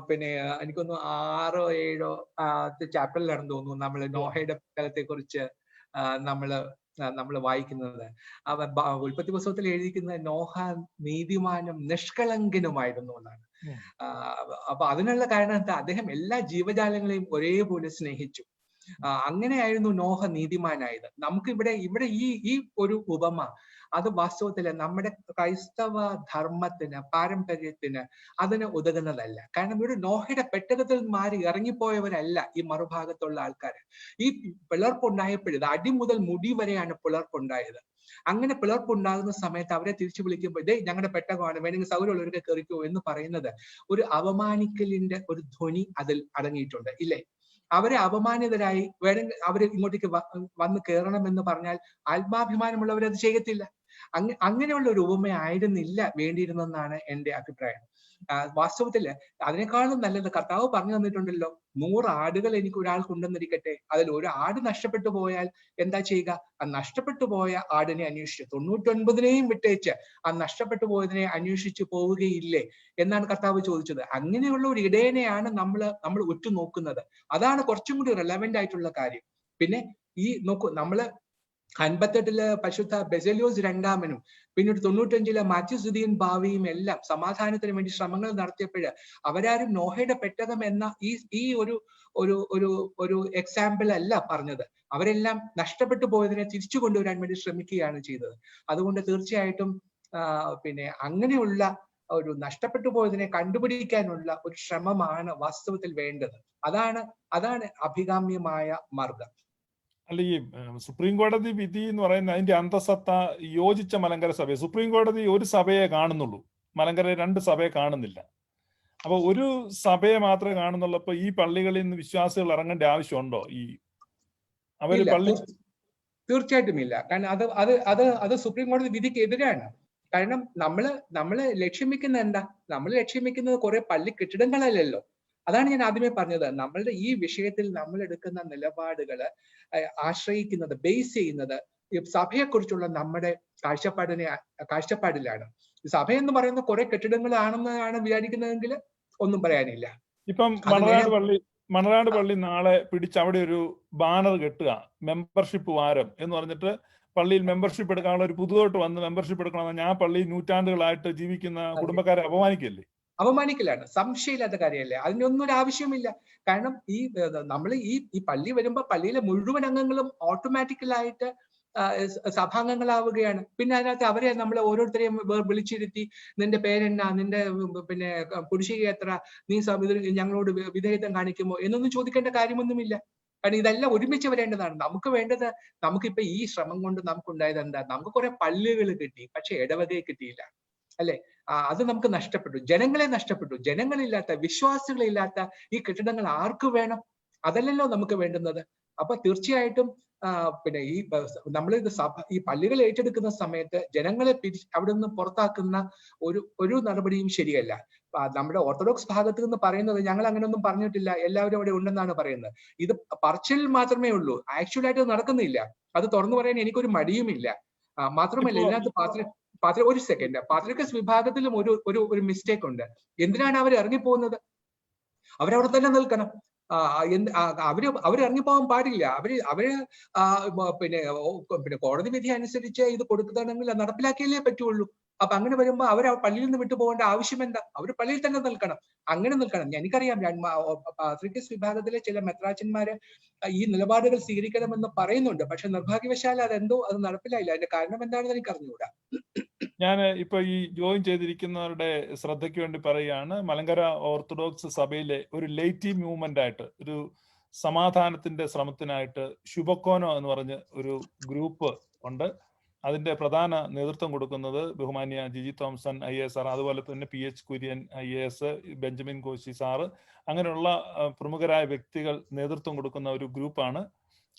പിന്നെ എനിക്കൊന്നു 6 or 7 ചാപ്റ്ററിലാണെന്ന് തോന്നുന്നു നമ്മള് നോഹയുടെ പുസ്തകത്തെ കുറിച്ച് നമ്മള് വായിക്കുന്നത്. ഉൽപ്പത്തി പുസ്തകത്തിൽ എഴുതിയിരിക്കുന്നത് നോഹ നീതിമാനും നിഷ്കളങ്കനുമായിരുന്നു എന്നാണ്. അപ്പൊ അതിനുള്ള കാരണം എന്താ, അദ്ദേഹം എല്ലാ ജീവജാലങ്ങളെയും ഒരേപോലെ സ്നേഹിച്ചു. അങ്ങനെയായിരുന്നു നോഹ നീതിമാനായത്. നമുക്ക് ഇവിടെ ഈ ഒരു ഉപമ അത് വാസ്തവത്തില് നമ്മുടെ ക്രൈസ്തവ ധർമ്മത്തിന് പാരമ്പര്യത്തിന് അതിന് ഉതകുന്നതല്ല. കാരണം ഇവിടെ നോഹയുടെ പെട്ടകത്തിൽ മാറി ഇറങ്ങിപ്പോയവരല്ല ഈ മറുഭാഗത്തുള്ള ആൾക്കാര്. ഈ പിളർപ്പുണ്ടായപ്പോഴത് അടി മുതൽ മുടി വരെയാണ് പിളർപ്പുണ്ടായത്. അങ്ങനെ പിളർപ്പുണ്ടാകുന്ന സമയത്ത് അവരെ തിരിച്ചു വിളിക്കുമ്പോൾ ഇതേ ഞങ്ങളുടെ പെട്ടകമാണ്, വേണമെങ്കിൽ സൗകര്യമുള്ളവർക്ക് കയറിക്കോ എന്ന് പറയുന്നത് ഒരു അപമാനിക്കലിന്റെ ഒരു ധ്വനി അതിൽ അടങ്ങിയിട്ടുണ്ട്, ഇല്ലേ? അവരെ അപമാനിതരായി വേണമെങ്കിൽ അവര് ഇങ്ങോട്ടേക്ക് വന്ന് കയറണം എന്ന് പറഞ്ഞാൽ ആത്മാഭിമാനമുള്ളവരത് ചെയ്യത്തില്ല. അങ്ങനെയുള്ള ഒരു ഉപമയായിരുന്നില്ല വേണ്ടിയിരുന്നെന്നാണ് എന്റെ അഭിപ്രായം. വാസ്തവത്തില് അതിനേക്കാളും നല്ലത് കർത്താവ് പറഞ്ഞു തന്നിട്ടുണ്ടല്ലോ, 100 ആടുകൾ എനിക്ക് ഒരാൾക്ക് ഉണ്ടെന്നിരിക്കട്ടെ, അതിൽ ഒരു ആട് നഷ്ടപ്പെട്ടു പോയാൽ എന്താ ചെയ്യുക? ആ നഷ്ടപ്പെട്ടു പോയ ആടിനെ അന്വേഷിച്ച് 99നെയും വിട്ടേച്ച് ആ നഷ്ടപ്പെട്ടു പോയതിനെ അന്വേഷിച്ചു പോവുകയില്ലേ എന്നാണ് കർത്താവ് ചോദിച്ചത്. അങ്ങനെയുള്ള ഒരു ഇടയനെയാണ് നമ്മൾ ഉറ്റുനോക്കുന്നത്. അതാണ് കുറച്ചും കൂടി റെലവെന്റ് ആയിട്ടുള്ള കാര്യം. പിന്നെ ഈ നോക്കൂ, നമ്മള് 58 പരിശുദ്ധ ബെസേലിയോസ് രണ്ടാമനും പിന്നീട് 95 മാത്യൂസ് ദ്വിതീയൻ ഭാവിയും എല്ലാം സമാധാനത്തിന് വേണ്ടി ശ്രമങ്ങൾ നടത്തിയപ്പോഴ് അവരാരും നോഹയുടെ പെട്ടകം എന്ന ഈ ഒരു എക്സാമ്പിൾ അല്ല പറഞ്ഞത്. അവരെല്ലാം നഷ്ടപ്പെട്ടു പോയതിനെ തിരിച്ചു കൊണ്ടുവരാൻ വേണ്ടി ശ്രമിക്കുകയാണ് ചെയ്തത്. അതുകൊണ്ട് തീർച്ചയായിട്ടും പിന്നെ അങ്ങനെയുള്ള ഒരു നഷ്ടപ്പെട്ടു പോയതിനെ കണ്ടുപിടിക്കാനുള്ള ഒരു ശ്രമമാണ് വാസ്തവത്തിൽ വേണ്ടത്. അതാണ് അഭികാമ്യമായ മാർഗം. അല്ല, ഈ സുപ്രീം കോടതി വിധി എന്ന് പറയുന്ന അതിന്റെ അന്തസത്ത യോജിച്ച മലങ്കര സഭയെ, സുപ്രീം കോടതി ഒരു സഭയെ കാണുന്നുള്ളൂ, മലങ്കര 2 സഭയെ കാണുന്നില്ല. അപ്പൊ ഒരു സഭയെ മാത്രമേ കാണുന്നുള്ളപ്പോ ഈ പള്ളികളിൽ നിന്ന് വിശ്വാസികൾ ഇറങ്ങേണ്ട ആവശ്യമുണ്ടോ? ഈ അവര് പള്ളി തീർച്ചയായിട്ടും ഇല്ല. കാരണം അത് സുപ്രീം കോടതി വിധിക്ക് എതിരാണ്. കാരണം നമ്മള് ലക്ഷ്യം വെക്കുന്നത് എന്താ? നമ്മൾ ലക്ഷ്യം വെക്കുന്നത് കുറെ പള്ളി കെട്ടിടങ്ങളല്ലല്ലോ. അതാണ് ഞാൻ ആദ്യമേ പറഞ്ഞത്. നമ്മളുടെ ഈ വിഷയത്തിൽ നമ്മൾ എടുക്കുന്ന നിലപാടുകള് ആശ്രയിക്കുന്നത്, ബേസ് ചെയ്യുന്നത് സഭയെക്കുറിച്ചുള്ള നമ്മുടെ കാഴ്ചപ്പാടിലാണ്. സഭ എന്ന് പറയുന്ന കുറെ കെട്ടിടങ്ങളാണെന്നാണ് വിചാരിക്കുന്നതെങ്കിൽ ഒന്നും പറയാനില്ല. ഇപ്പം മണനാട് പള്ളി നാളെ പിടിച്ച് അവിടെ ഒരു ബാനർ കെട്ടുക, മെമ്പർഷിപ്പ് വാരം എന്ന് പറഞ്ഞിട്ട് പള്ളിയിൽ മെമ്പർഷിപ്പ് എടുക്കാനുള്ള ഒരു പുതുതോട്ട് വന്ന് മെമ്പർഷിപ്പ് എടുക്കണമെന്ന് ഞാൻ പള്ളിയിൽ നൂറ്റാണ്ടുകളായിട്ട് ജീവിക്കുന്ന കുടുംബക്കാരെ അപമാനിക്കല്ലേ? അപമാനിക്കലാണ്, സംശയമില്ലാത്ത കാര്യമല്ലേ. അതിനൊന്നും ഒരു ആവശ്യമില്ല. കാരണം നമ്മൾ ഈ പള്ളി വരുമ്പോ പള്ളിയിലെ മുഴുവൻ അംഗങ്ങളും ഓട്ടോമാറ്റിക്കലായിട്ട് സഭാംഗങ്ങളാവുകയാണ്. പിന്നെ അതിനകത്ത് അവരെ നമ്മൾ ഓരോരുത്തരെയും വിളിച്ചിരുത്തി നിന്റെ പേരെന്നാ, നിന്റെ പിന്നെ കുടിശ്ശിക എത്ര, നീ ഞങ്ങളോട് വിധേയത്വം കാണിക്കുമോ എന്നൊന്നും ചോദിക്കേണ്ട കാര്യമൊന്നുമില്ല. കാരണം ഇതെല്ലാം ഒരുമിച്ച് വരേണ്ടതാണ്. നമുക്ക് വേണ്ടത്, നമുക്കിപ്പോ ഈ ശ്രമം കൊണ്ട് നമുക്കുണ്ടായത് എന്താ? നമുക്ക് കുറെ പള്ളികൾ കിട്ടി, പക്ഷെ ഇടവകയെ കിട്ടിയില്ല, അല്ലെ? അത് നമുക്ക് നഷ്ടപ്പെട്ടു, ജനങ്ങളെ നഷ്ടപ്പെട്ടു. ജനങ്ങളില്ലാത്ത, വിശ്വാസികളില്ലാത്ത ഈ കെട്ടിടങ്ങൾ ആർക്ക് വേണം? അതല്ലല്ലോ നമുക്ക് വേണ്ടുന്നത്. അപ്പൊ തീർച്ചയായിട്ടും പിന്നെ നമ്മളിത് ഈ പള്ളികൾ ഏറ്റെടുക്കുന്ന സമയത്ത് ജനങ്ങളെ അവിടെ നിന്ന് പുറത്താക്കുന്ന ഒരു നടപടിയും ശരിയല്ല. നമ്മുടെ ഓർത്തഡോക്സ് ഭാഗത്ത് നിന്ന് പറയുന്നത് ഞങ്ങൾ അങ്ങനെയൊന്നും പറഞ്ഞിട്ടില്ല, എല്ലാവരും അവിടെ ഉണ്ടെന്നാണ് പറയുന്നത്. ഇത് പറച്ചിൽ മാത്രമേ ഉള്ളൂ, ആക്ച്വലായിട്ട് നടക്കുന്നില്ല. അത് തുറന്നു പറയാൻ എനിക്കൊരു മടിയുമില്ല. മാത്രമല്ല ഇതിനകത്ത് ഒരു സെക്കൻഡ്, പാത്രിക്കസ് വിഭാഗത്തിലും ഒരു മിസ്റ്റേക്ക് ഉണ്ട്. എന്തിനാണ് അവർ ഇറങ്ങിപ്പോകുന്നത്? അവരവിടെ തന്നെ നിൽക്കണം. അവര് ഇറങ്ങിപ്പോകാൻ പാടില്ല. അവര് പിന്നെ കോടതി വിധി അനുസരിച്ച് ഇത് കൊടുക്കുകയാണെങ്കിൽ നടപ്പിലാക്കിയല്ലേ പറ്റുള്ളൂ. അപ്പൊ അങ്ങനെ വരുമ്പോ അവർ പള്ളിയിൽ നിന്ന് വിട്ടു പോകേണ്ട ആവശ്യം എന്താ? അവർ പള്ളിയിൽ തന്നെ നിൽക്കണം, അങ്ങനെ നിൽക്കണം. എനിക്കറിയാം പാത്രിക്കസ് വിഭാഗത്തിലെ ചില മെത്രാച്ചന്മാര് ഈ നിലപാടുകൾ സ്വീകരിക്കണമെന്ന് പറയുന്നുണ്ട്. പക്ഷെ നിർഭാഗ്യവശാൽ അത് നടപ്പിലായില്ല. അതിന്റെ കാരണം എന്താണെന്ന് എനിക്ക് അറിഞ്ഞുകൂടാ. ഞാൻ ഇപ്പൊ ഈ ജോയിൻ ചെയ്തിരിക്കുന്നവരുടെ ശ്രദ്ധയ്ക്ക് വേണ്ടി പറയുകയാണ്, മലങ്കര ഓർത്തഡോക്സ് സഭയിലെ ഒരു ലേറ്റി മൂവ്മെന്റ് ആയിട്ട്, ഒരു സമാധാനത്തിന്റെ ശ്രമത്തിനായിട്ട് ശുഭക്കോനോ എന്ന് പറഞ്ഞ് ഒരു ഗ്രൂപ്പ് ഉണ്ട്. അതിന്റെ പ്രധാന നേതൃത്വം കൊടുക്കുന്നത് ബഹുമാന്യ ജിജി തോംസൺ IAS സാർ, അതുപോലെ തന്നെ PH Kurian IAS, Benjamin Koshy sir, അങ്ങനെയുള്ള പ്രമുഖരായ വ്യക്തികൾ നേതൃത്വം കൊടുക്കുന്ന ഒരു ഗ്രൂപ്പാണ്.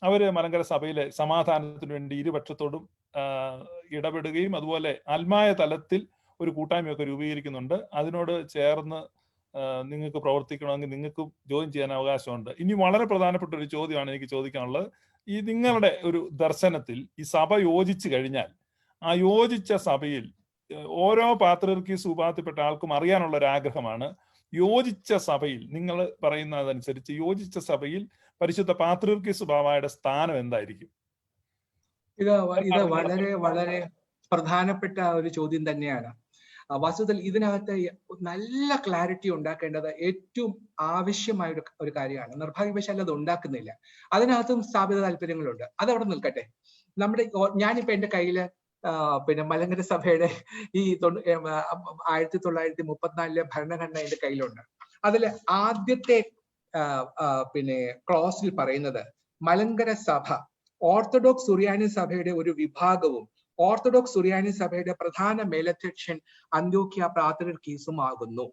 അവര് മലങ്കര സഭയിലെ സമാധാനത്തിന് വേണ്ടി ഇരുപക്ഷത്തോടും ഇടപെടുകയും അതുപോലെ ആത്മായ തലത്തിൽ ഒരു കൂട്ടായ്മയൊക്കെ രൂപീകരിക്കുന്നുണ്ട്. അതിനോട് ചേർന്ന് നിങ്ങൾക്ക് പ്രവർത്തിക്കണമെങ്കിൽ നിങ്ങൾക്ക് ജോയിൻ ചെയ്യാൻ അവകാശമുണ്ട്. ഇനി വളരെ പ്രധാനപ്പെട്ട ഒരു ചോദ്യമാണ് എനിക്ക് ചോദിക്കാനുള്ളത്. ഈ നിങ്ങളുടെ ഒരു ദർശനത്തിൽ ഈ സഭ യോജിച്ചു കഴിഞ്ഞാൽ ആ യോജിച്ച സഭയിൽ ഓരോ പാത്രിയർക്കീസ് വിഭാഗത്തിൽപ്പെട്ട ആൾക്കും അറിയാനുള്ള ഒരു ആഗ്രഹമാണ്, യോജിച്ച സഭയിൽ നിങ്ങൾ പറയുന്നതനുസരിച്ച് യോജിച്ച സഭയിൽ പരിശുദ്ധ പാത്രിയർക്കീസ് ബാവായുടെ സ്ഥാനം എന്തായിരിക്കും? ഇത് വളരെ വളരെ പ്രധാനപ്പെട്ട ഒരു ചോദ്യം തന്നെയാണ്. വാസ്തവത്തിൽ ഇതിനകത്ത് നല്ല ക്ലാരിറ്റി ഉണ്ടാക്കേണ്ടത് ഏറ്റവും ആവശ്യമായ ഒരു കാര്യമാണ്. നിർഭാഗ്യവശാൽ അത് ഉണ്ടാക്കുന്നില്ല. അതിനകത്തും സ്ഥാപിത താല്പര്യങ്ങളുണ്ട്. അതവിടെ നിൽക്കട്ടെ. ഞാനിപ്പോ എന്റെ കയ്യില് മലങ്കര സഭയുടെ ഈ 1934 ഭരണഘടന എന്റെ കയ്യിലുണ്ട്. അതിൽ ആദ്യത്തെ ക്ലോസിൽ പറയുന്നത് മലങ്കര സഭ ഓർത്തഡോക്സ് സുറിയാനി സഭയുടെ ഒരു വിഭാഗവും ഓർത്തഡോക്സ് സുറിയാനി സഭയുടെ പ്രധാന മേലധ്യക്ഷൻ അന്ത്യോക്യ പാത്രിയർക്കീസും ആകുന്നു.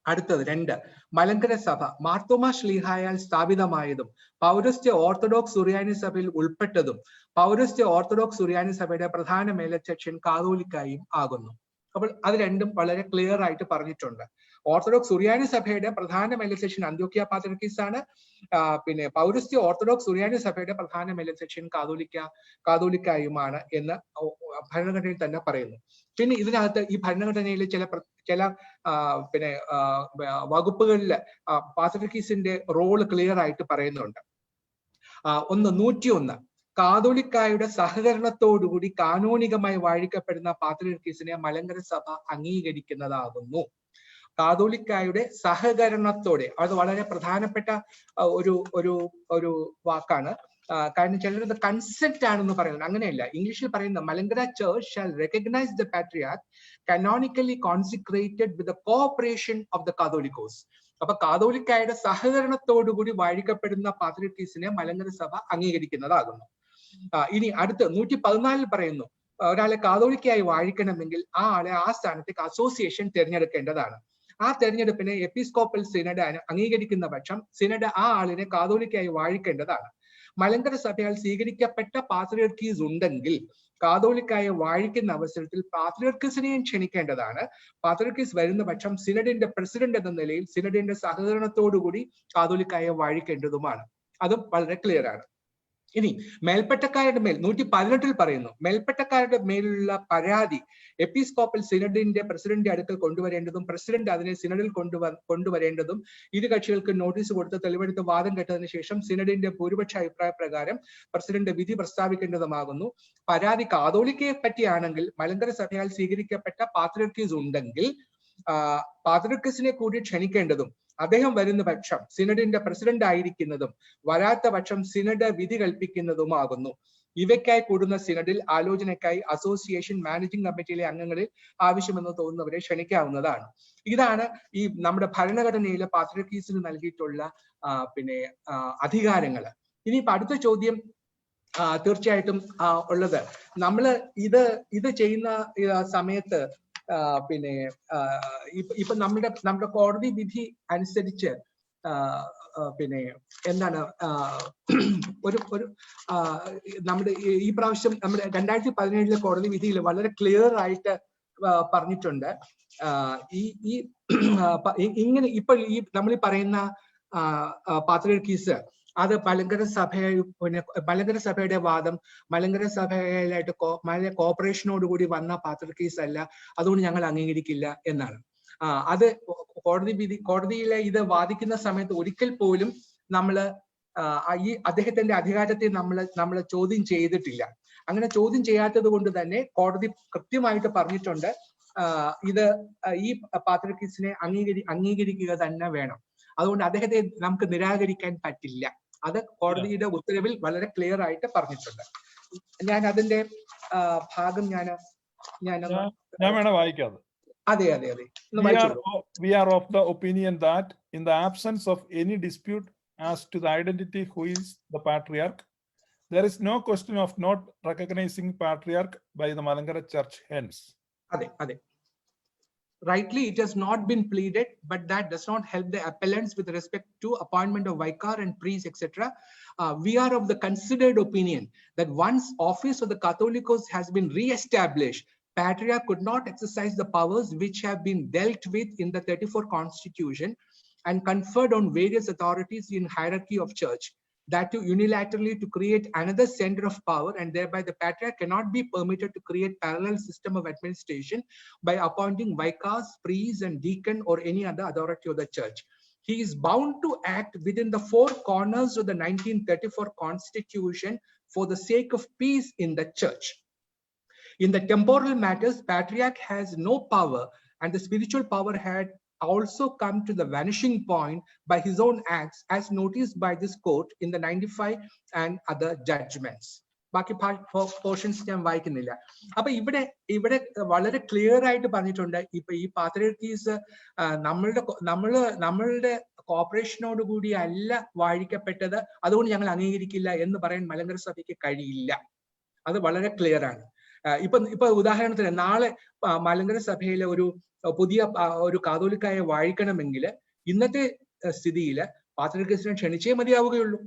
അടുത്തത് 2, മലങ്കര സഭ മാർത്തോമാ ശ്ലീഹായാൽ സ്ഥാപിതമായതും പൗരസ്ത്യ ഓർത്തഡോക്സ് സുറിയാനി സഭയിൽ ഉൾപ്പെട്ടതും പൗരസ്ത്യ ഓർത്തഡോക്സ് സുറിയാനി സഭയുടെ പ്രധാന മേലധ്യക്ഷൻ കാതോലിക്കായും ആകുന്നു. അപ്പോൾ അത് രണ്ടും വളരെ ക്ലിയർ ആയിട്ട് പറഞ്ഞിട്ടുണ്ട്. ഓർത്തഡോക്സ് സുറിയാനി സഭയുടെ പ്രധാന മേലധ്യക്ഷൻ അന്ത്യോക്യ പാത്രിയർക്കീസ് ആണ്. പൗരസ്ത്യ ഓർത്തഡോക്സ് സുറിയാനി സഭയുടെ പ്രധാന മേലധ്യക്ഷൻ കാതോലിക്കായുമാണ് എന്ന് ഭരണഘടനയിൽ തന്നെ പറയുന്നു. പിന്നെ ഇതിനകത്ത് ഈ ഭരണഘടനയിലെ ചില വകുപ്പുകളിൽ പാത്രിയർക്കീസിന്റെ റോള് ക്ലിയർ ആയിട്ട് പറയുന്നുണ്ട്. 101 കാതോലിക്കായുടെ സഹകരണത്തോടുകൂടി കാനോനികമായി വാഴിക്കപ്പെടുന്ന പാത്രിയർക്കീസിനെ മലങ്കര സഭ അംഗീകരിക്കുന്നതാകുന്നു. കാതോലിക്കായുടെ സഹകരണത്തോടെ, അത് വളരെ പ്രധാനപ്പെട്ട ഒരു വാക്കാണ്. കാരണം ചിലരത് കൺസെന്റ് ആണെന്ന് പറയുന്നത്. അങ്ങനെയല്ല. ഇംഗ്ലീഷിൽ പറയുന്ന Malankara church shall recognise the patriarch canonically consecrated with the cooperation of the catholicos. അപ്പൊ കാതോലിക്കായുടെ സഹകരണത്തോടുകൂടി വാഴിക്കപ്പെടുന്ന പാത്രിയർക്കീസിനെ മലങ്കര സഭ അംഗീകരിക്കുന്നതാകുന്നു. ഇനി അടുത്ത് 114 പറയുന്നു, ഒരാളെ കാതോലിക്കായി വാഴിക്കണമെങ്കിൽ ആ ആളെ ആ സ്ഥാനത്തേക്ക് അസോസിയേഷൻ തിരഞ്ഞെടുക്കേണ്ടതാണ്. ആ തെരഞ്ഞെടുപ്പിനെ എപ്പിസ്കോപ്പൽ സിനഡ് അംഗീകരിക്കുന്ന പക്ഷം സിനഡ് ആ ആളിനെ കാതോലിക്കായി വാഴിക്കേണ്ടതാണ്. മലങ്കര സഭയാൽ സ്വീകരിക്കപ്പെട്ട പാത്രിയർക്കീസ് ഉണ്ടെങ്കിൽ കാതോലിക്കായെ വാഴിക്കുന്ന അവസരത്തിൽ പാത്രിയർക്കീസിനെയും ക്ഷണിക്കേണ്ടതാണ്. പാത്രിയർക്കീസ് വരുന്ന പക്ഷം സിനഡിന്റെ പ്രസിഡന്റ് എന്ന നിലയിൽ സിനഡിന്റെ സഹകരണത്തോടുകൂടി കാതോലിക്കായെ വാഴിക്കേണ്ടതുമാണ്. അതും വളരെ ക്ലിയർ ആണ്. ഇനി മേൽപ്പട്ടക്കാരുടെ മേൽ 118 പറയുന്നു, മേൽപ്പട്ടക്കാരുടെ മേലുള്ള പരാതി എപ്പിസ്കോപ്പൽ സിനഡിന്റെ പ്രസിഡന്റ് അടുക്കൽ കൊണ്ടുവരേണ്ടതും പ്രസിഡന്റ് അതിനെ സിനഡിൽ കൊണ്ടുവരേണ്ടതും ഇരു കക്ഷികൾക്ക് നോട്ടീസ് കൊടുത്ത് തെളിവെടുത്ത് വാദം കേട്ടതിനു ശേഷം സിനഡിന്റെ ഭൂരിപക്ഷ അഭിപ്രായ പ്രകാരം പ്രസിഡന്റ് വിധി പ്രസ്താവിക്കേണ്ടതുമാകുന്നു. പരാതി കാതോലിക്കയെ പറ്റിയാണെങ്കിൽ മലങ്കര സഭയാൽ സ്വീകരിക്കപ്പെട്ട പാത്രിയർക്കീസ് ഉണ്ടെങ്കിൽ പാത്രിയർക്കീസിനെ കൂടി ക്ഷണിക്കേണ്ടതും അദ്ദേഹം വരുന്ന പക്ഷം സിനഡിന്റെ പ്രസിഡന്റ് ആയിരിക്കുന്നതും വരാത്ത പക്ഷം സിനഡ് വിധി കൽപ്പിക്കുന്നതുമാകുന്നു. ഇവയ്ക്കായി കൂടുന്ന സിനഡിൽ ആലോചനയ്ക്കായി അസോസിയേഷൻ മാനേജിംഗ് കമ്മിറ്റിയിലെ അംഗങ്ങളിൽ ആവശ്യമെന്ന് തോന്നുന്നവരെ ക്ഷണിക്കാവുന്നതാണ്. ഇതാണ് ഈ നമ്മുടെ ഭരണഘടനയിലെ പാത്രിയർക്കീസിന് നൽകിയിട്ടുള്ള അധികാരങ്ങൾ. ഇനിയിപ്പോ അടുത്ത ചോദ്യം തീർച്ചയായിട്ടും ഉള്ളത്, നമ്മള് ഇത് ചെയ്യുന്ന സമയത്ത് ഇപ്പൊ നമ്മുടെ കോടതി വിധി അനുസരിച്ച് എന്താണ് ഒരു നമ്മുടെ ഈ പ്രാവശ്യം നമ്മുടെ 2017 കോടതി വിധിയിൽ വളരെ ക്ലിയർ ആയിട്ട് പറഞ്ഞിട്ടുണ്ട്. ഇങ്ങനെ ഇപ്പൊ നമ്മൾ പറയുന്ന പാത്രിയർക്കീസ് അത് മലങ്കര സഭയുടെ വാദം മലങ്കര സഭയിലായിട്ട് കോപ്പറേഷനോടുകൂടി വന്ന പാത്രിയർക്കീസ് അല്ല, അതുകൊണ്ട് ഞങ്ങൾ അംഗീകരിക്കില്ല എന്നാണ്. അത് കോടതിയിലെ ഇത് വാദിക്കുന്ന സമയത്ത് ഒരിക്കൽ പോലും നമ്മള് ഈ അദ്ദേഹത്തിന്റെ അധികാരത്തെ നമ്മൾ ചോദ്യം ചെയ്തിട്ടില്ല. അങ്ങനെ ചോദ്യം ചെയ്യാത്തത് കൊണ്ട് തന്നെ കോടതി കൃത്യമായിട്ട് പറഞ്ഞിട്ടുണ്ട്, ഇത് ഈ പാത്രിയർക്കീസിനെ അംഗീകരിക്കുക തന്നെ വേണം. അതുകൊണ്ട് അദ്ദേഹത്തെ നമുക്ക് നിരാകരിക്കാൻ പറ്റില്ല. അത് കോടതിയുടെ ഉത്തരവിൽ വളരെ ക്ലിയർ ആയിട്ട് പറഞ്ഞിട്ടുണ്ട്. ഞാൻ അതിന്റെ ഭാഗം ഞാൻ വേണം വായിക്കാം. അതെ. We are of the opinion that in the absence of any dispute as to the identity who is the patriarch, There is no question of not recognizing patriarch by the Malankara Church hence. Ade. Rightly, it has not been pleaded, but that does not help the appellants with respect to appointment of vicar and priests, etc. We are of the considered opinion that once office of the Catholicos has been re-established, Patriarch could not exercise the powers which have been dealt with in the 34 Constitution and conferred on various authorities in hierarchy of church. That to unilaterally to create another center of power, and thereby the Patriarch cannot be permitted to create parallel system of administration by appointing vicars, priests, and deacon or any other authority of the church. He is bound to act within the four corners of the 1934 Constitution for the sake of peace in the church. In the temporal matters, Patriarch has no power, and the spiritual power had also come to the vanishing point by his own acts, as noticed by this court in the 95 and other judgments. ബാക്കി portions ഞാൻ വായിക്കുന്നില്ല. അപ്പൊ ഇവിടെ വളരെ clear ആയിട്ട് പറഞ്ഞിട്ടുണ്ട്, ഇപ്പൊ ഈ പാത്രിയർക്കീസ് നമ്മളുടെ കോർപ്പറേഷനോട് കൂടി അല്ല വാഴിക്കപ്പെട്ടത്, അതുകൊണ്ട് ഞങ്ങൾ അംഗീകരിക്കില്ല എന്ന് പറയാൻ മലങ്കര സഭയ്ക്ക് കഴിയില്ല. അത് വളരെ ക്ലിയർ ആണ്. ഇപ്പൊ ഉദാഹരണത്തിന് നാളെ മലങ്കര സഭയിലെ പുതിയ ഒരു കാതോലിക്കായെ വാഴിക്കണമെങ്കിൽ ഇന്നത്തെ സ്ഥിതിയിൽ പാത്രിയർക്കീസിനെ ക്ഷണിച്ചേ മതിയാവുകയുള്ളൂ.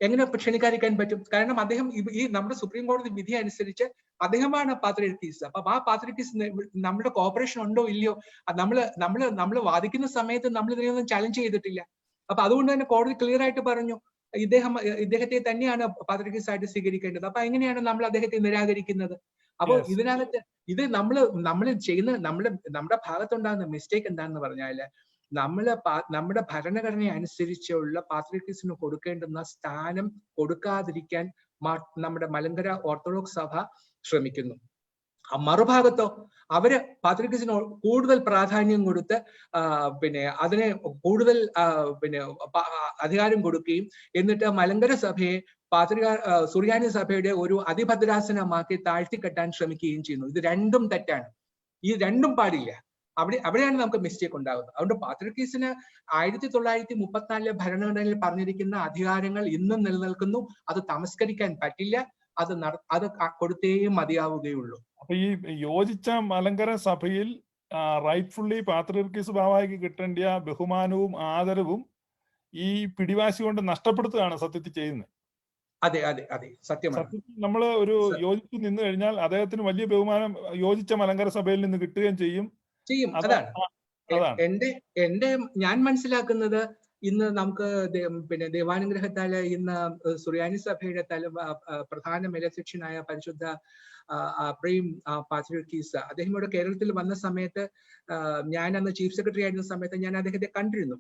എങ്ങനെ ക്ഷണിക്കാതിരിക്കാൻ പറ്റും? കാരണം അദ്ദേഹം ഈ നമ്മുടെ സുപ്രീം കോടതി വിധി അനുസരിച്ച് അദ്ദേഹമാണ് പാത്രിയർക്കീസ്. അപ്പൊ ആ പാത്രിയർക്കീസ് നമ്മുടെ കോർപ്പറേഷൻ ഉണ്ടോ ഇല്ലയോ, നമ്മൾ വാദിക്കുന്ന സമയത്ത് നമ്മൾ ഇതിനെയൊന്നും ചാലഞ്ച് ചെയ്തിട്ടില്ല. അപ്പൊ അതുകൊണ്ട് തന്നെ കോടതി ക്ലിയർ ആയിട്ട് പറഞ്ഞു ഇദ്ദേഹത്തെ തന്നെയാണ് പാത്രിയർക്കീസ് ആയിട്ട് സ്വീകരിക്കേണ്ടത്. അപ്പൊ എങ്ങനെയാണ് നമ്മൾ അദ്ദേഹത്തെ നിരാകരിക്കുന്നത്? അപ്പൊ ഇതിനകത്ത് ഇത് നമ്മൾ ചെയ്യുന്ന നമ്മുടെ ഭാഗത്തുണ്ടാകുന്ന മിസ്റ്റേക്ക് എന്താണെന്ന് പറഞ്ഞാല്, നമ്മുടെ ഭരണഘടന അനുസരിച്ചുള്ള പാത്രിയർക്കീസിന് കൊടുക്കേണ്ടുന്ന സ്ഥാനം കൊടുക്കാതിരിക്കാൻ നമ്മുടെ മലങ്കര ഓർത്തഡോക്സ് സഭ ശ്രമിക്കുന്നു. മറുഭാഗത്തോ അവര് പാത്രിയർക്കീസിന് കൂടുതൽ പ്രാധാന്യം കൊടുത്ത് അതിനെ കൂടുതൽ അധികാരം കൊടുക്കുകയും എന്നിട്ട് മലങ്കര സഭയെ സുറിയാനി സഭയുടെ ഒരു അതിഭദ്രാസനമാക്കി താഴ്ത്തിക്കെട്ടാൻ ശ്രമിക്കുകയും ചെയ്യുന്നു. ഇത് രണ്ടും തെറ്റാണ്. ഈ രണ്ടും പാടില്ല. അവിടെയാണ് നമുക്ക് മിസ്റ്റേക്ക് ഉണ്ടാകുന്നത്. അതുകൊണ്ട് പാത്രിയർക്കീസിന് 1934 ഭരണഘടനയിൽ പറഞ്ഞിരിക്കുന്ന അധികാരങ്ങൾ ഇന്നും നിലനിൽക്കുന്നു. അത് തമസ്കരിക്കാൻ പറ്റില്ല. അത് കൊടുത്തേ മതിയാവുകയുള്ളൂ. അപ്പൊ ഈ യോജിച്ച മലങ്കര സഭയിൽ റൈറ്റ്ഫുള്ളി പാത്രിയർക്കീസ് ബാവായ്ക്ക് കിട്ടേണ്ട ബഹുമാനവും ആദരവും ഈ പിടിവാശി കൊണ്ട് നഷ്ടപ്പെടുത്തുകയാണ് സത്യത്തിൽ ചെയ്യുന്നത്. അതെ, സത്യമാണ്. നമ്മൾ ഒരു യോജിച്ച് നിന്ന് കഴിഞ്ഞാൽ അദ്ദേഹത്തിന് വലിയ ബഹുമാനം യോജിച്ച മലങ്കര സഭയിൽ നിന്ന് കിട്ടുകയും ചെയ്യും. ഞാൻ മനസ്സിലാക്കുന്നത് ഇന്ന് നമുക്ക് ദൈവാനുഗ്രഹത്താല് ഇന്ന് സുറിയാനി സഭയുടെ പ്രധാന മേലധ്യക്ഷനായ പരിശുദ്ധ പ്രേം പാത്രിയർക്കീസ് അദ്ദേഹം ഇവിടെ കേരളത്തിൽ വന്ന സമയത്ത് ഞാൻ അന്ന് ചീഫ് സെക്രട്ടറി ആയിരുന്ന സമയത്ത് ഞാൻ അദ്ദേഹത്തെ കണ്ടിരുന്നു.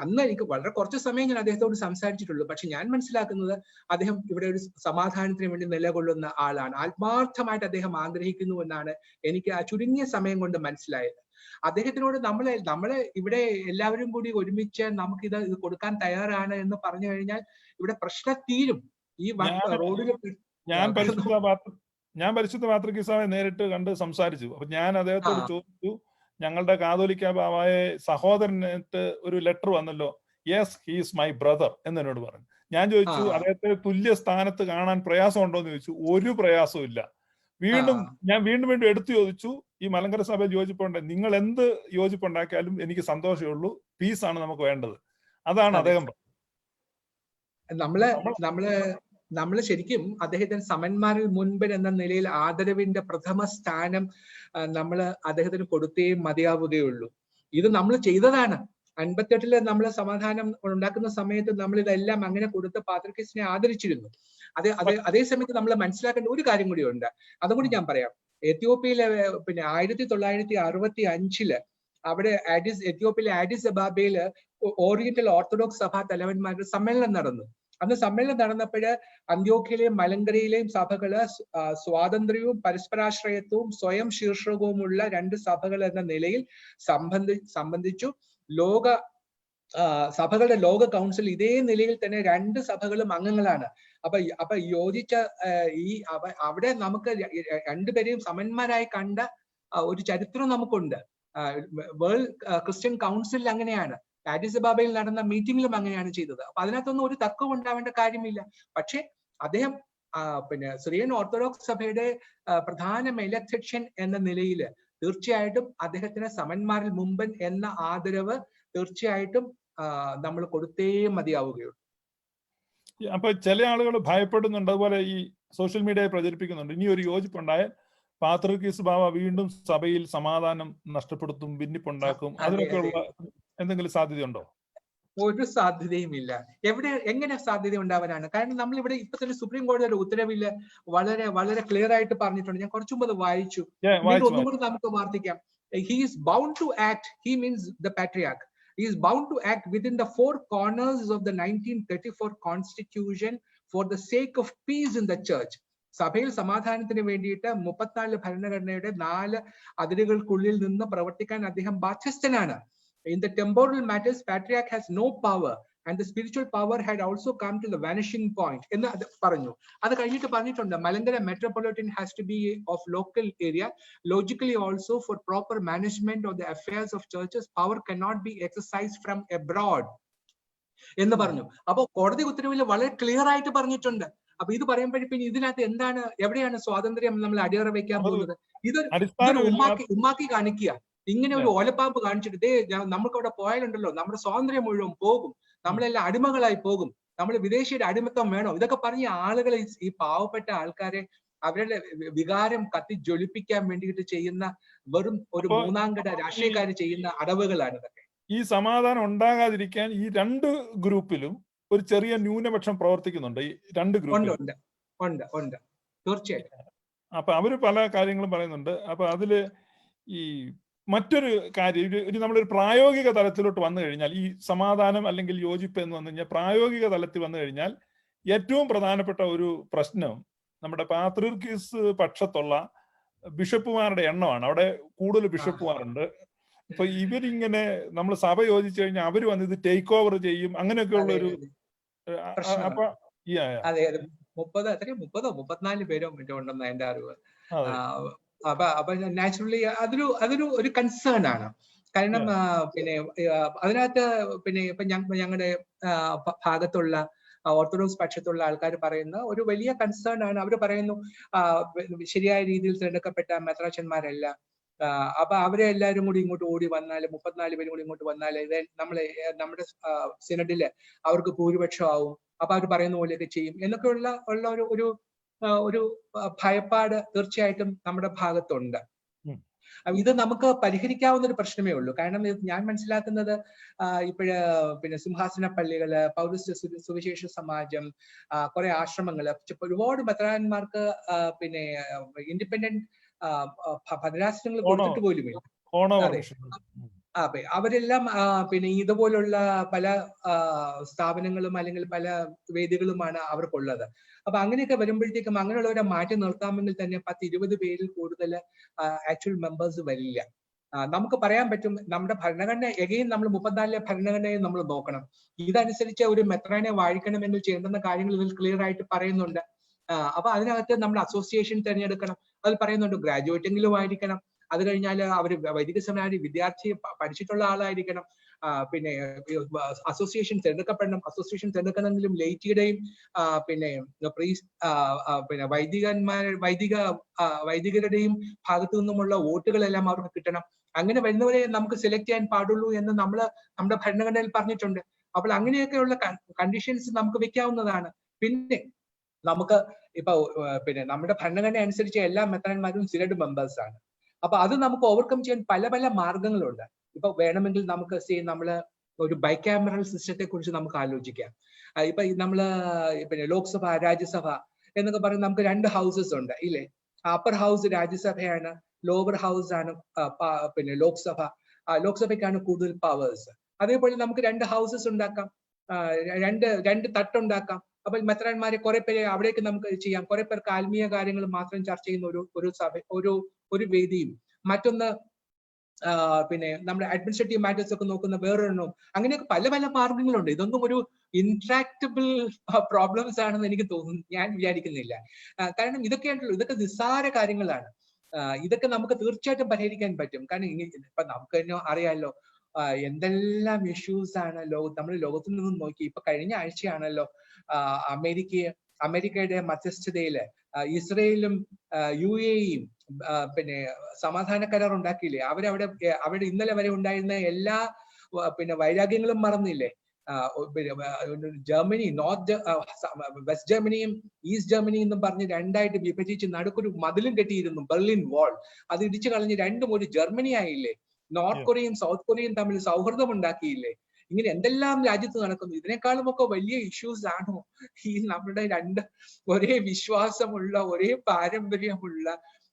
അന്ന് എനിക്ക് വളരെ കുറച്ച് സമയം ഞാൻ അദ്ദേഹത്തോട് സംസാരിച്ചിട്ടുള്ളൂ. പക്ഷെ ഞാൻ മനസ്സിലാക്കുന്നത് അദ്ദേഹം ഇവിടെ ഒരു സമാധാനത്തിന് വേണ്ടി നിലകൊള്ളുന്ന ആളാണ്. ആത്മാർത്ഥമായിട്ട് അദ്ദേഹം ആഗ്രഹിക്കുന്നു എന്നാണ് എനിക്ക് ആ ചുരുങ്ങിയ സമയം കൊണ്ട് മനസ്സിലായത്. അദ്ദേഹത്തിനോട് നമ്മളെ ഇവിടെ എല്ലാവരും കൂടി ഒരുമിച്ച് നമുക്ക് ഇത് കൊടുക്കാൻ തയ്യാറാണ് എന്ന് പറഞ്ഞു കഴിഞ്ഞാൽ ഇവിടെ പ്രശ്നം തീരും. ഈ റോഡിൽ ഞാൻ പരിശുദ്ധ പാത്രിയർക്കീസാവെ നേരിട്ട് കണ്ട് സംസാരിച്ചു. അപ്പൊ ഞാൻ അദ്ദേഹത്തോട് ചോദിച്ചു, ഞങ്ങളുടെ കാതോലിക്ക ബാവായെ സഹോദരനായിട്ട് ഒരു ലെറ്റർ വന്നല്ലോ, yes he is my brother എന്നോട് പറഞ്ഞു. ഞാൻ ചോദിച്ചു അദ്ദേഹത്തെ തുല്യ സ്ഥാനത്ത് കാണാൻ പ്രയാസം ഉണ്ടോ എന്ന് ചോദിച്ചു. ഒരു പ്രയാസവും ഇല്ല. ഞാൻ വീണ്ടും എടുത്തു ചോദിച്ചു, ഈ മലങ്കര സഭയിൽ യോജിപ്പുണ്ട്, നിങ്ങൾ എന്ത് യോജിപ്പുണ്ടാക്കിയാലും എനിക്ക് സന്തോഷമേ ഉള്ളൂ, പീസാണ് നമുക്ക് വേണ്ടത്. അതാണ് അദ്ദേഹം. നമ്മൾ ശരിക്കും അദ്ദേഹത്തിന് സമന്മാരിൽ മുൻപിൽ എന്ന നിലയിൽ ആദരവിന്റെ പ്രഥമ സ്ഥാനം നമ്മൾ അദ്ദേഹത്തിന് കൊടുത്തേ മതിയാവുകയുള്ളൂ. ഇത് നമ്മൾ ചെയ്തതാണ്. 58 നമ്മൾ സമാധാനം ഉണ്ടാക്കുന്ന സമയത്ത് നമ്മൾ ഇതെല്ലാം അങ്ങനെ കൊടുത്ത് പാത്രിയർക്കീസിനെ ആദരിച്ചിരുന്നു. അതേ സമയത്ത് നമ്മൾ മനസ്സിലാക്കേണ്ട ഒരു കാര്യം കൂടി ഉണ്ട്. അതുകൂടി ഞാൻ പറയാം. എത്യോപ്യയിലെ 1965 അവിടെ എത്യോപ്യയിലെ ആഡിസ് അബാബയില് ഓറിയന്റൽ ഓർത്തഡോക്സ് സഭാ തലവന്മാരുടെ സമ്മേളനം നടന്നു. അന്ന് സമ്മേളനം നടന്നപ്പോഴ് അന്ത്യോഖ്യയിലെയും മലങ്കരയിലെയും സഭകള് സ്വാതന്ത്ര്യവും പരസ്പരാശ്രയത്വവും സ്വയം ശീർഷകവുമുള്ള 2 സഭകൾ എന്ന നിലയിൽ സംബന്ധിച്ചു. സഭകളുടെ ലോക കൗൺസിൽ ഇതേ നിലയിൽ തന്നെ 2 സഭകളും അംഗങ്ങളാണ്. അപ്പൊ യോജിച്ച അവിടെ നമുക്ക് രണ്ടുപേരെയും സമന്മാരായി കണ്ട ഒരു ചരിത്രം നമുക്കുണ്ട്. വേൾഡ് ക്രിസ്ത്യൻ കൗൺസിൽ അങ്ങനെയാണ്. ആഡിസ് അബാബയിൽ നടന്ന മീറ്റിംഗിലും അങ്ങനെയാണ് ചെയ്തത്. അപ്പൊ അതിനകത്തൊന്നും ഒരു തർക്കം ഉണ്ടാവേണ്ട കാര്യമില്ല. പക്ഷെ അദ്ദേഹം പിന്നെ സിറിയൻ ഓർത്തഡോക്സ് സഭയുടെ പ്രധാന മേലധ്യക്ഷൻ എന്ന നിലയിൽ തീർച്ചയായിട്ടും അദ്ദേഹത്തിന് സമന്മാരിൽ മുമ്പൻ എന്ന ആദരവ് തീർച്ചയായിട്ടും നമ്മൾ കൊടുത്തേ മതിയാവുകയുള്ളൂ. അപ്പൊ ചില ആളുകൾ ഭയപ്പെടുന്നുണ്ട്, അതുപോലെ ഈ സോഷ്യൽ മീഡിയയിൽ പ്രചരിപ്പിക്കുന്നുണ്ട്, ഇനി ഒരു യോജിപ്പുണ്ടായാൽ പാത്രിക്കീസ് ബാവ വീണ്ടും സഭയിൽ സമാധാനം നഷ്ടപ്പെടുത്തും, ഭിന്നിപ്പുണ്ടാക്കും. അതിനൊക്കെയുള്ള എന്തെങ്കിലും സാധ്യതയുണ്ടോ? ഒരു സാധ്യതയുമില്ല. എങ്ങനെ സാധ്യത ഉണ്ടാവാനാണ്? കാരണം നമ്മളിവിടെ ഇപ്പൊ തന്നെ സുപ്രീം കോടതിയുടെ ഉത്തരവില് വളരെ വളരെ ക്ലിയർ ആയിട്ട് പറഞ്ഞിട്ടുണ്ട്. ഞാൻ കുറച്ചു മുമ്പ് അത് വായിച്ചു. ഒന്നും കൂടി നമുക്ക് വാർത്തിക്കാം. He is bound to act. He means the patriarch. He is bound to act within the four corners of the 1934 Constitution for the sake of peace in the church. സഭയിൽ സമാധാനത്തിന് വേണ്ടിയിട്ട് 34 ഭരണഘടനയുടെ 4 അതിരുകൾക്കുള്ളിൽ നിന്ന് പ്രവർത്തിക്കാൻ അദ്ദേഹം ബാധ്യസ്ഥനാണ്. In the temporal matters, patriarch has no power, and the spiritual power had also come to the vanishing point. എന്ന് പറഞ്ഞു. അത് കഴിഞ്ഞിട്ട് പറഞ്ഞിട്ടുണ്ട്, Malankara metropolitan has to be of local area. Logically also, for proper management of the affairs of churches, power cannot be exercised from abroad. എന്ന് പറഞ്ഞു. അപ്പോൾ കോടതി ഉത്തരവിൽ വളരെ ക്ലിയർ ആയിട്ട് പറഞ്ഞിട്ടുണ്ട്. അപ്പൊ ഇത് പറയുമ്പോഴേ പിന്നെ ഇതിനകത്ത് എന്താണ്, എവിടെയാണ് സ്വാതന്ത്ര്യം നമ്മൾ അടിയറ വെക്കാൻ പോകുന്നത്? ഇതൊരു ഉമ്മാക്കി കാണിക്കുക. ഇങ്ങനെ ഒരു ഓലപ്പാമ്പ് കാണിച്ചിട്ട് നമുക്ക് അവിടെ പോയാലുണ്ടല്ലോ നമ്മുടെ സ്വാതന്ത്ര്യം മുഴുവൻ പോകും, നമ്മളെല്ലാം അടിമകളായി പോകും, നമ്മൾ വിദേശിയുടെ അടിമത്തം വേണോ, ഇതൊക്കെ പറഞ്ഞ ആളുകൾ ഈ പാവപ്പെട്ട ആൾക്കാരെ അവരുടെ വികാരം കത്തി ജ്വലിപ്പിക്കാൻ വേണ്ടിയിട്ട് ചെയ്യുന്ന വെറും ഒരു മൂന്നാംകിട രാഷ്ട്രീയക്കാർ ചെയ്യുന്ന അടവുകളാണ് ഇതൊക്കെ. ഈ സമാധാനം ഉണ്ടാകാതിരിക്കാൻ ഈ രണ്ട് ഗ്രൂപ്പിലും ഒരു ചെറിയ ന്യൂനപക്ഷം പ്രവർത്തിക്കുന്നുണ്ട്. ഈ രണ്ട് ഗ്രൂപ്പിലും ഉണ്ട് തീർച്ചയായിട്ടും. അപ്പൊ അവര് പല കാര്യങ്ങളും പറയുന്നുണ്ട്. അപ്പൊ അതില് ഈ മറ്റൊരു കാര്യം, നമ്മളൊരു പ്രായോഗിക തലത്തിലോട്ട് വന്നു കഴിഞ്ഞാൽ, ഈ സമാധാനം അല്ലെങ്കിൽ യോജിപ്പ് എന്ന് വന്നു കഴിഞ്ഞാൽ പ്രായോഗിക തലത്തിൽ വന്നു കഴിഞ്ഞാൽ ഏറ്റവും പ്രധാനപ്പെട്ട ഒരു പ്രശ്നം നമ്മുടെ പാത്രിയർക്കീസ് പക്ഷത്തുള്ള ബിഷപ്പുമാരുടെ എണ്ണമാണ്. അവിടെ കൂടുതൽ ബിഷപ്പുമാരുണ്ട്. അപ്പൊ ഇവരിങ്ങനെ നമ്മൾ സഭ യോജിച്ചു കഴിഞ്ഞാൽ അവർ വന്ന് ഇത് ടേക്ക് ഓവർ ചെയ്യും, അങ്ങനെയൊക്കെയുള്ള ഒരു അപ്പൊ 34 പേരോ മറ്റോ ഉണ്ടെന്ന് എന്റെ അറിവ്. അപ്പൊ നാച്ചുറലി അതൊരു ഒരു കൺസേൺ ആണ്. കാരണം പിന്നെ അതിനകത്ത് പിന്നെ ഇപ്പൊ ഞങ്ങളുടെ ഭാഗത്തുള്ള ഓർത്തഡോക്സ് പക്ഷത്തുള്ള ആൾക്കാർ പറയുന്ന ഒരു വലിയ കൺസേൺ ആണ്. അവർ പറയുന്നു ശരിയായ രീതിയിൽ തിരഞ്ഞെടുക്കപ്പെട്ട മെത്രാച്ചന്മാരല്ല, അപ്പൊ അവരെ എല്ലാവരും കൂടി ഇങ്ങോട്ട് ഓടി വന്നാൽ, 34 പേരും കൂടി ഇങ്ങോട്ട് വന്നാൽ നമ്മുടെ സിനഡില് അവർക്ക് ഭൂരിപക്ഷം ആവും, അപ്പൊ അവർ പറയുന്ന പോലെയൊക്കെ ചെയ്യും എന്നൊക്കെ ഉള്ള ഒരു ഭയപ്പാട് തീർച്ചയായിട്ടും നമ്മുടെ ഭാഗത്തുണ്ട്. ഇത് നമുക്ക് പരിഹരിക്കാവുന്ന ഒരു പ്രശ്നമേ ഉള്ളൂ. കാരണം ഞാൻ മനസ്സിലാക്കുന്നത് പിന്നെ സിംഹാസന പള്ളികള്, പൗരസ്ത്യ സുവിശേഷ സമാജം, കുറെ ആശ്രമങ്ങള്, ഒരുപാട് മെത്രാന്മാർക്ക് പിന്നെ ഇൻഡിപെൻഡന്റ് ഭദ്രാസനങ്ങൾ കൊടുത്തിട്ട് പോലുമില്ല. അവരെല്ലാം പിന്നെ ഇതുപോലുള്ള പല സ്ഥാപനങ്ങളും അല്ലെങ്കിൽ പല വേദികളുമാണ് അവർക്കുള്ളത്. അപ്പൊ അങ്ങനെയൊക്കെ വരുമ്പോഴത്തേക്കും അങ്ങനെയുള്ളവരെ മാറ്റി നിർത്താമെങ്കിൽ തന്നെ 10-20 പേരിൽ കൂടുതൽ ആക്ച്വൽ മെമ്പേഴ്സ് വരില്ല. നമുക്ക് പറയാൻ പറ്റും, നമ്മുടെ ഭരണഘടന എഗെയിൻ നമ്മൾ 34 ഭരണഘടനയെ നമ്മൾ നോക്കണം. ഇതനുസരിച്ച് ഒരു മെത്രാനെ വാഴിക്കണമെങ്കിൽ ചെയ്യേണ്ടുന്ന കാര്യങ്ങൾ ഇതിൽ ക്ലിയർ ആയിട്ട് പറയുന്നുണ്ട്. അപ്പൊ അതിനകത്ത് നമ്മൾ അസോസിയേഷൻ തിരഞ്ഞെടുക്കണം. അതിൽ പറയുന്നുണ്ട് ഗ്രാജുവേറ്റെങ്കിലും ആയിരിക്കണം, അത് കഴിഞ്ഞാൽ അവർ വൈദിക സെമിനാരി വിദ്യാർത്ഥി പഠിച്ചിട്ടുള്ള ആളായിരിക്കണം, പിന്നെ അസോസിയേഷൻ തിരഞ്ഞെടുക്കപ്പെടണം. അസോസിയേഷൻ തിരഞ്ഞെടുക്കണമെങ്കിലും ലേറ്റിയുടെയും പിന്നെ വൈദികരുടെയും ഭാഗത്തു നിന്നുമുള്ള വോട്ടുകളെല്ലാം അവർക്ക് കിട്ടണം. അങ്ങനെ വരുന്നവരെ നമുക്ക് സെലക്ട് ചെയ്യാൻ പാടുള്ളൂ എന്ന് നമ്മുടെ ഭരണഘടനയിൽ പറഞ്ഞിട്ടുണ്ട്. അപ്പോൾ അങ്ങനെയൊക്കെയുള്ള കണ്ടീഷൻസ് നമുക്ക് വെക്കാവുന്നതാണ്. പിന്നെ നമുക്ക് ഇപ്പൊ പിന്നെ നമ്മുടെ ഭരണഘടന അനുസരിച്ച് എല്ലാ മെത്രാന്മാരും സിനഡ് മെമ്പേഴ്സ് ആണ്. അപ്പൊ അത് നമുക്ക് ഓവർകം ചെയ്യാൻ പല പല മാർഗങ്ങളുണ്ട്. ഇപ്പൊ വേണമെങ്കിൽ നമുക്ക് നമ്മള് ഒരു ബൈക്യാമറൽ സിസ്റ്റത്തെ കുറിച്ച് നമുക്ക് ആലോചിക്കാം. ഇപ്പൊ നമ്മള് പിന്നെ ലോക്സഭ, രാജ്യസഭ എന്നൊക്കെ പറയുന്നത് നമുക്ക് 2 ഹൗസസ് ഉണ്ട് ഇല്ലേ? അപ്പർ ഹൗസ് രാജ്യസഭയാണ്, ലോവർ ഹൗസ് ആണ് പിന്നെ ലോക്സഭ. ലോക്സഭയ്ക്കാണ് കൂടുതൽ പവേഴ്സ്. അതേപോലെ നമുക്ക് 2 ഹൗസസ് ഉണ്ടാക്കാം, രണ്ട് തട്ടുണ്ടാക്കാം. അപ്പൊ മെത്രാന്മാരെ കുറെ പേരെ അവിടേക്ക് നമുക്ക് ചെയ്യാം. കുറെ പേർക്ക് ആത്മീയ കാര്യങ്ങൾ മാത്രം ചർച്ച ചെയ്യുന്ന ഒരു സഭ, ഒരു വേദിയും, മറ്റൊന്ന് പിന്നെ നമ്മുടെ അഡ്മിനിസ്ട്രേറ്റീവ് മാറ്റേഴ്സ് ഒക്കെ നോക്കുന്ന വേറൊരെണ്ണവും. അങ്ങനെയൊക്കെ പല പല മാർഗങ്ങളുണ്ട്. ഇതൊന്നും ഒരു ഇൻട്രാക്റ്റബിൾ പ്രോബ്ലംസ് ആണെന്ന് എനിക്ക് തോന്നുന്നു, ഞാൻ വിചാരിക്കുന്നില്ല. കാരണം ഇതൊക്കെ നിസ്സാര കാര്യങ്ങളാണ്. ഇതൊക്കെ നമുക്ക് തീർച്ചയായിട്ടും പരിഹരിക്കാൻ പറ്റും. കാരണം ഇപ്പൊ നമുക്ക് തന്നെ അറിയാമല്ലോ എന്തെല്ലാം ഇഷ്യൂസ് ആണ് നമ്മൾ ലോകത്തിൽ നിന്നും നോക്കി. ഇപ്പൊ കഴിഞ്ഞ ആഴ്ചയാണല്ലോ അമേരിക്കയുടെ മധ്യസ്ഥതയില് ഇസ്രയേലും UAE-യും പിന്നെ സമാധാന കരാർ ഉണ്ടാക്കിയില്ലേ? അവിടെ ഇന്നലെ വരെ ഉണ്ടായിരുന്ന എല്ലാ പിന്നെ വൈരാഗ്യങ്ങളും മറന്നില്ലേ? ജർമ്മനി വെസ്റ്റ് ജർമ്മനിയും ഈസ്റ്റ് ജർമ്മനിയും എന്നും പറഞ്ഞ് രണ്ടായിട്ട് വിഭജിച്ച് നടുക്കൊരു മതിലും കെട്ടിയിരുന്നു, ബെർലിൻ വാൾ. അത് ഇടിച്ചു കളഞ്ഞ് രണ്ടും ഒരു ജർമ്മനി ആയില്ലേ? നോർത്ത് കൊറിയയും സൗത്ത് കൊറിയയും തമ്മിൽ സൗഹൃദം ഉണ്ടാക്കിയില്ലേ? ഇങ്ങനെ എന്തെല്ലാം രാജ്യത്ത് നടക്കുന്നു. ഇതിനേക്കാളും ഒക്കെ വലിയ ഇഷ്യൂസ് ആണോ ഈ നമ്മുടെ ഒരേ വിശ്വാസമുള്ള, ഒരേ പാരമ്പര്യമുള്ള,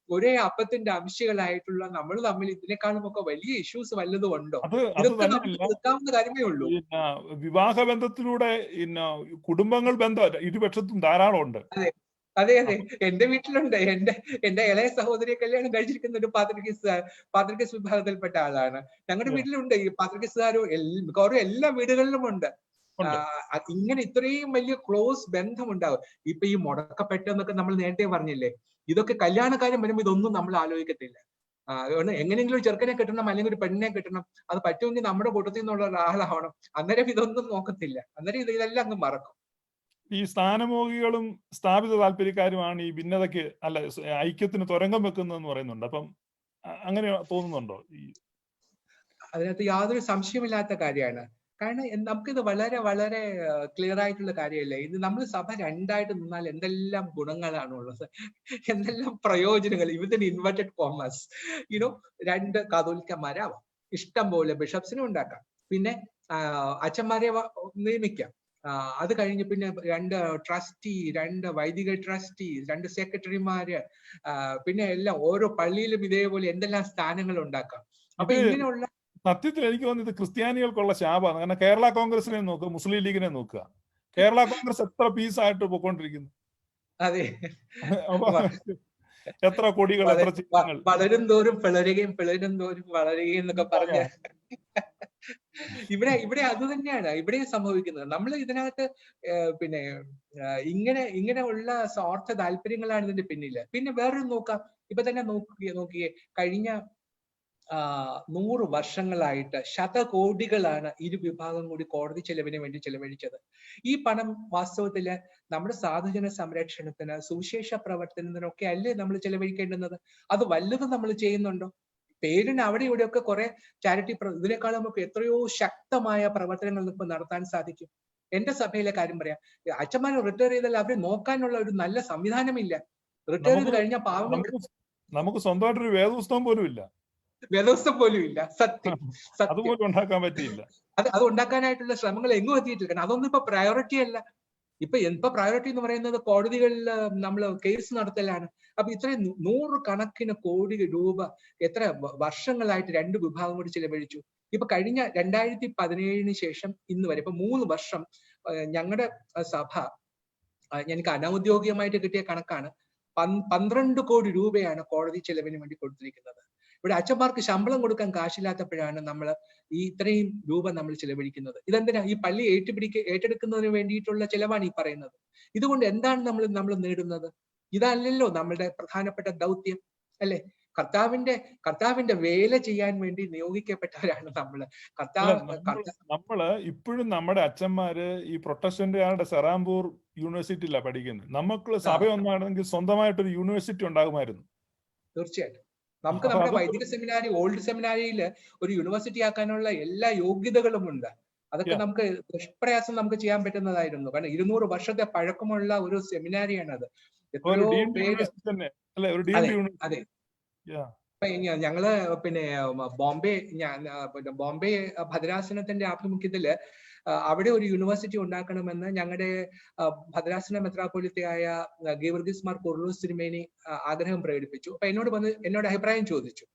ഒരേ അപ്പത്തിന്റെ അംശികളായിട്ടുള്ള നമ്മൾ തമ്മിൽ ഇതിനേക്കാളും ഒക്കെ വലിയ ഇഷ്യൂസ് വല്ലതും ഉണ്ടോ? ഇതൊക്കെ നമുക്ക് എടുക്കാവുന്ന കാര്യമേ ഉള്ളൂ. വിവാഹ ബന്ധത്തിലൂടെ കുടുംബങ്ങൾ ബന്ധം ഇരുപക്ഷത്തും ധാരാളം ഉണ്ട്. അതെ. എന്റെ വീട്ടിലുണ്ട്. എന്റെ ഇളയ സഹോദരിയെ കല്യാണം കഴിച്ചിരിക്കുന്ന ഒരു പാത്രികസ് വിഭാഗത്തിൽപ്പെട്ട ആളാണ്. ഞങ്ങളുടെ വീട്ടിലുണ്ട് ഈ പാത്രികസുകാരും മിക്കവാറും എല്ലാ വീടുകളിലും ഉണ്ട്. ഇങ്ങനെ ഇത്രയും വലിയ ക്ലോസ് ബന്ധമുണ്ടാവും. ഇപ്പൊ ഈ മുടക്കപ്പെട്ടെന്നൊക്കെ നമ്മൾ നേരത്തെ പറഞ്ഞില്ലേ, ഇതൊക്കെ കല്യാണക്കാര്യം വരുമ്പോൾ ഇതൊന്നും നമ്മൾ ആലോചിക്കത്തില്ല. അതുകൊണ്ട് എങ്ങനെയെങ്കിലും ചെറുക്കനെ കിട്ടണം, അല്ലെങ്കിൽ ഒരു പെണ്ണിനെ കിട്ടണം, അത് പറ്റുമെങ്കിൽ നമ്മുടെ കൂട്ടത്തിൽ നിന്നുള്ള ഒരാളാവണം. അന്നേരം ഇതൊന്നും നോക്കത്തില്ല, അന്നേരം ഇതെല്ലാം അങ്ങ് മറക്കും. ഈ സ്ഥാനമോഹികളും സ്ഥാപിത താല്പര്യക്കാരുമാണ് ഈ ഭിന്നതയ്ക്ക് ഐക്യത്തിന് തുരങ്കം വെക്കുന്നതെന്ന് പറയുന്നുണ്ട്. അപ്പം അങ്ങനെ തോന്നുന്നുണ്ടോ? അതിനകത്ത് യാതൊരു സംശയമില്ലാത്ത കാര്യമാണ്. കാരണം നമുക്കിത് വളരെ വളരെ ക്ലിയർ ആയിട്ടുള്ള കാര്യമല്ലേ. ഇത് നമ്മൾ സഭ രണ്ടായിട്ട് നിന്നാൽ എന്തെല്ലാം ഗുണങ്ങളാണ് ഉള്ളത്, എന്തെല്ലാം പ്രയോജനങ്ങൾ. ഇവൻ ഇൻവെർട്ടഡ് കോമേഴ്സ്, രണ്ട് കാതോലിക്കന്മാരാവാം, ഇഷ്ടം പോലെ ബിഷപ്സിനെ ഉണ്ടാക്കാം, പിന്നെ അച്ഛന്മാരെ നിയമിക്കാം. അത് കഴിഞ്ഞ് പിന്നെ 2 ട്രസ്റ്റി, 2 വൈദിക ട്രസ്റ്റി, 2 സെക്രട്ടറിമാര്, പിന്നെ എല്ലാം ഓരോ പള്ളിയിലും ഇതേപോലെ എന്തെല്ലാം സ്ഥാനങ്ങൾ ഉണ്ടാക്കാം. അപ്പൊ ഇങ്ങനെയുള്ള സത്യത്തിൽ എനിക്ക് തോന്നുന്നത് ക്രിസ്ത്യാനികൾക്കുള്ള ശാപമാണ്. കാരണം കേരള കോൺഗ്രസിനെ നോക്കുക, മുസ്ലിം ലീഗിനെ നോക്കുക. കേരള കോൺഗ്രസ് എത്ര പീസായിട്ട് പോയിക്കൊണ്ടിരിക്കുന്നു. അതെ, എത്ര കൊടികൾ, എത്ര ചിഹ്നങ്ങൾ. വളരും തോറും പിളരുകയും പിളരും തോറും വളരുകയും എന്നൊക്കെ പറഞ്ഞ ഇവിടെ അത് തന്നെയാണ് ഇവിടെ സംഭവിക്കുന്നത്. നമ്മൾ ഇതിനകത്ത് പിന്നെ ഇങ്ങനെ ഉള്ള സ്വാർത്ഥ താല്പര്യങ്ങളാണ് ഇതിന്റെ പിന്നില്. പിന്നെ വേറൊരു നോക്കാം, ഇപ്പൊ തന്നെ നോക്കിയേ കഴിഞ്ഞ 100 വർഷങ്ങളായിട്ട് ശതകോടികളാണ് ഇരുവിഭാഗം കൂടി കോടതി ചെലവിന് വേണ്ടി ചെലവഴിച്ചത്. ഈ പണം വാസ്തവത്തില് നമ്മുടെ സാധുജന സംരക്ഷണത്തിന്, സുവിശേഷ പ്രവർത്തനത്തിനൊക്കെ അല്ലേ നമ്മൾ ചെലവഴിക്കേണ്ടുന്നത്? അത് വല്ലതും നമ്മൾ ചെയ്യുന്നുണ്ടോ? പേരിന് അവിടെ ഇവിടെയൊക്കെ കുറെ ചാരിറ്റി ഇതിനേക്കാളും നമുക്ക് എത്രയോ ശക്തമായ പ്രവർത്തനങ്ങൾ ഇപ്പൊ നടത്താൻ സാധിക്കും. എന്റെ സഭയിലെ കാര്യം പറയാം, അച്ഛന്മാരെ റിട്ടയർ ചെയ്താൽ അവരെ നോക്കാനുള്ള ഒരു നല്ല സംവിധാനമില്ല. റിട്ടയർ ചെയ്ത് കഴിഞ്ഞാൽ പാവങ്ങൾക്ക് നമുക്ക് സ്വന്തമായിട്ടൊരു വേദപുസ്തകം പോലും ഇല്ല. സത്യം അതുപോലും ഉണ്ടാക്കാൻ പറ്റിയില്ല. അത് ഉണ്ടാക്കാനായിട്ടുള്ള ശ്രമങ്ങൾ എങ്ങും എത്തിയിട്ടില്ല. കാരണം അതൊന്നും ഇപ്പൊ പ്രയോറിറ്റി അല്ല. ഇപ്പൊ പ്രയോറിറ്റി എന്ന് പറയുന്നത് കോടതികളിൽ നമ്മൾ കേസ് നടത്തലാണ്. അപ്പൊ ഇത്രയും 100 കണക്കിന് കോടി രൂപ എത്ര വർഷങ്ങളായിട്ട് 2 വിഭാഗം കൂടി ചിലവഴിച്ചു. ഇപ്പൊ കഴിഞ്ഞ 2017 ശേഷം ഇന്ന് വരെ ഇപ്പൊ 3 വർഷം ഞങ്ങളുടെ സഭ, എനിക്ക് അനൗദ്യോഗികമായിട്ട് കിട്ടിയ കണക്കാണ്, 12 കോടി രൂപയാണ് കോടതി ചെലവിന് വേണ്ടി കൊടുത്തിരിക്കുന്നത്. ഇവിടെ അച്ഛന്മാർക്ക് ശമ്പളം കൊടുക്കാൻ കാശില്ലാത്തപ്പോഴാണ് നമ്മൾ ഈ ഇത്രയും രൂപ നമ്മൾ ചെലവഴിക്കുന്നത്. ഇതെന്തിനാ? ഈ പള്ളി ഏറ്റെടുക്കുന്നതിന് വേണ്ടിയിട്ടുള്ള ചെലവാണ് ഈ പറയുന്നത്. ഇതുകൊണ്ട് എന്താണ് നമ്മൾ നേടുന്നത്? ഇതല്ലല്ലോ നമ്മളുടെ പ്രധാനപ്പെട്ട ദൗത്യം, അല്ലെ? കർത്താവിന്റെ വേല ചെയ്യാൻ വേണ്ടി നിയോഗിക്കപ്പെട്ടവരാണ് നമ്മള്. നമ്മള് ഇപ്പോഴും നമ്മുടെ അച്ഛന്മാര് ഈ പ്രൊട്ടസ്റ്റന്റുകാരുടെ സെറാംപൂർ യൂണിവേഴ്സിറ്റിയിലാണ് പഠിക്കുന്നത്. നമുക്ക് സഭ ഒന്നാണെങ്കിൽ സ്വന്തമായിട്ടൊരു യൂണിവേഴ്സിറ്റി ഉണ്ടാകുമായിരുന്നു. തീർച്ചയായിട്ടും നമുക്ക് നമ്മുടെ വൈദിക സെമിനാരി, ഓൾഡ് സെമിനാരിയിൽ ഒരു യൂണിവേഴ്സിറ്റി ആക്കാനുള്ള എല്ലാ യോഗ്യതകളും ഉണ്ട്. അതൊക്കെ നമുക്ക് നിഷ്പ്രയാസം നമുക്ക് ചെയ്യാൻ പറ്റുന്നതായിരുന്നു. കാരണം 200 വർഷത്തെ പഴക്കമുള്ള ഒരു സെമിനാരിയാണ് അത്. എത്രയോ പേര്. അതെ, ഞങ്ങള് പിന്നെ ബോംബെ ഭദ്രാസനത്തിന്റെ ആഭിമുഖ്യത്തില് അവിടെ ഒരു യൂണിവേഴ്സിറ്റി ഉണ്ടാക്കണമെന്ന് ഞങ്ങളുടെ ഭദ്രാസന മെത്രാപ്പൊലീത്തയായ ഗീവർഗീസ് മാർ കുർലോസ് തിരുമേനി ആഗ്രഹം പ്രകടിപ്പിച്ചു. അപ്പൊ എന്നോട് അഭിപ്രായം ചോദിച്ചു.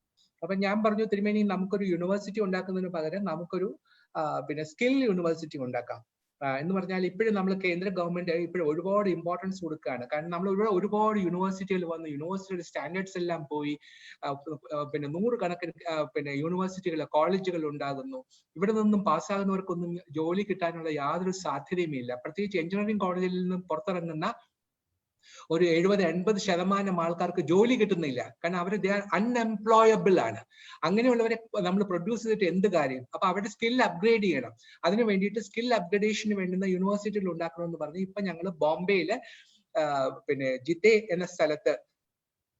അപ്പൊ ഞാൻ പറഞ്ഞു, തിരുമേനി, നമുക്കൊരു യൂണിവേഴ്സിറ്റി ഉണ്ടാക്കുന്നതിന് പകരം നമുക്കൊരു സ്കിൽ യൂണിവേഴ്സിറ്റി ഉണ്ടാക്കാം എന്ന് പറഞ്ഞാൽ ഇപ്പോഴും നമ്മൾ കേന്ദ്ര ഗവൺമെന്റ് ഇപ്പോഴും ഒരുപാട് ഇമ്പോർട്ടൻസ് കൊടുക്കുകയാണ്. കാരണം നമ്മൾ ഒരുപാട് യൂണിവേഴ്സിറ്റികൾ വന്ന് യൂണിവേഴ്സിറ്റിയുടെ സ്റ്റാൻഡേർഡ്സ് എല്ലാം പോയി 100 കണക്കിന് യൂണിവേഴ്സിറ്റികൾ, കോളേജുകൾ ഉണ്ടാകുന്നു. ഇവിടെ നിന്നും പാസ്സാകുന്നവർക്കൊന്നും ജോലി കിട്ടാനുള്ള യാതൊരു സാധ്യതയുമില്ല. പ്രത്യേകിച്ച് എഞ്ചിനീയറിംഗ് കോളേജിൽ നിന്നും പുറത്തിറങ്ങുന്ന ഒരു 70-80% ആൾക്കാർക്ക് ജോലി കിട്ടുന്നില്ല. കാരണം അവർ അൺഎംപ്ലോയബിൾ ആണ്. അങ്ങനെയുള്ളവരെ നമ്മൾ പ്രൊഡ്യൂസ് ചെയ്തിട്ട് എന്ത് കാര്യം? അപ്പൊ അവരുടെ സ്കിൽ അപ്ഗ്രേഡ് ചെയ്യണം. അതിന് വേണ്ടിയിട്ട് സ്കിൽ അപ്ഗ്രേഡേഷന് വേണ്ടുന്ന യൂണിവേഴ്സിറ്റികൾ ഉണ്ടാക്കണമെന്ന് പറഞ്ഞ് ഇപ്പൊ ഞങ്ങൾ ബോംബെയില് പിന്നെ ജിത്തെ എന്ന സ്ഥലത്ത്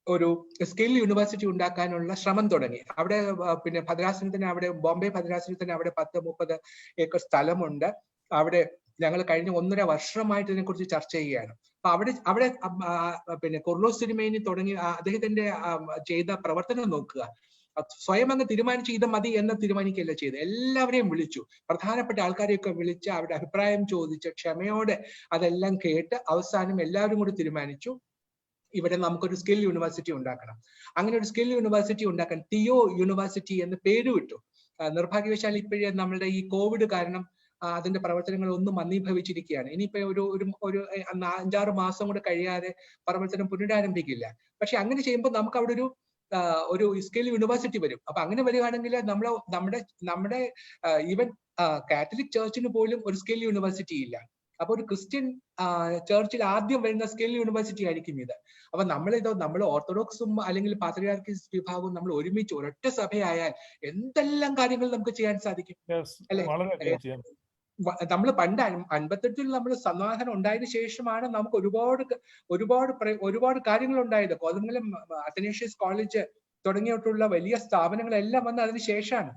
ഒരു സ്കിൽ യൂണിവേഴ്സിറ്റി ഉണ്ടാക്കാനുള്ള ശ്രമം തുടങ്ങി. അവിടെ പിന്നെ ഭദ്രാസനത്തിന് അവിടെ ബോംബെ ഭദ്രാസനത്തിന് അവിടെ 10-30 ഏക്കർ സ്ഥലമുണ്ട്. അവിടെ ഞങ്ങൾ കഴിഞ്ഞ 1.5 വർഷമായിട്ട് ഇതിനെക്കുറിച്ച് ചർച്ച ചെയ്യുകയാണ്. അപ്പൊ അവിടെ പിന്നെ കുർലോസ് തിരുമേനി തുടങ്ങി അദ്ദേഹത്തിന്റെ ചെയ്ത പ്രവർത്തനം നോക്കുക. സ്വയം അങ്ങ് തീരുമാനിച്ച് ഇത് മതി എന്ന് തീരുമാനിക്കുകയല്ല ചെയ്ത്, എല്ലാവരെയും വിളിച്ചു, പ്രധാനപ്പെട്ട ആൾക്കാരെയൊക്കെ വിളിച്ച് അവരുടെ അഭിപ്രായം ചോദിച്ച് ക്ഷമയോടെ അതെല്ലാം കേട്ട് അവസാനം എല്ലാവരും കൂടി തീരുമാനിച്ചു ഇവിടെ നമുക്കൊരു സ്കിൽ യൂണിവേഴ്സിറ്റി ഉണ്ടാക്കണം. അങ്ങനെ ഒരു സ്കിൽ യൂണിവേഴ്സിറ്റി ഉണ്ടാക്കാൻ തിയോ യൂണിവേഴ്സിറ്റി എന്ന് പേര് വിട്ടു. നിർഭാഗ്യവശാൽ ഇപ്പോഴേ നമ്മളുടെ ഈ കോവിഡ് കാരണം അതിന്റെ പ്രവർത്തനങ്ങൾ ഒന്നും മന്ദീഭവിച്ചിരിക്കുകയാണ്. ഇനിയിപ്പോ ഒരു 5-6 മാസം കൂടെ കഴിയാതെ പ്രവർത്തനം പുനരാരംഭിക്കില്ല. പക്ഷെ അങ്ങനെ ചെയ്യുമ്പോൾ നമുക്ക് അവിടെ ഒരു സ്കിൽ യൂണിവേഴ്സിറ്റി വരും. അപ്പൊ അങ്ങനെ വരികയാണെങ്കിൽ നമ്മുടെ ഈവൻ കാത്തലിക് ചർച്ചിന് പോലും ഒരു സ്കിൽ യൂണിവേഴ്സിറ്റി ഇല്ല. അപ്പൊ ഒരു ക്രിസ്ത്യൻ ചർച്ചിൽ ആദ്യം വരുന്ന സ്കിൽ യൂണിവേഴ്സിറ്റി ആയിരിക്കും ഇത്. അപ്പൊ നമ്മൾ ഓർത്തഡോക്സും അല്ലെങ്കിൽ പാത്രിയാർക്കീസ് വിഭാഗവും നമ്മൾ ഒരുമിച്ച് ഒരൊറ്റ സഭയായാൽ എന്തെല്ലാം കാര്യങ്ങൾ നമുക്ക് ചെയ്യാൻ സാധിക്കും അല്ലെ? നമ്മൾ പണ്ട് 58-ൽ നമ്മൾ സമാധാനം ഉണ്ടായതിനു ശേഷമാണ് നമുക്ക് ഒരുപാട് കാര്യങ്ങൾ ഉണ്ടായത്. കോതമംഗലം അത്തനേഷ്യസ് കോളേജ് തുടങ്ങിയിട്ടുള്ള വലിയ സ്ഥാപനങ്ങളെല്ലാം വന്ന് അതിന് ശേഷമാണ്.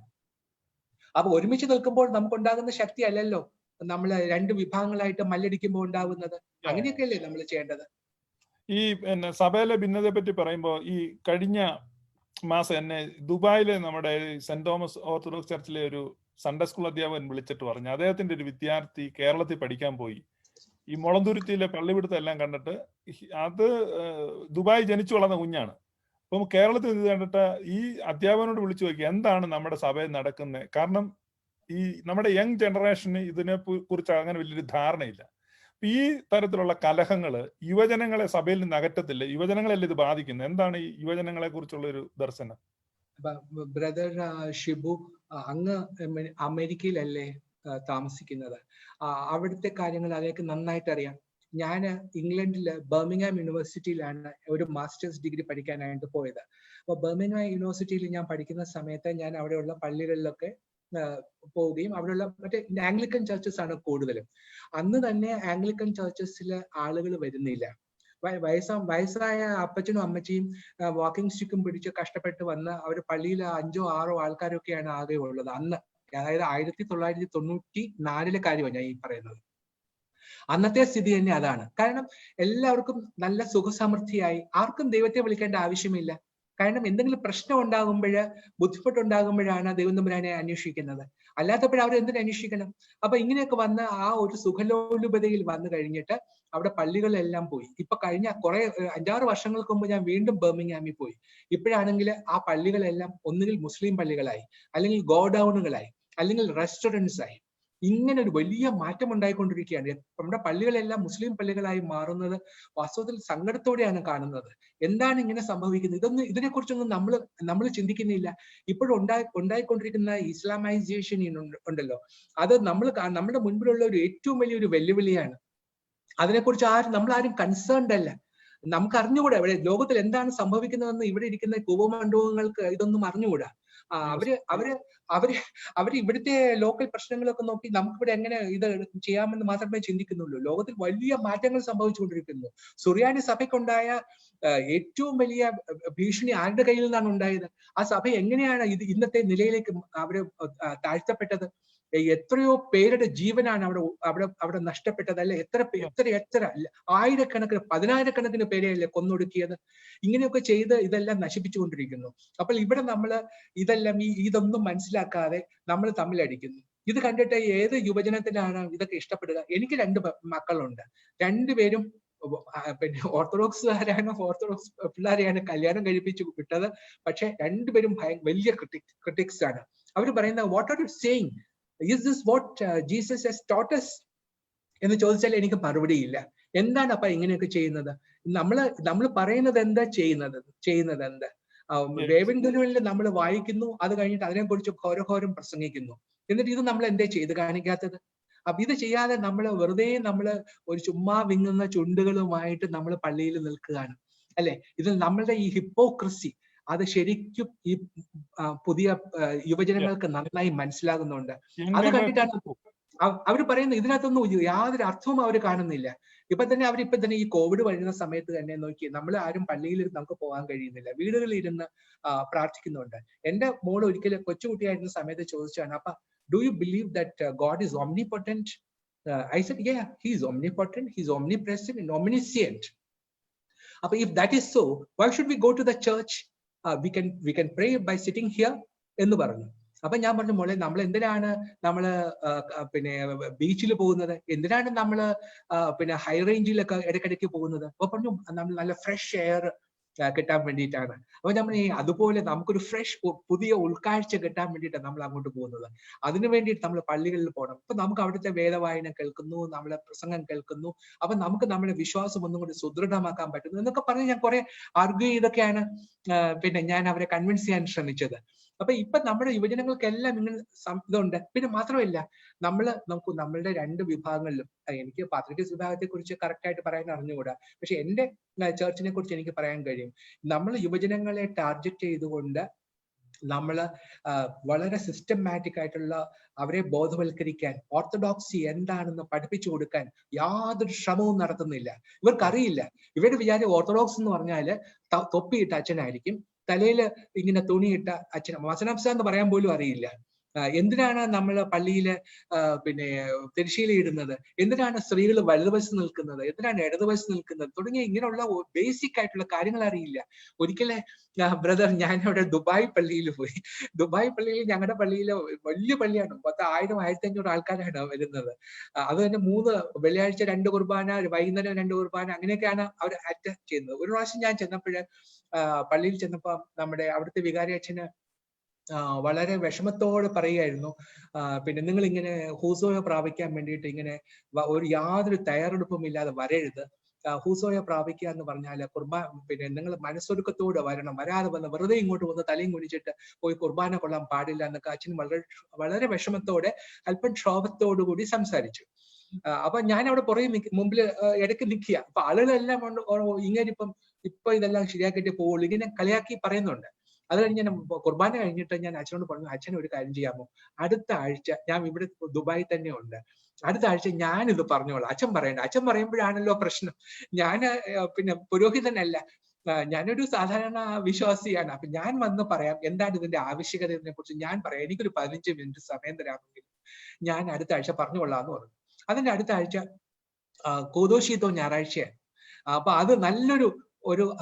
അപ്പൊ ഒരുമിച്ച് നിൽക്കുമ്പോൾ നമുക്കുണ്ടാകുന്ന ശക്തി അല്ലല്ലോ നമ്മൾ 2 വിഭാഗങ്ങളായിട്ട് മല്ലടിക്കുമ്പോൾ ഉണ്ടാവുന്നത്. അങ്ങനെയൊക്കെയല്ലേ നമ്മൾ ചെയ്യേണ്ടത്? ഈ സഭയിലെ ഭിന്നതയെ പറ്റി പറയുമ്പോൾ ഈ കഴിഞ്ഞ മാസം എന്നെ ദുബായിലെ നമ്മുടെ സെന്റ് തോമസ് ഓർത്തഡോക്സ് ചർച്ചിലെ ഒരു സൺഡേ സ്കൂൾ അധ്യാപകൻ വിളിച്ചിട്ട് പറഞ്ഞു, അദ്ദേഹത്തിന്റെ ഒരു വിദ്യാർത്ഥി കേരളത്തിൽ പഠിക്കാൻ പോയി. ഈ മുളന്തുരുത്തിയിലെ പള്ളിവിടുത്തം എല്ലാം കണ്ടിട്ട്, അത് ദുബായ് ജനിച്ചു വളർന്ന കുഞ്ഞാണ്. അപ്പം കേരളത്തിൽ ഇത് കണ്ടിട്ട് ഈ അധ്യാപകനോട് വിളിച്ചു നോക്കി എന്താണ് നമ്മുടെ സഭയിൽ നടക്കുന്നത്. കാരണം ഈ നമ്മുടെ യങ് ജനറേഷന് ഇതിനെ കുറിച്ച് അങ്ങനെ വലിയൊരു ധാരണയില്ല. ഈ തരത്തിലുള്ള കലഹങ്ങള് യുവജനങ്ങളെ സഭയിൽ നിന്ന് അകറ്റത്തില്ല, യുവജനങ്ങളല്ലേ ഇത് ബാധിക്കുന്നത്? എന്താണ് ഈ യുവജനങ്ങളെ കുറിച്ചുള്ള ഒരു ദർശനം? ബ്രദർ ഷിബു, അങ്ങ് അമേരിക്കയിലല്ലേ താമസിക്കുന്നത്? അവിടുത്തെ കാര്യങ്ങൾ അതിലേക്ക് നന്നായിട്ട് അറിയാം. ഞാൻ ഇംഗ്ലണ്ടില് ബർമിംഗ്ഹാം യൂണിവേഴ്സിറ്റിയിലാണ് ഒരു മാസ്റ്റേഴ്സ് ഡിഗ്രി പഠിക്കാനായിട്ട് പോയത്. അപ്പൊ ബർമിംഗ്ഹാം യൂണിവേഴ്സിറ്റിയിൽ ഞാൻ പഠിക്കുന്ന സമയത്ത് ഞാൻ അവിടെയുള്ള പള്ളികളിലൊക്കെ പോവുകയും അവിടെയുള്ള മറ്റേ ആംഗ്ലിക്കൻ ചർച്ചസ് ആണ് കൂടുതലും. അന്ന് തന്നെ ആംഗ്ലിക്കൻ ചർച്ചസിലെ ആളുകൾ വരുന്നില്ല. വയസ്സായ അപ്പച്ചനും അമ്മച്ചിയും വാക്കിംഗ് സ്റ്റിക്കും പിടിച്ച് കഷ്ടപ്പെട്ട് വന്ന് അവർ പള്ളിയിൽ 5-6 ആൾക്കാരൊക്കെയാണ് ആകെ ഉള്ളത് അന്ന്. അതായത് 1994 കാര്യമാണ് ഞാൻ ഈ പറയുന്നത്. അന്നത്തെ സ്ഥിതി തന്നെ അതാണ്. കാരണം എല്ലാവർക്കും നല്ല സുഖസമൃദ്ധിയായി, ആർക്കും ദൈവത്തെ വിളിക്കേണ്ട ആവശ്യമില്ല. കാരണം എന്തെങ്കിലും പ്രശ്നം ഉണ്ടാകുമ്പോഴ്, ബുദ്ധിമുട്ടുണ്ടാകുമ്പോഴാണ് ദൈവം തമ്പുരാനെ അന്വേഷിക്കുന്നത്. അല്ലാത്തപ്പോഴും അവർ എന്തിനു അന്വേഷിക്കണം? അപ്പൊ ഇങ്ങനെയൊക്കെ വന്ന് ആ ഒരു സുഖലോലുപതയിൽ വന്നു കഴിഞ്ഞിട്ട് അവിടെ പള്ളികളെല്ലാം പോയി. ഇപ്പൊ കഴിഞ്ഞ 5-6 വർഷങ്ങൾക്ക് മുമ്പ് ഞാൻ വീണ്ടും ബർമിംഗ്ഹാമിൽ പോയി. ഇപ്പോഴാണെങ്കിൽ ആ പള്ളികളെല്ലാം ഒന്നുകിൽ മുസ്ലിം പള്ളികളായി, അല്ലെങ്കിൽ ഗോഡൌണുകളായി, അല്ലെങ്കിൽ റെസ്റ്റോറൻറ്റ്സ് ആയി. ഇങ്ങനെ ഒരു വലിയ മാറ്റം ഉണ്ടായിക്കൊണ്ടിരിക്കുകയാണ്. നമ്മുടെ പള്ളികളെല്ലാം മുസ്ലിം പള്ളികളായി മാറുന്നത് വാസ്തവത്തിൽ സങ്കടത്തോടെയാണ് കാണുന്നത്. എന്താണ് ഇങ്ങനെ സംഭവിക്കുന്നത്? ഇതിനെക്കുറിച്ചൊന്നും നമ്മൾ ചിന്തിക്കുന്നില്ല. ഇപ്പോഴും ഉണ്ടായിക്കൊണ്ടിരിക്കുന്ന ഇസ്ലാമൈസേഷൻ ഉണ്ടല്ലോ, അത് നമ്മുടെ മുൻപിലുള്ള ഒരു ഏറ്റവും വലിയൊരു വെല്ലുവിളിയാണ്. അതിനെക്കുറിച്ച് നമ്മളാരും കൺസേൺഡ് അല്ല. നമുക്ക് അറിഞ്ഞുകൂടാ ഇവിടെ ലോകത്തിൽ എന്താണ് സംഭവിക്കുന്നതെന്ന്. ഇവിടെ ഇരിക്കുന്ന കുവമണ്ഡപങ്ങൾക്ക് ഇതൊന്നും അറിഞ്ഞുകൂടാ. അവര് ഇവിടുത്തെ ലോക്കൽ പ്രശ്നങ്ങളൊക്കെ നോക്കി നമുക്കിവിടെ എങ്ങനെ ഇത് ചെയ്യാമെന്ന് മാത്രമേ ചിന്തിക്കുന്നുള്ളൂ. ലോകത്തിൽ വലിയ മാറ്റങ്ങൾ സംഭവിച്ചുകൊണ്ടിരിക്കുന്നു. സുറിയാനി സഭയ്ക്കുണ്ടായ ഏറ്റവും വലിയ ഭീഷണി ആരുടെ കയ്യിൽ നിന്നാണ് ഉണ്ടായത്? ആ സഭ എങ്ങനെയാണ് ഇന്നത്തെ നിലയിലേക്ക് അവര് താഴ്ത്തപ്പെട്ടത്? എത്രയോ പേരുടെ ജീവനാണ് അവിടെ നഷ്ടപ്പെട്ടത് അല്ലെ? എത്ര ആയിരക്കണക്കിന് 10,000-കണക്കിന് പേരെയല്ലേ കൊന്നൊടുക്കിയത്? ഇങ്ങനെയൊക്കെ ചെയ്ത് ഇതെല്ലാം നശിപ്പിച്ചുകൊണ്ടിരിക്കുന്നു. അപ്പോൾ ഇവിടെ ഇതൊന്നും മനസ്സിലാക്കാതെ നമ്മൾ തമ്മിലടിക്കുന്നു. ഇത് കണ്ടിട്ട് ഏത് യുവജനത്തിനാണ് ഇതൊക്കെ ഇഷ്ടപ്പെടുക? എനിക്ക് 2 മക്കളുണ്ട്. 2 പേരും പിന്നെ ഓർത്തഡോക്സുകാരാണ്, ഓർത്തഡോക്സ് പിള്ളേരെയാണ് കല്യാണം കഴിപ്പിച്ചു വിട്ടത്. പക്ഷെ 2 പേരും വലിയ ക്രിട്ടിക്സ് ആണ്. അവർ പറയുന്നത്, what are you saying? Is this what Jesus has taught us? എന്ന് ചോദിച്ചാൽ എനിക്ക് മറുപടിയില്ല. എന്താണ് അപ്പൊ ഇങ്ങനെയൊക്കെ ചെയ്യുന്നത്? നമ്മൾ പറയുന്നത് എന്താ, ചെയ്യുന്നത് എന്താ? വേവൻഗലുകളിൽ നമ്മൾ വായിക്കുന്നു, അത് കഴിഞ്ഞിട്ട് അതിനെക്കുറിച്ച് ഘോരഘോരം പ്രസംഗിക്കുന്നു. എന്നിട്ട് ഇത് നമ്മൾ എന്തേ ചെയ്ത് കാണിക്കാത്തത്? അപ്പൊ ഇത് ചെയ്യാതെ വെറുതെ ഒരു ചുമ്മാ വിങ്ങുന്ന ചുണ്ടുകളുമായിട്ട് നമ്മൾ പള്ളിയിൽ നിൽക്കുകയാണ് അല്ലെ? ഇതിൽ നമ്മളുടെ ഈ ഹിപ്പോക്രസി അത് ശരിക്കും ഈ പുതിയ യുവജനങ്ങൾക്ക് നന്നായി മനസ്സിലാകുന്നുണ്ട്. അത് കണ്ടിട്ടാണ് അവർ പറയുന്നത് ഇതിനകത്തൊന്നും യാതൊരു അർത്ഥവും അവർ കാണുന്നില്ല. ഇപ്പൊ തന്നെ ഈ കോവിഡ് വരുന്ന സമയത്ത് തന്നെ നോക്കി, നമ്മൾ ആരും പള്ളിയിൽ നമുക്ക് പോകാൻ കഴിയുന്നില്ല, വീടുകളിൽ ഇരുന്ന് പ്രാർത്ഥിക്കുന്നുണ്ട്. എന്റെ മോൾ ഒരിക്കലും കൊച്ചുകുട്ടിയായിരുന്ന സമയത്ത് ചോദിച്ചാണ്, അപ്പൊ do you believe that God is omnipotent? I said, yeah, he is omnipotent, he is omnipresent and omniscient. But if that is so, why should we go to the church? We can pray by sitting here എന്ന് പറഞ്ഞു. അപ്പൊ ഞാൻ പറഞ്ഞു, മോളെ, നമ്മൾ എന്തിനാണ് പിന്നെ ബീച്ചിൽ പോകുന്നത്, എന്തിനാണ് നമ്മള് പിന്നെ ഹൈ റേഞ്ചിലൊക്കെ ഇടയ്ക്കിടയ്ക്ക് പോകുന്നത്? അപ്പൊ പറഞ്ഞു, നമ്മൾ നല്ല ഫ്രഷ് എയർ കിട്ടാൻ വേണ്ടിയിട്ടാണ്. അപ്പൊ നമ്മൾ അതുപോലെ നമുക്കൊരു ഫ്രഷ് പുതിയ ഉൾക്കാഴ്ച കിട്ടാൻ വേണ്ടിയിട്ടാണ് നമ്മൾ അങ്ങോട്ട് പോകുന്നത്. അതിനു വേണ്ടിയിട്ട് നമ്മൾ പള്ളികളിൽ പോകണം. അപ്പൊ നമുക്ക് അവിടുത്തെ വേദവായന കേൾക്കുന്നു, നമ്മളെ പ്രസംഗം കേൾക്കുന്നു, അപ്പൊ നമുക്ക് നമ്മുടെ വിശ്വാസം ഒന്നും കൂടി സുദൃഢമാക്കാൻ പറ്റുന്നു എന്നൊക്കെ പറഞ്ഞ് ഞാൻ കുറെ ആർഗ്യൂ ചെയ്തൊക്കെയാണ് പിന്നെ ഞാൻ അവരെ കൺവിൻസ് ചെയ്യാൻ ശ്രമിച്ചത്. അപ്പൊ ഇപ്പൊ നമ്മുടെ യുവജനങ്ങൾക്കെല്ലാം ഇങ്ങനെ ഇതുണ്ട്. പിന്നെ മാത്രമല്ല, നമുക്ക് നമ്മളുടെ രണ്ട് വിഭാഗങ്ങളിലും, എനിക്ക് പാത്രികസ് വിഭാഗത്തെ കുറിച്ച് കറക്റ്റ് ആയിട്ട് പറയാൻ അറിഞ്ഞുകൂടാ, പക്ഷെ എന്റെ ചർച്ചിനെ കുറിച്ച് എനിക്ക് പറയാൻ കഴിയും. നമ്മൾ യുവജനങ്ങളെ ടാർഗറ്റ് ചെയ്തുകൊണ്ട് നമ്മൾ വളരെ സിസ്റ്റമാറ്റിക് ആയിട്ടുള്ള അവരെ ബോധവൽക്കരിക്കാൻ, ഓർത്തഡോക്സി എന്താണെന്ന് പഠിപ്പിച്ചു കൊടുക്കാൻ യാതൊരു ശ്രമവും നടത്തുന്നില്ല. ഇവർക്കറിയില്ല. ഇവരുടെ വിചാരം ഓർത്തഡോക്സ് എന്ന് പറഞ്ഞാല് തൊപ്പിയിട്ട അച്ഛനായിരിക്കും, തലയിൽ ഇങ്ങനെ തുണിയിട്ട അച്ഛൻ, വചനാംശ എന്ന് പറയാൻ പോലും അറിയില്ല. എന്തിനാണ് നമ്മൾ പള്ളിയില് പിന്നെ തിരശ്ശീല ഇടുന്നത്, എന്തിനാണ് സ്ത്രീകൾ വലതുവശത്ത് നിൽക്കുന്നത്, എന്തിനാണ് ഇടതുവശത്ത് നിൽക്കുന്നത്, തുടങ്ങിയ ഇങ്ങനെയുള്ള ബേസിക് ആയിട്ടുള്ള കാര്യങ്ങൾ അറിയില്ല. ഒരിക്കലെ ബ്രദർ, ഞാൻ അവിടെ ദുബായ് പള്ളിയിൽ പോയി. ദുബായ് പള്ളിയിൽ, ഞങ്ങളുടെ പള്ളിയിലെ വലിയ പള്ളിയാണ്, 1000-1500 ആൾക്കാരാണ് വരുന്നത്. അത് തന്നെ 3 വെള്ളിയാഴ്ച 2 കുർബാന, വൈകുന്നേരം 2 കുർബാന, അങ്ങനെയൊക്കെയാണ് അവർ അറ്റൻഡ് ചെയ്യുന്നത്. ഒരു പ്രാവശ്യം ഞാൻ ചെന്നപ്പോഴ് പള്ളിയിൽ ചെന്നപ്പോ നമ്മുടെ അവിടുത്തെ വികാരി അച്ഛന് വളരെ വിഷമത്തോടെ പറയുകയായിരുന്നു, പിന്നെ നിങ്ങൾ ഇങ്ങനെ ഹൂസോയെ പ്രാപിക്കാൻ വേണ്ടിയിട്ട് ഇങ്ങനെ യാതൊരു തയ്യാറെടുപ്പും ഇല്ലാതെ വരരുത്. ഹൂസോയെ പ്രാപിക്കുക എന്ന് പറഞ്ഞാൽ പിന്നെ നിങ്ങൾ മനസ്സൊരുക്കത്തോടെ വരണം, വരാതെ വന്ന് വെറുതെ ഇങ്ങോട്ട് വന്ന് തലയും കുനിച്ചിട്ട് പോയി കുർബാന കൊള്ളാൻ പാടില്ല എന്നൊക്കെ അച്ഛൻ വളരെ വിഷമത്തോടെ അല്പം ക്ഷോഭത്തോടു കൂടി സംസാരിച്ചു. അപ്പൊ ഞാൻ അവിടെ പുറകെ മുമ്പിൽ ഇടയ്ക്ക് നിൽക്കുക. അപ്പൊ ആളുകളെല്ലാം ഇങ്ങനെ ഇപ്പൊ ഇതെല്ലാം ശരിയാക്കിയിട്ട് പോകുള്ളൂ, ഇങ്ങനെ കളിയാക്കി പറയുന്നുണ്ട്. അത് കഴിഞ്ഞ് ഞാൻ കുർബാന കഴിഞ്ഞിട്ട് ഞാൻ അച്ഛനോട് പറഞ്ഞു, അച്ഛൻ ഒരു കാര്യം ചെയ്യാമോ, അടുത്ത ആഴ്ച ഞാൻ ഇവിടെ ദുബായി തന്നെ ഉണ്ട്, അടുത്ത ആഴ്ച ഞാനിത് പറഞ്ഞോളാം, അച്ഛൻ പറയണ്ട. അച്ഛൻ പറയുമ്പോഴാണല്ലോ പ്രശ്നം. ഞാൻ പിന്നെ പുരോഹിതനല്ല, ഞാനൊരു സാധാരണ വിശ്വാസിയാണ്. അപ്പൊ ഞാൻ വന്ന് പറയാം, എന്താണ് ഇതിന്റെ ആവശ്യകതയെ കുറിച്ച് ഞാൻ പറയാം, എനിക്കൊരു 15 മിനിറ്റ് സമയം തരാമെങ്കിൽ ഞാൻ അടുത്ത ആഴ്ച പറഞ്ഞുകൊള്ളാന്ന് പറഞ്ഞു. അതിന്റെ അടുത്ത ആഴ്ച കൂദോശീത്തോ ഞായറാഴ്ചയാണ്. അപ്പൊ അത് നല്ലൊരു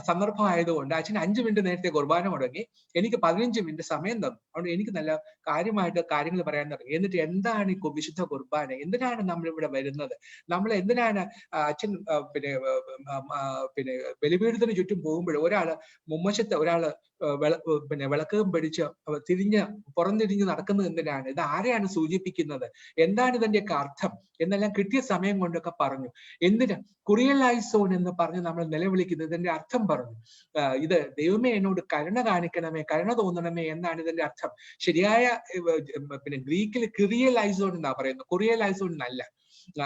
സന്ദർഭമായതുകൊണ്ട് അച്ഛൻ 5 മിനിറ്റ് നേരത്തെ കുർബാന മുടങ്ങി എനിക്ക് 15 മിനിറ്റ് സമയം തന്നു. അതുകൊണ്ട് എനിക്ക് നല്ല കാര്യമായിട്ട് കാര്യങ്ങൾ പറയാൻ തുടങ്ങി. എന്നിട്ട് എന്താണ് ഈ വിശുദ്ധ കുർബാന, എന്തിനാണ് നമ്മൾ ഇവിടെ വരുന്നത്, നമ്മൾ എന്തിനാണ് അച്ഛൻ പിന്നെ ബലിപീഠത്തിന് ചുറ്റും പോകുമ്പോൾ മുമ്മശത്ത് ഒരാള് പിന്നെ വിളക്കകം പിടിച്ച് പുറംതിരിഞ്ഞ് നടക്കുന്നത് എന്തിനാണ്, ഇത് ആരെയാണ് സൂചിപ്പിക്കുന്നത്, എന്താണ് ഇതിന്റെയൊക്കെ അർത്ഥം എന്നെല്ലാം കിട്ടിയ സമയം കൊണ്ടൊക്കെ പറഞ്ഞു. എന്തിന് കുറിയലൈസോൺ എന്ന് പറഞ്ഞ് നമ്മൾ നിലവിളിക്കുന്നത്, ഇതിന്റെ അർത്ഥം പറഞ്ഞു. ഇത് ദൈവമേ എന്നോട് കരുണ കാണിക്കണമേ, കരുണ തോന്നണമേ എന്നാണ് ഇതിന്റെ അർത്ഥം. ശരിയായ പിന്നെ ഗ്രീക്കിൽ കിറിയലൈസോൺ എന്നാ പറയുന്നത്, കുറിയലൈസോൺ എന്നല്ല.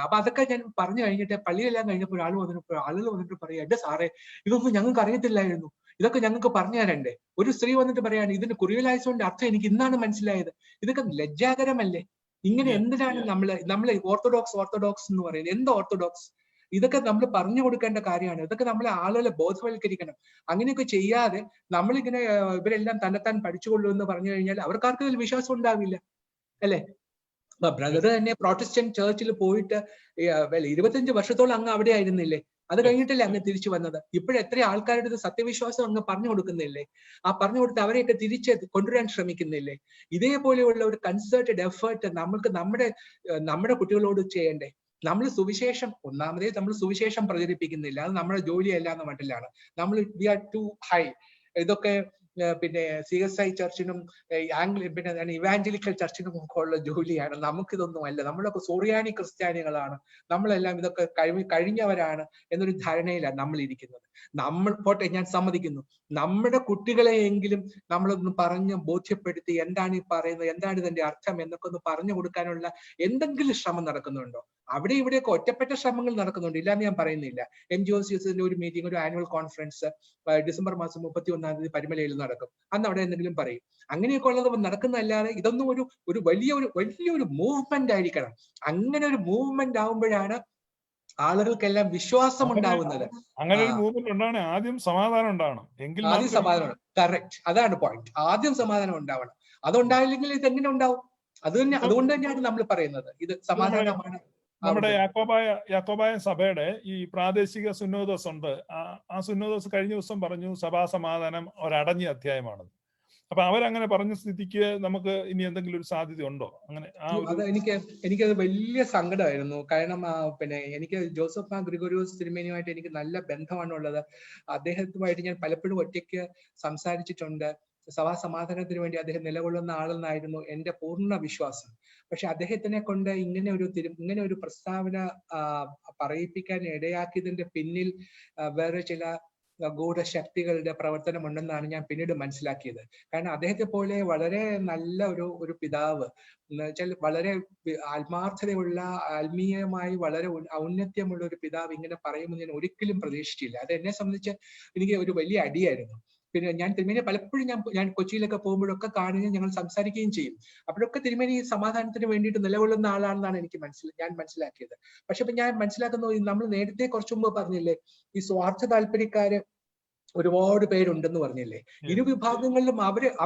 അപ്പൊ അതൊക്കെ ഞാൻ പറഞ്ഞു കഴിഞ്ഞിട്ട് പള്ളിയെല്ലാം കഴിഞ്ഞപ്പോൾ ആളുകൾ വന്നിട്ട് പറയാ, എന്റെ സാറേ ഇതൊന്നും ഞങ്ങൾക്ക് അറിയത്തില്ലായിരുന്നു, ഇതൊക്കെ ഞങ്ങൾക്ക് പറഞ്ഞു തരണ്ടേ. ഒരു സ്ത്രീ വന്നിട്ട് പറയാണ്, ഇതിന് കുറിയലൈസോണിന്റെ അർത്ഥം എനിക്ക് ഇന്നാണ് മനസ്സിലായത്. ഇതൊക്കെ ലജ്ജാകരമല്ലേ? ഇങ്ങനെ എന്തിനാണ് നമ്മള് ഓർത്തഡോക്സ് എന്ന് പറയുന്നത്? എന്ത് ഓർത്തഡോക്സ്? ഇതൊക്കെ നമ്മൾ പറഞ്ഞു കൊടുക്കേണ്ട കാര്യമാണ്. ഇതൊക്കെ നമ്മളെ ആളുകളെ ബോധവൽക്കരിക്കണം. അങ്ങനെയൊക്കെ ചെയ്യാതെ നമ്മളിങ്ങനെ ഇവരെല്ലാം തന്നെത്താൻ പഠിച്ചുകൊള്ളൂ എന്ന് പറഞ്ഞു കഴിഞ്ഞാൽ അവർക്കാർക്കും ഇതിൽ വിശ്വാസം ഉണ്ടാവില്ല, അല്ലെ? ബ്രദർ തന്നെ പ്രോട്ടസ്റ്റന്റ് ചർച്ചിൽ പോയിട്ട് 25 വർഷത്തോളം അങ്ങ് അവിടെ ആയിരുന്നില്ലേ? അത് കഴിഞ്ഞിട്ടല്ലേ അങ്ങ് തിരിച്ചു വന്നത്? ഇപ്പോഴെത്ര ആൾക്കാരുടെ സത്യവിശ്വാസം അങ്ങ് പറഞ്ഞു കൊടുക്കുന്നില്ലേ? ആ പറഞ്ഞു കൊടുത്ത് അവരെയൊക്കെ തിരിച്ച് കൊണ്ടുവരാൻ ശ്രമിക്കുന്നില്ലേ? ഇതേപോലെയുള്ള ഒരു കൺസേർട്ടഡ് എഫേർട്ട് നമ്മൾക്ക് നമ്മുടെ കുട്ടികളോട് ചെയ്യണ്ടേ? നമ്മൾ സുവിശേഷം പ്രചരിപ്പിക്കുന്നില്ല, അത് നമ്മുടെ ജോലിയല്ല എന്ന മട്ടിലാണ് നമ്മൾ. We are too high. ഇതൊക്കെ പിന്നെ CSI ചർച്ചിനും പിന്നെ ഇവാഞ്ചലിക്കൽ ചർച്ചിനും ഒക്കെ ഉള്ള ജോലിയാണ്. നമുക്കിതൊന്നുമല്ല. നമ്മളൊക്കെ സോറിയാനി ക്രിസ്ത്യാനികളാണ്, നമ്മളെല്ലാം ഇതൊക്കെ കഴിഞ്ഞവരാണ് എന്നൊരു ധാരണയിലാണ് നമ്മൾ ഇരിക്കുന്നത്. പോട്ടെ, ഞാൻ സമ്മതിക്കുന്നു, നമ്മുടെ കുട്ടികളെയെങ്കിലും നമ്മളൊന്ന് പറഞ്ഞ് ബോധ്യപ്പെടുത്തി എന്താണ് ഈ പറയുന്നത്, എന്താണ് ഇതിന്റെ അർത്ഥം എന്നൊക്കെ ഒന്ന് പറഞ്ഞു കൊടുക്കാനുള്ള എന്തെങ്കിലും ശ്രമം നടക്കുന്നുണ്ടോ? അവിടെ ഇവിടെയൊക്കെ ഒറ്റപ്പെട്ട ശ്രമങ്ങൾ നടക്കുന്നുണ്ട്, ഇല്ലാന്ന് ഞാൻ പറയുന്നില്ല. NGOs ഒരു മീറ്റിംഗ്, ഒരു ആനുവൽ കോൺഫറൻസ് ഡിസംബർ മാസം 31 പരിമലയിൽ നടക്കും. അന്ന് അവിടെ എന്തെങ്കിലും പറയും. അങ്ങനെയൊക്കെ ഉള്ളത് നടക്കുന്നതല്ലാതെ ഇതൊന്നും ഒരു വലിയൊരു മൂവ്മെന്റ് ആയിരിക്കണം. അങ്ങനെ ഒരു മൂവ്മെന്റ് ആവുമ്പോഴാണ് ആളുകൾക്കെല്ലാം വിശ്വാസം ഉണ്ടാവുന്നത്. അങ്ങനെ ഒരു മൂവ്മെന്റ് ഉണ്ടാവണേ ആദ്യം സമാധാനം ഉണ്ടാവണം. എങ്കിൽ ആദ്യം സമാധാനം, കറക്റ്റ്, അതാണ് പോയിന്റ്. ആദ്യം സമാധാനം ഉണ്ടാവണം. അതുണ്ടായില്ലെങ്കിൽ ഇത് എങ്ങനെ ഉണ്ടാവും? അതുകൊണ്ട് തന്നെയാണ് നമ്മൾ പറയുന്നത് ഇത് സമാധാനമാണ്. നമ്മുടെ യാക്കോബായ സഭയുടെ ഈ പ്രാദേശിക സുന്നോദോസ് ഉണ്ട്. ആ സുന്നോദോസ് കഴിഞ്ഞ ദിവസം പറഞ്ഞു സഭാ സമാധാനം ഒരടഞ്ഞ അധ്യായമാണ്. അപ്പൊ അവരങ്ങനെ പറഞ്ഞ സ്ഥിതിക്ക് നമുക്ക് ഇനി എന്തെങ്കിലും ഒരു സാധ്യത ഉണ്ടോ? അങ്ങനെ അത് എനിക്കത് വലിയ സങ്കടമായിരുന്നു. കാരണം എനിക്ക് ജോസഫ് മാർ ഗ്രിഗോറിയോസ് തിരുമേനിയുമായിട്ട് എനിക്ക് നല്ല ബന്ധമാണുള്ളത്. അദ്ദേഹത്തുമായിട്ട് ഞാൻ പലപ്പോഴും ഒറ്റയ്ക്ക് സംസാരിച്ചിട്ടുണ്ട്. സഭാ സമാധാനത്തിന് വേണ്ടി അദ്ദേഹം നിലകൊള്ളുന്ന ആളെന്നായിരുന്നു എന്റെ പൂർണ്ണ വിശ്വാസം. പക്ഷെ അദ്ദേഹത്തിനെ കൊണ്ട് ഇങ്ങനെ ഒരു പ്രസ്താവന പറയിപ്പിക്കാൻ ഇടയാക്കിയതിന്റെ പിന്നിൽ വേറെ ചില ഗൂഢശക്തികളുടെ പ്രവർത്തനം ഉണ്ടെന്നാണ് ഞാൻ പിന്നീട് മനസ്സിലാക്കിയത്. കാരണം അദ്ദേഹത്തെ പോലെ വളരെ നല്ല ഒരു പിതാവ്, എന്ന് വെച്ചാൽ വളരെ ആത്മാർത്ഥതയുള്ള, ആത്മീയമായി വളരെ ഔന്നത്യമുള്ള ഒരു പിതാവ് ഇങ്ങനെ പറയുമെന്ന് ഞാൻ ഒരിക്കലും പ്രതീക്ഷിച്ചില്ല. അത് എന്നെ സംബന്ധിച്ച് എനിക്ക് ഒരു വലിയ അടിയായിരുന്നു. പിന്നെ ഞാൻ തിരുമേനിയെ പലപ്പോഴും ഞാൻ കൊച്ചിയിലൊക്കെ പോകുമ്പോഴൊക്കെ കാണുകയും ഞങ്ങൾ സംസാരിക്കുകയും ചെയ്യും. അപ്പോഴൊക്കെ തിരുമേനി സമാധാനത്തിന് വേണ്ടിയിട്ട് നിലകൊള്ളുന്ന ആളാണെന്നാണ് ഞാൻ മനസ്സിലാക്കിയത്. പക്ഷെ ഇപ്പൊ ഞാൻ മനസ്സിലാക്കുന്നത്, നമ്മൾ നേരത്തെ കുറച്ചു മുമ്പ് പറഞ്ഞില്ലേ, ഈ സ്വാർത്ഥ താല്പര്യക്കാര് ഒരുപാട് പേരുണ്ടെന്ന് പറഞ്ഞില്ലേ. ഇരു വിഭാഗങ്ങളിലും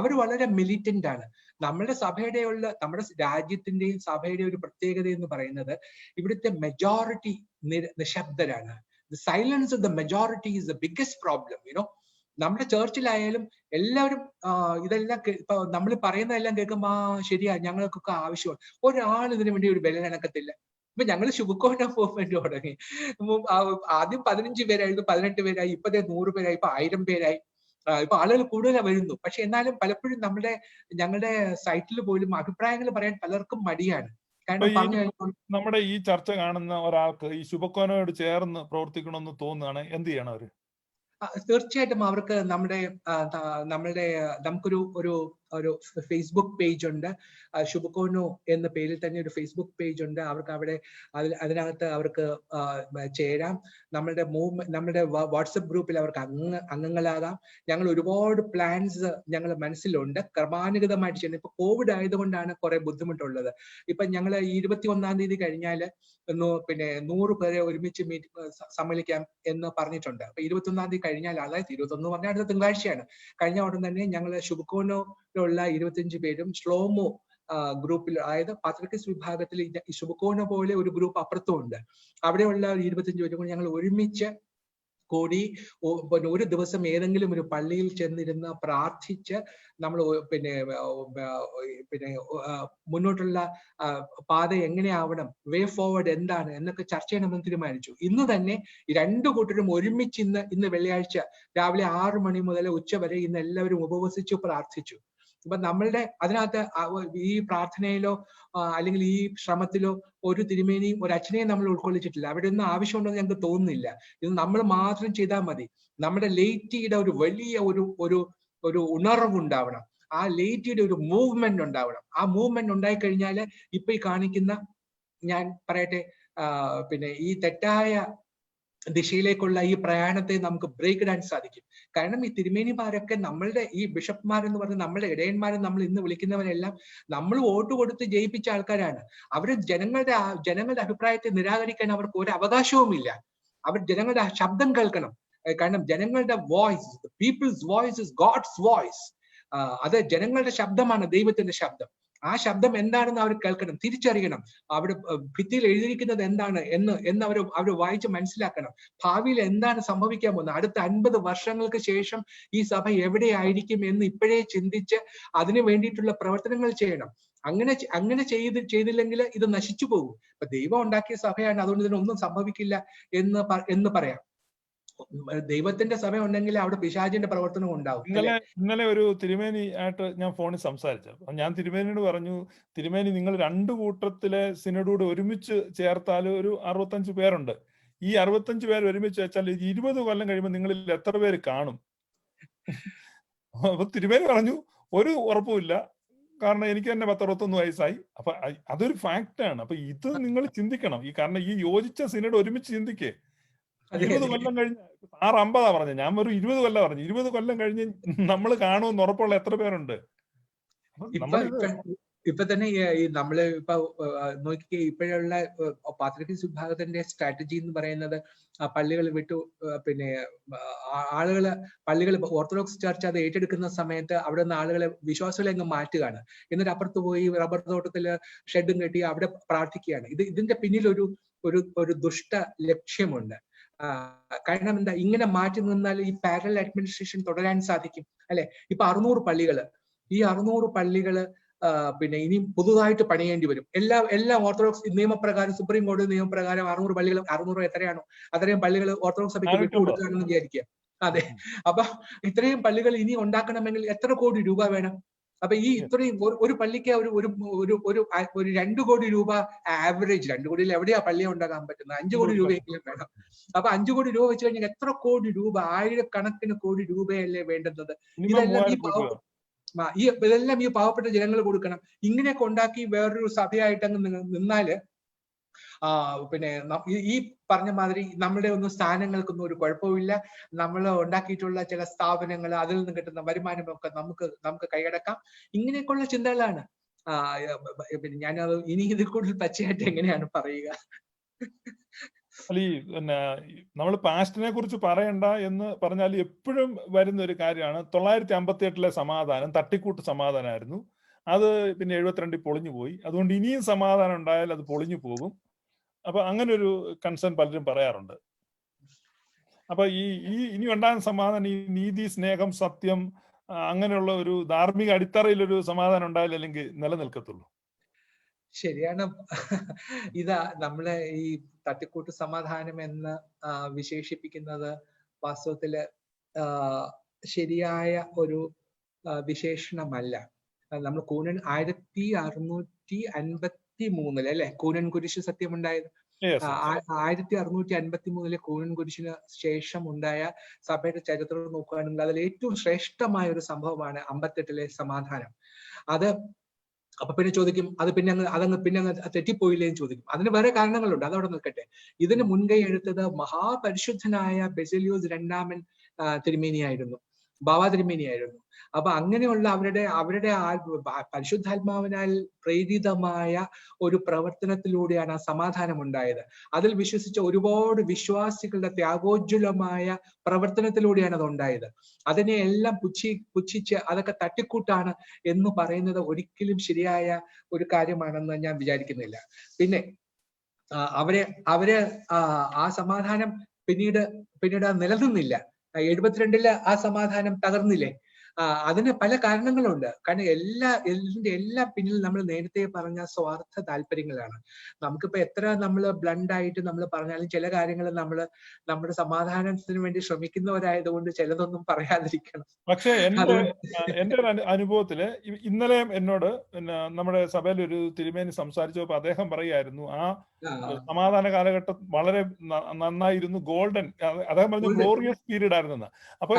അവര് വളരെ മിലിറ്റന്റ് ആണ്. നമ്മുടെ രാജ്യത്തിന്റെയും സഭയുടെയും ഒരു പ്രത്യേകത എന്ന് പറയുന്നത് ഇവിടുത്തെ majority നിശബ്ദരാണ്. The silence of the majority is the biggest problem, you know. നമ്മുടെ ചേർച്ചിലായാലും എല്ലാവരും ഇതെല്ലാം ഇപ്പൊ നമ്മൾ പറയുന്നതെല്ലാം കേൾക്കുമ്പോ ശരിയാ, ഞങ്ങൾക്കൊക്കെ ആവശ്യമാണ്. ഒരാൾ ഇതിനു വേണ്ടി ഒരു ബലനക്കത്തില്ല. ഇപ്പൊ ഞങ്ങൾ ശുഭക്കോന മൂവ്മെന്റ് തുടങ്ങി. ആദ്യം 15 പേരായിരുന്നു, 18 പേരായി, ഇപ്പൊ 100 പേരായി, ഇപ്പൊ 1000 പേരായി. ഇപ്പൊ ആളുകൾ കൂടുതൽ വരുന്നു. പക്ഷെ എന്നാലും പലപ്പോഴും ഞങ്ങളുടെ സൈറ്റിൽ പോലും അഭിപ്രായങ്ങൾ പറയാൻ പലർക്കും മടിയാണ്. കാരണം നമ്മുടെ ഈ ചർച്ച കാണുന്ന ഒരാൾക്ക് ഈ ശുഭക്കോനോട് ചേർന്ന് പ്രവർത്തിക്കണമെന്ന് തോന്നുകയാണ്, എന്ത് ചെയ്യണം അവര്? തീർച്ചയായിട്ടും അവർക്ക് നമുക്കൊരു ഫേസ്ബുക്ക് പേജ് ഉണ്ട്. ശുഭക്കോനോ എന്ന പേരിൽ തന്നെ ഒരു ഫേസ്ബുക്ക് പേജ് ഉണ്ട്. അവർക്ക് അവിടെ അതിനകത്ത് അവർക്ക് ചേരാം. നമ്മുടെ വാട്സപ്പ് ഗ്രൂപ്പിൽ അവർക്ക് അംഗങ്ങളാകാം. ഞങ്ങൾ ഒരുപാട് പ്ലാൻസ് ഞങ്ങൾ മനസ്സിലുണ്ട്, ക്രമാനുഗതമായിട്ട് ചെയ്യുന്നത്. ഇപ്പൊ കോവിഡ് ആയതുകൊണ്ടാണ് കുറെ ബുദ്ധിമുട്ടുള്ളത്. ഇപ്പൊ ഞങ്ങൾ 21 തീയതി കഴിഞ്ഞാൽ 100 പേരെ ഒരുമിച്ച് സമ്മേളിക്കാം എന്ന് പറഞ്ഞിട്ടുണ്ട്. അപ്പൊ 21 തീയതി കഴിഞ്ഞാൽ, അതായത് 21 പറഞ്ഞാൽ അടുത്ത തിങ്കളാഴ്ചയാണ്, കഴിഞ്ഞ ഉടൻ തന്നെ ഞങ്ങൾ ശുഭക്കോനോയിലുള്ള 25 പേരും ശ്ലോമോ ഗ്രൂപ്പിൽ, അതായത് പാത്രിക്കസ് വിഭാഗത്തിൽ ശുഭക്കോനോ പോലെ ഒരു ഗ്രൂപ്പ് അപ്പുറത്തും ഉണ്ട്, അവിടെയുള്ള 25 പേരും കൂടി ഞങ്ങൾ ഒരുമിച്ച് കൂടി ഒരു ദിവസം ഏതെങ്കിലും ഒരു പള്ളിയിൽ ചെന്നിരുന്ന് പ്രാർത്ഥിച്ച് നമ്മൾ മുന്നോട്ടുള്ള പാത എങ്ങനെയാവണം, വേ ഫോർവേഡ് എന്താണ് എന്നൊക്കെ ചർച്ച ചെയ്യണമെന്ന് തീരുമാനിച്ചു. ഇന്ന് തന്നെ ഈ 2 കൂട്ടരും ഒരുമിച്ച് ഇന്ന് വെള്ളിയാഴ്ച രാവിലെ 6 മണി മുതൽ ഉച്ച വരെ ഇന്ന് എല്ലാവരും ഉപവസിച്ചു പ്രാർത്ഥിച്ചു. അപ്പൊ അതിനകത്ത് ഈ പ്രാർത്ഥനയിലോ അല്ലെങ്കിൽ ഈ ശ്രമത്തിലോ ഒരു തിരുമേനിയും ഒരു അച്ഛനെയും നമ്മൾ ഉൾക്കൊള്ളിച്ചിട്ടില്ല. അവിടെ ഒന്നും ആവശ്യമുണ്ടെന്ന് ഞങ്ങൾക്ക് തോന്നുന്നില്ല. ഇത് നമ്മൾ മാത്രം ചെയ്താൽ മതി. നമ്മുടെ ലേറ്റിയുടെ ഒരു വലിയ ഒരു ഉണർവുണ്ടാവണം. ആ ലേറ്റിയുടെ ഒരു മൂവ്മെന്റ് ഉണ്ടാവണം. ആ മൂവ്മെന്റ് ഉണ്ടായിക്കഴിഞ്ഞാൽ ഇപ്പൊ ഈ കാണിക്കുന്ന, ഞാൻ പറയട്ടെ, ഈ തെറ്റായ ദിശയിലേക്കുള്ള ഈ പ്രയാണത്തെ നമുക്ക് ബ്രേക്ക് ഇടാൻ സാധിക്കും. കാരണം ഈ തിരുമേനിമാരൊക്കെ, നമ്മളുടെ ഈ ബിഷപ്പ്മാരെന്ന് പറഞ്ഞ നമ്മളുടെ ഇടയന്മാരെ നമ്മൾ ഇന്ന് വിളിക്കുന്നവരെല്ലാം നമ്മൾ വോട്ട് കൊടുത്ത് ജയിപ്പിച്ച ആൾക്കാരാണ്. അവര് ജനങ്ങളുടെ അഭിപ്രായത്തെ നിരാകരിക്കാൻ അവർക്ക് ഒരു അവകാശവുമില്ല. അവർ ജനങ്ങളുടെ ശബ്ദം കേൾക്കണം. കാരണം ജനങ്ങളുടെ voice, people's voice is God's voice. അത് ജനങ്ങളുടെ ശബ്ദമാണ്, ദൈവത്തിന്റെ ശബ്ദം. ആ ശബ്ദം എന്താണെന്ന് അവർ കേൾക്കണം, തിരിച്ചറിയണം. അവിടെ ഭിത്തിയിൽ എഴുതിയിരിക്കുന്നത് എന്താണ് എന്ന് അവർ വായിച്ച് മനസ്സിലാക്കണം. ഭാവിയിൽ എന്താണ് സംഭവിക്കാൻ പോകുന്നത്, അടുത്ത 50 വർഷങ്ങൾക്ക് ശേഷം ഈ സഭ എവിടെയായിരിക്കും എന്ന് ഇപ്പോഴേ ചിന്തിച്ച് അതിനു വേണ്ടിയിട്ടുള്ള പ്രവർത്തനങ്ങൾ ചെയ്യണം. അങ്ങനെ ചെയ്തില്ലെങ്കിൽ ഇത് നശിച്ചു പോകും. ഇപ്പൊ ദൈവം ഉണ്ടാക്കിയ സഭയാണ്, അതുകൊണ്ട് ഇതിനൊന്നും സംഭവിക്കില്ല എന്ന് പറയാം. ദൈവത്തിന്റെ സഭ ഉണ്ടെങ്കിൽ അവിടെ പിശാചിന്റെ പ്രവർത്തനം ഉണ്ടാവും. ഇന്നലെ ഒരു തിരുമേനി ആയിട്ട് ഞാൻ ഫോണിൽ സംസാരിച്ചു. ഞാൻ തിരുമേനിയോട് പറഞ്ഞു, തിരുമേനി നിങ്ങൾ 2 കൂട്ടത്തിലെ സിനഡോട് ഒരുമിച്ച് ചേർത്താൽ ഒരു 65 പേരുണ്ട്. ഈ 65 പേർ ഒരുമിച്ച് വെച്ചാൽ 20 കൊല്ലം കഴിയുമ്പോൾ നിങ്ങളിൽ എത്ര പേര് കാണും? അപ്പൊ തിരുമേനി പറഞ്ഞു, ഒരു ഉറപ്പുമില്ല, കാരണം എനിക്ക് തന്നെ 10-61 വയസ്സായി. അപ്പൊ അതൊരു ഫാക്റ്റാണ്. അപ്പൊ ഇത് നിങ്ങൾ ചിന്തിക്കണം. കാരണം ഈ യോജിച്ച സിനഡ് ഒരുമിച്ച് ചിന്തിക്കേ. 20 കൊല്ലം കഴിഞ്ഞ് സാർ 50 പറഞ്ഞത്, ഞാൻ ഒരു 20 കൊല്ലം പറഞ്ഞു. 20 കൊല്ലം കഴിഞ്ഞ് നമ്മൾ കാണുമെന്ന് ഉറപ്പുള്ള എത്ര പേരുണ്ട്? ഇപ്പൊ തന്നെ ഈ നമ്മള് ഇപ്പൊ നോക്കിക്കേ, ഇപ്പോഴുള്ള പാത്രികീസ് വിഭാഗത്തിന്റെ സ്ട്രാറ്റജി എന്ന് പറയുന്നത് പള്ളികൾ വിട്ടു, പിന്നെ പള്ളികൾ ഓർത്തഡോക്സ് ചർച്ച് അത് ഏറ്റെടുക്കുന്ന സമയത്ത് അവിടെ നിന്ന് ആളുകളെ വിശ്വാസികളെ അങ്ങ് മാറ്റുകയാണ്. എന്നിട്ട് അപ്പുറത്ത് പോയി റബ്ബർ തോട്ടത്തില് ഷെഡും കെട്ടി അവിടെ പ്രാർത്ഥിക്കുകയാണ്. ഇതിന്റെ പിന്നിൽ ഒരു ദുഷ്ട ലക്ഷ്യമുണ്ട്. കാരണം എന്താ, ഇങ്ങനെ മാറ്റി നിന്നാൽ ഈ പാരലൽ അഡ്മിനിസ്ട്രേഷൻ തുടരാൻ സാധിക്കും അല്ലെ? ഇപ്പൊ 600 പള്ളികള്, ഈ 600 പള്ളികള് പിന്നെ ഇനി പുതുതായിട്ട് പണിയേണ്ടി വരും. എല്ലാ ഓർത്തഡോക്സ് നിയമപ്രകാരം, സുപ്രീം കോടതി നിയമപ്രകാരം 600 പള്ളികൾ, 600 എത്രയാണോ അത്രയും പള്ളികൾ ഓർത്തഡോക്സ് സഭയ്ക്ക് വിട്ടുകൊടുക്കുകയാണെന്ന് വിചാരിക്കുക. അതെ, അപ്പൊ ഇത്രയും പള്ളികൾ ഇനി ഉണ്ടാക്കണമെങ്കിൽ എത്ര കോടി രൂപ വേണം? അപ്പൊ ഈ ഇത്രയും ഒരു പള്ളിക്ക് ഒരു 2 കോടി രൂപ ആവറേജ്, 2 കോടിയിൽ എവിടെയാ പള്ളിയെ ഉണ്ടാക്കാൻ പറ്റുന്നത്? 5 കോടി രൂപയെങ്കിലും വേണം. അപ്പൊ 5 കോടി രൂപ വെച്ച് കഴിഞ്ഞാൽ എത്ര കോടി രൂപ, ആയിരക്കണക്കിന് കോടി രൂപയല്ലേ വേണ്ടുന്നത്? ഇതെല്ലാം ഈ പാവപ്പെട്ട ജനങ്ങൾ കൊടുക്കണം. ഇങ്ങനെയൊക്കെ ഉണ്ടാക്കി വേറൊരു സഭയായിട്ട് അങ്ങ് നിന്നാല് പിന്നെ ഈ പറഞ്ഞ മാതിരി നമ്മുടെ ഒന്നും സ്ഥാനങ്ങൾക്കൊന്നും ഒരു കുഴപ്പമില്ല. നമ്മൾ ഉണ്ടാക്കിയിട്ടുള്ള ചില സ്ഥാപനങ്ങൾ, അതിൽ നിന്ന് കിട്ടുന്ന വരുമാനമൊക്കെ നമുക്ക് കൈയടക്കാം. ഇങ്ങനെയൊക്കെയുള്ള ചിന്തകളാണ്. പിന്നെ ഞാനത് ഇനി ഇതിൽ കൂടുതൽ പച്ചയായിട്ട് എങ്ങനെയാണ് പറയുക? പിന്നെ നമ്മൾ പാസ്റ്റിനെ കുറിച്ച് പറയണ്ട എന്ന് പറഞ്ഞാൽ എപ്പോഴും വരുന്ന ഒരു കാര്യമാണ് 958 സമാധാനം തട്ടിക്കൂട്ട് സമാധാനമായിരുന്നു. അത് പിന്നെ 72 പൊളിഞ്ഞു പോയി. അതുകൊണ്ട് ഇനിയും സമാധാനം ഉണ്ടായാൽ അത് പൊളിഞ്ഞു പോകും. അപ്പൊ അങ്ങനെ ഒരു കൺസേൺ പലരും പറയാറുണ്ട്. അപ്പൊ ഈ ഇനി ഉണ്ടാകുന്ന സമാധാനം ഈ നീതി, സ്നേഹം, സത്യം, അങ്ങനെയുള്ള ഒരു ധാർമ്മിക അടിത്തറയിലൊരു സമാധാനം ഉണ്ടായാൽ അല്ലെങ്കിൽ നിലനിൽക്കത്തുള്ളൂ. ശരിയാണ്. ഇതാ നമ്മളെ ഈ തട്ടിക്കൂട്ട് സമാധാനം എന്ന് വിശേഷിപ്പിക്കുന്നത് വാസ്തവത്തില് ശരിയായ ഒരു വിശേഷണമല്ല. നമ്മൾ കൂനൻ 1653 അല്ലെ കൂനൻ കുരിശ് സത്യമുണ്ടായത്. 1653 കൂനൻ കുരിശിന് ശേഷം ഉണ്ടായ സഭയുടെ ചരിത്രം നോക്കുകയാണെങ്കിൽ അതിൽ ഏറ്റവും ശ്രേഷ്ഠമായ ഒരു സംഭവമാണ് 58 സമാധാനം. അത് അപ്പൊ പിന്നെ ചോദിക്കും, അതങ്ങ് തെറ്റിപ്പോയില്ലേന്ന് ചോദിക്കും. അതിന് വേറെ കാരണങ്ങളുണ്ട്, അതവിടെ നിൽക്കട്ടെ. ഇതിന് മുൻകൈ എടുത്തത് മഹാപരിശുദ്ധനായ ബെസിലിയോസ് രണ്ടാമൻ തിരുമേനിയായിരുന്നു, ബാവ തിരുമേനിയായിരുന്നു. അപ്പൊ അങ്ങനെയുള്ള അവരുടെ പരിശുദ്ധാത്മാവിനാൽ പ്രേരിതമായ ഒരു പ്രവർത്തനത്തിലൂടെയാണ് ആ സമാധാനം ഉണ്ടായത്. അതിൽ വിശ്വസിച്ച ഒരുപാട് വിശ്വാസികളുടെ ത്യാഗോജ്വലമായ പ്രവർത്തനത്തിലൂടെയാണ് അത് ഉണ്ടായത്. അതിനെ എല്ലാം പുച്ഛിച്ച് അതൊക്കെ തട്ടിക്കൂട്ടാണ് എന്ന് പറയുന്നത് ഒരിക്കലും ശരിയായ ഒരു കാര്യമാണെന്ന് ഞാൻ വിചാരിക്കുന്നില്ല. പിന്നെ അവര് ആ സമാധാനം പിന്നീട് നിലനിന്നില്ല. 72 ആ സമാധാനം തകർന്നില്ലേ? അതിന് പല കാരണങ്ങളുണ്ട്. കാരണം എല്ലാ പിന്നിൽ നമ്മൾ നേരത്തെ പറഞ്ഞ സ്വാർത്ഥ താല്പര്യങ്ങളാണ്. നമുക്കിപ്പോ എത്ര നമ്മൾ ബ്ലണ്ടായിട്ട് നമ്മൾ പറഞ്ഞാലും ചില കാര്യങ്ങൾ നമ്മുടെ സമാധാനത്തിന് വേണ്ടി ശ്രമിക്കുന്നവരായതുകൊണ്ട് ചിലതൊന്നും പറയാതിരിക്കണം. പക്ഷേ എന്റെ ഒരു അനുഭവത്തില് ഇന്നലെ എന്നോട് പിന്നെ നമ്മുടെ സഭയിൽ ഒരു തിരുമേനി സംസാരിച്ചപ്പോ അദ്ദേഹം പറയായിരുന്നു ആ സമാധാന കാലഘട്ടം വളരെ നന്നായിരുന്നു, ഗോൾഡൻ, അദ്ദേഹം പറഞ്ഞു ഗ്ലോറിയസ് പീരീഡ് ആയിരുന്നു. അപ്പൊ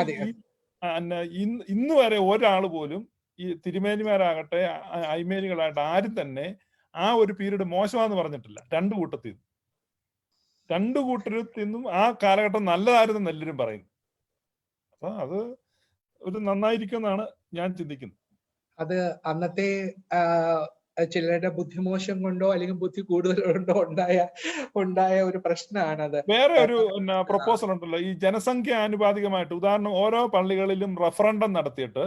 ഇന്ന് വരെ ഒരാൾ പോലും ഈ തിരുമേനിമാരാകട്ടെ ഐമേനികളാകട്ടെ ആരും തന്നെ ആ ഒരു പീരീഡ് മോശമാണെന്ന് പറഞ്ഞിട്ടില്ല. രണ്ടു കൂട്ടരത്തിന്നും ആ കാലഘട്ടം നല്ലതായിരുന്നു എല്ലാവരും പറയുന്നു. അപ്പൊ അത് ഒരു നന്നായിരിക്കുമെന്നാണ് ഞാൻ ചിന്തിക്കുന്നത്. അത് അന്നത്തെ ചിലരുടെ ബുദ്ധിമോശം കൊണ്ടോ അല്ലെങ്കിൽ ബുദ്ധി കൂടുതൽ കൊണ്ടോ ഉണ്ടായ ഒരു പ്രശ്നമാണത്. വേറെ ഒരു പ്രൊപ്പോസൽ ഉണ്ടല്ലോ, ഈ ജനസംഖ്യ ആനുപാതികമായിട്ട്, ഉദാഹരണം ഓരോ പള്ളികളിലും റഫറൻഡം നടത്തിയിട്ട്